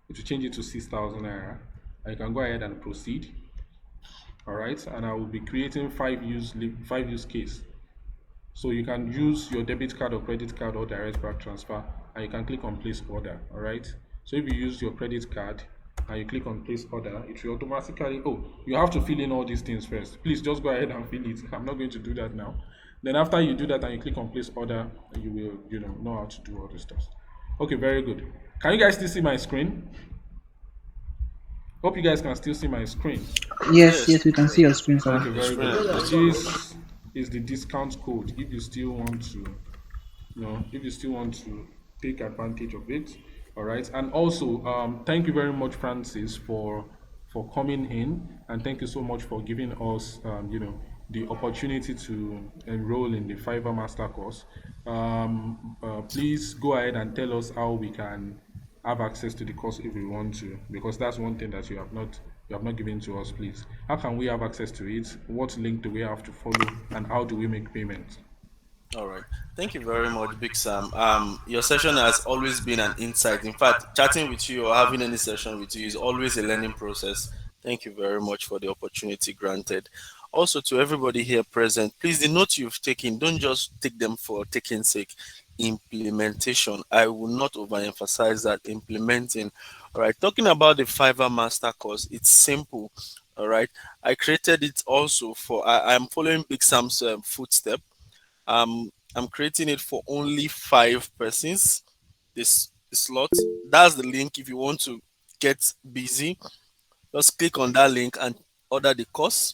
It will change it to 6,000 naira, and you can go ahead and proceed. All right, and I will be creating 5 use case. So you can use your debit card or credit card or direct bank transfer, and you can click on place order. All right, so if you use your credit card and you click on place order, it will automatically, oh, you have to fill in all these things first. Please just go ahead and fill it. I'm not going to do that now. Then after you do that and you click on place order, you will know how to do all this stuff. Okay, very good. Can you guys still see my screen? Hope you guys can still see my screen. Yes, we can see your screen, sir. Okay, very good. This is the discount code if you still want to take advantage of it. All right, and also thank you very much, Francis, for coming in, and thank you so much for giving us the opportunity to enroll in the Fiverr Master course. Please go ahead and tell us how we can have access to the course if we want to, because that's one thing that you have not given to us. Please, how can we have access to it? What link do we have to follow, and how do we make payment? All right. Thank you very much, Big Sam. Your session has always been an insight. In fact, chatting with you or having any session with you is always a learning process. Thank you very much for the opportunity granted. Also, to everybody here present, please, the notes you've taken, don't just take them for taking sake. implementation. I will not overemphasize that implementing. All right, talking about the Fiverr master course, it's simple. All right, I created it also for I'm following Big Sam's footstep. I'm creating it for only 5 persons. This slot. That's the link. If you want to get busy, just click on that link and order the course.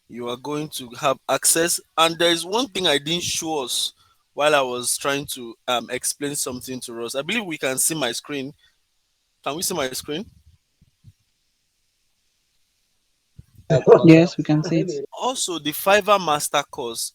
You are going to have access. And there is one thing I didn't show us while I was trying to explain something to us. I believe we can see my screen. Can we see my screen? Yes, we can see it. Also, the Fiverr Master course,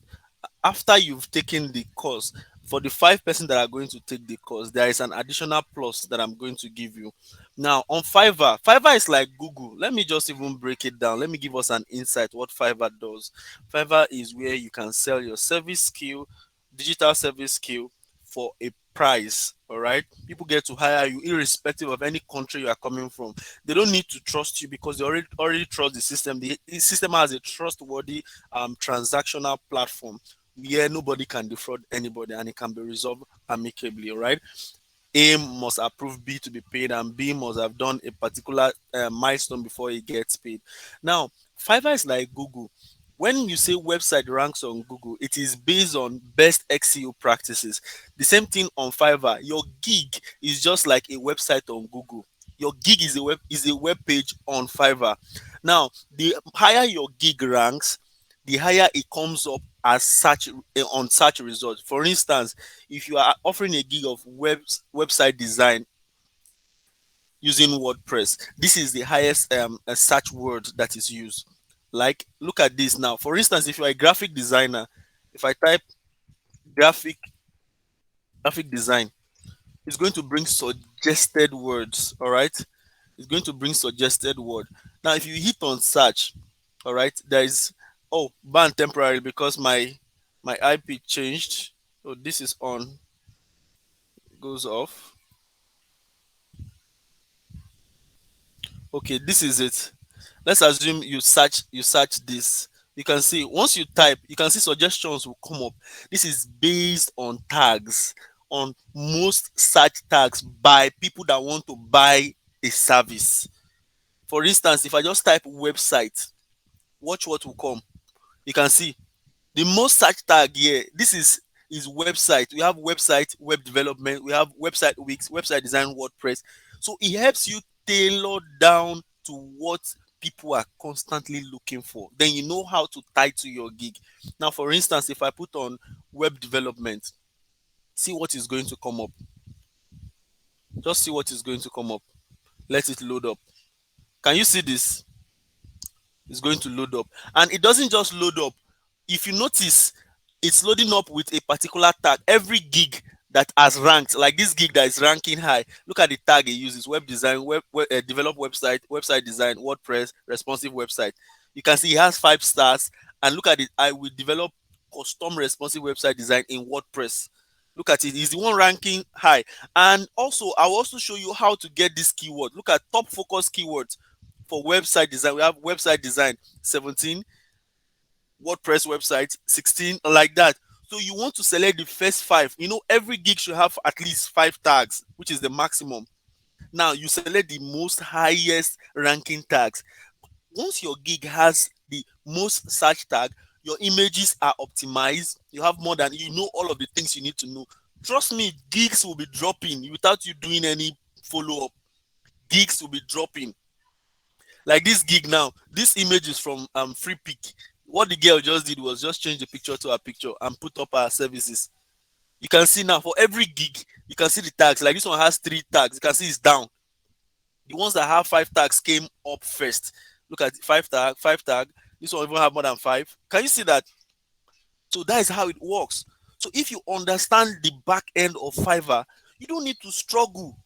after you've taken the course, for the 5 person that are going to take the course, there is an additional plus that I'm going to give you. Now, on Fiverr is like Google. Let me just even break it down. Let me give us an insight what Fiverr does. Fiverr is where you can sell your service skill, digital service skill, for a price. All right, people get to hire you irrespective of any country you are coming from. They don't need to trust you because they already trust the system. The system has a trustworthy transactional platform where nobody can defraud anybody and it can be resolved amicably. All right, A must approve B to be paid, and B must have done a particular milestone before he gets paid. Now, Fiverr is like Google. When you say website ranks on Google, it is based on best XEO practices. The same thing on Fiverr. Your gig is just like a website on Google. Your gig is a web page on Fiverr. Now, the higher your gig ranks, the higher it comes up as search on search results. For instance, if you are offering a gig of website design using WordPress, this is the highest search word that is used. Like, look at this now. For instance, if you are a graphic designer, if I type graphic graphic design, it's going to bring suggested words. All right, it's going to bring suggested word. Now, if you hit on search, all right, there is, oh, ban temporary because my IP changed. So this is on, goes off. Okay, this is it. Let's assume you search this. You can see once you type, you can see suggestions will come up. This is based on tags, on most search tags by people that want to buy a service. For instance, if I just type website, watch what will come. You can see the most search tag here. This is website. We have website, web development, we have website Wix, website design, WordPress. So it helps you tailor down to what people are constantly looking for. Then you know how to tie to your gig. Now, for instance, if I put on web development, see what is going to come up. Just see what is going to come up. Let it load up. Can you see this? It's going to load up. And it doesn't just load up. If you notice, it's loading up with a particular tag. Every gig that has ranked, like this gig that is ranking high, look at the tag it uses: web design, develop website, website design, WordPress, responsive website. You can see it has 5 stars. And look at it: I will develop custom responsive website design in WordPress. Look at it, it's the one ranking high. And also, I will also show you how to get this keyword. Look at top focus keywords for website design. We have website design 17, WordPress website 16, like that. So you want to select the first 5. You know, every gig should have at least 5 tags, which is the maximum. Now you select the most highest ranking tags. Once your gig has the most search tag, your images are optimized. You have more than, you know, all of the things you need to know. Trust me, gigs will be dropping without you doing any follow up. Gigs will be dropping. Like this gig now, this image is from Free Pick. What the girl just did was just change the picture to her picture and put up her services. You can see now for every gig, you can see the tags. Like this one has 3 tags. You can see it's down. The ones that have 5 tags came up first. Look at 5 tag. This one even have more than 5. Can you see that? So that is how it works. So if you understand the back end of Fiverr, you don't need to struggle.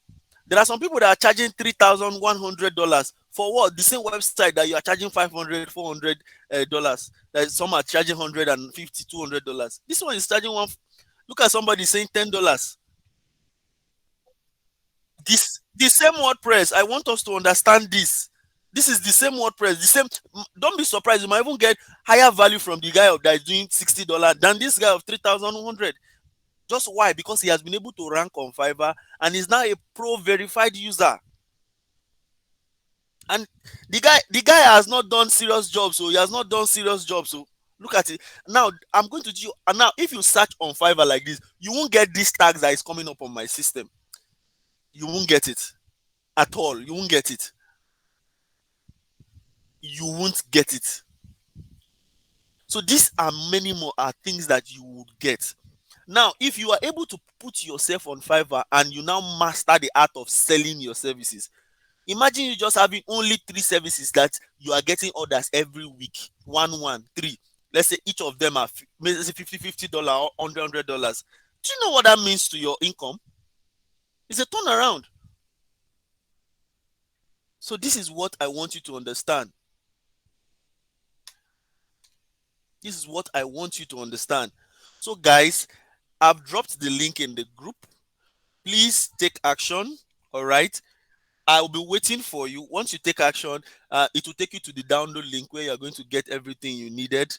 There are some people that are charging $3,100 for what? The same website that you are charging $500, $400. That some are charging $150, $200. This one is charging one. Look at somebody saying $10. The same WordPress. I want us to understand this. This is the same WordPress. The same. Don't be surprised. You might even get higher value from the guy that is doing $60 than this guy of 3,100. Just why? Because he has been able to rank on Fiverr and is now a pro verified user. And the guy has not done serious jobs, so he has not done serious jobs. So look at it. Now I'm going to do you, and now if you search on Fiverr like this, you won't get these tags that is coming up on my system. You won't get it at all. You won't get it. You won't get it. So these are many more are things that you would get. Now, if you are able to put yourself on Fiverr and you now master the art of selling your services, imagine you just having only 3 services that you are getting orders every week. One, three. Let's say each of them are let's say $50 or $100. Do you know what that means to your income? It's a turnaround. So this is what I want you to understand. This is what I want you to understand. So guys, I've dropped the link in the group. Please take action. All right. I'll be waiting for you. Once you take action, it will take you to the download link where you're going to get everything you needed.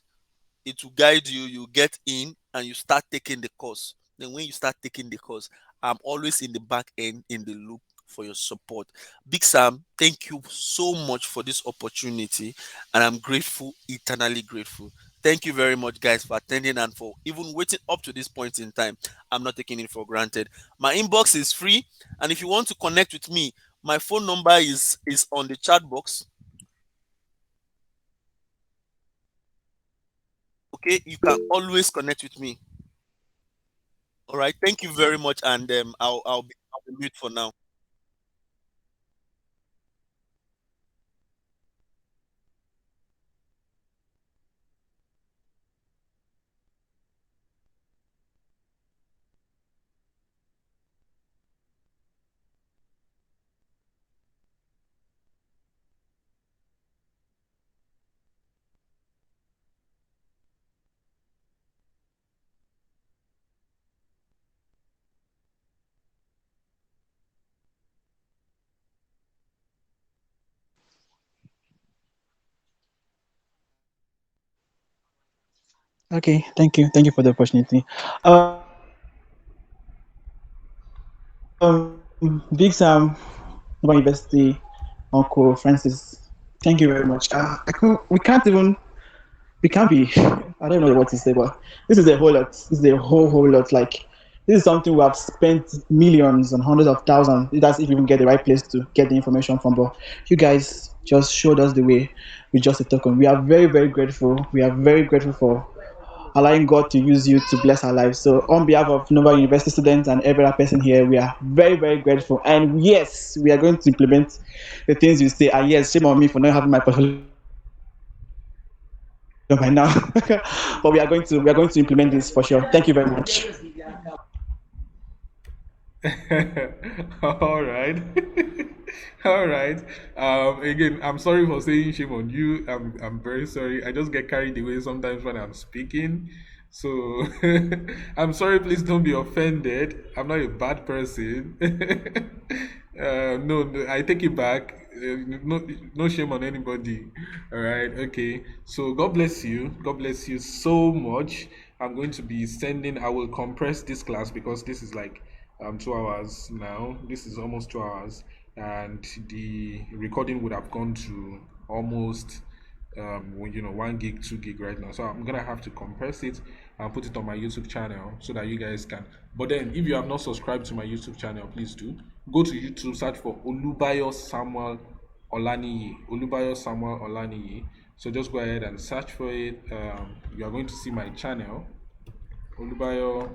It will guide you. You get in and you start taking the course. Then when you start taking the course, I'm always in the back end in the loop for your support. Big Sam, thank you so much for this opportunity, and I'm grateful, eternally grateful. Thank you very much, guys, for attending and for even waiting up to this point in time. I'm not taking it for granted. My inbox is free, and if you want to connect with me, my phone number is on the chat box. Okay, you can always connect with me. All right, thank you very much, and I'll be mute for now. Okay, thank you. Thank you for the opportunity. Big Sam, Nova University, Uncle Francis. Thank you very much. We can't be, I don't know what to say, but this is a whole lot. This is a whole lot. Like, this is something we have spent millions and hundreds of thousands. That's if you even get the right place to get the information from. But you guys just showed us the way with just a token. We are very, very grateful. We are very grateful for allowing God to use you to bless our lives. So, on behalf of Nova University students and every other person here, we are very, very grateful. And yes, we are going to implement the things you say. And yes, shame on me for not having my portfolio by now. But we are going to implement this for sure. Thank you very much. All right. All right. Again, I'm sorry for saying shame on you. I'm very sorry. I just get carried away sometimes when I'm speaking. So I'm sorry, please don't be offended. I'm not a bad person. No, I take it back. No, no shame on anybody. All right, okay. So God bless you. God bless you so much. I'm going to be sending. I will compress this class because this is like 2 hours now. This is almost 2 hours, and the recording would have gone to almost 1 gig, 2 gig right now. So I'm gonna have to compress it and put it on my YouTube channel so that you guys can. But then, if you have not subscribed to my YouTube channel, please do go to YouTube, search for Olubayo Samuel Olaniyi. Olubayo Samuel Olaniyi. So just go ahead and search for it. You are going to see my channel, Olubayo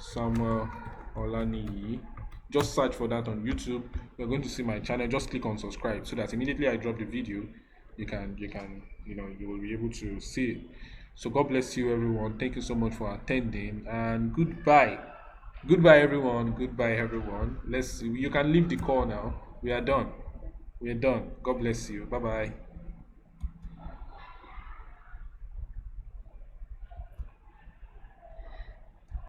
Samuel Olaniyi. Just search for that on YouTube. You're going to see my channel. Just click on subscribe so that immediately I drop the video, you will be able to see it. So God bless you, everyone. Thank you so much for attending, and goodbye. Goodbye, everyone. Goodbye, everyone. Let's. You can leave the call now. We are done. We are done. God bless you. Bye bye.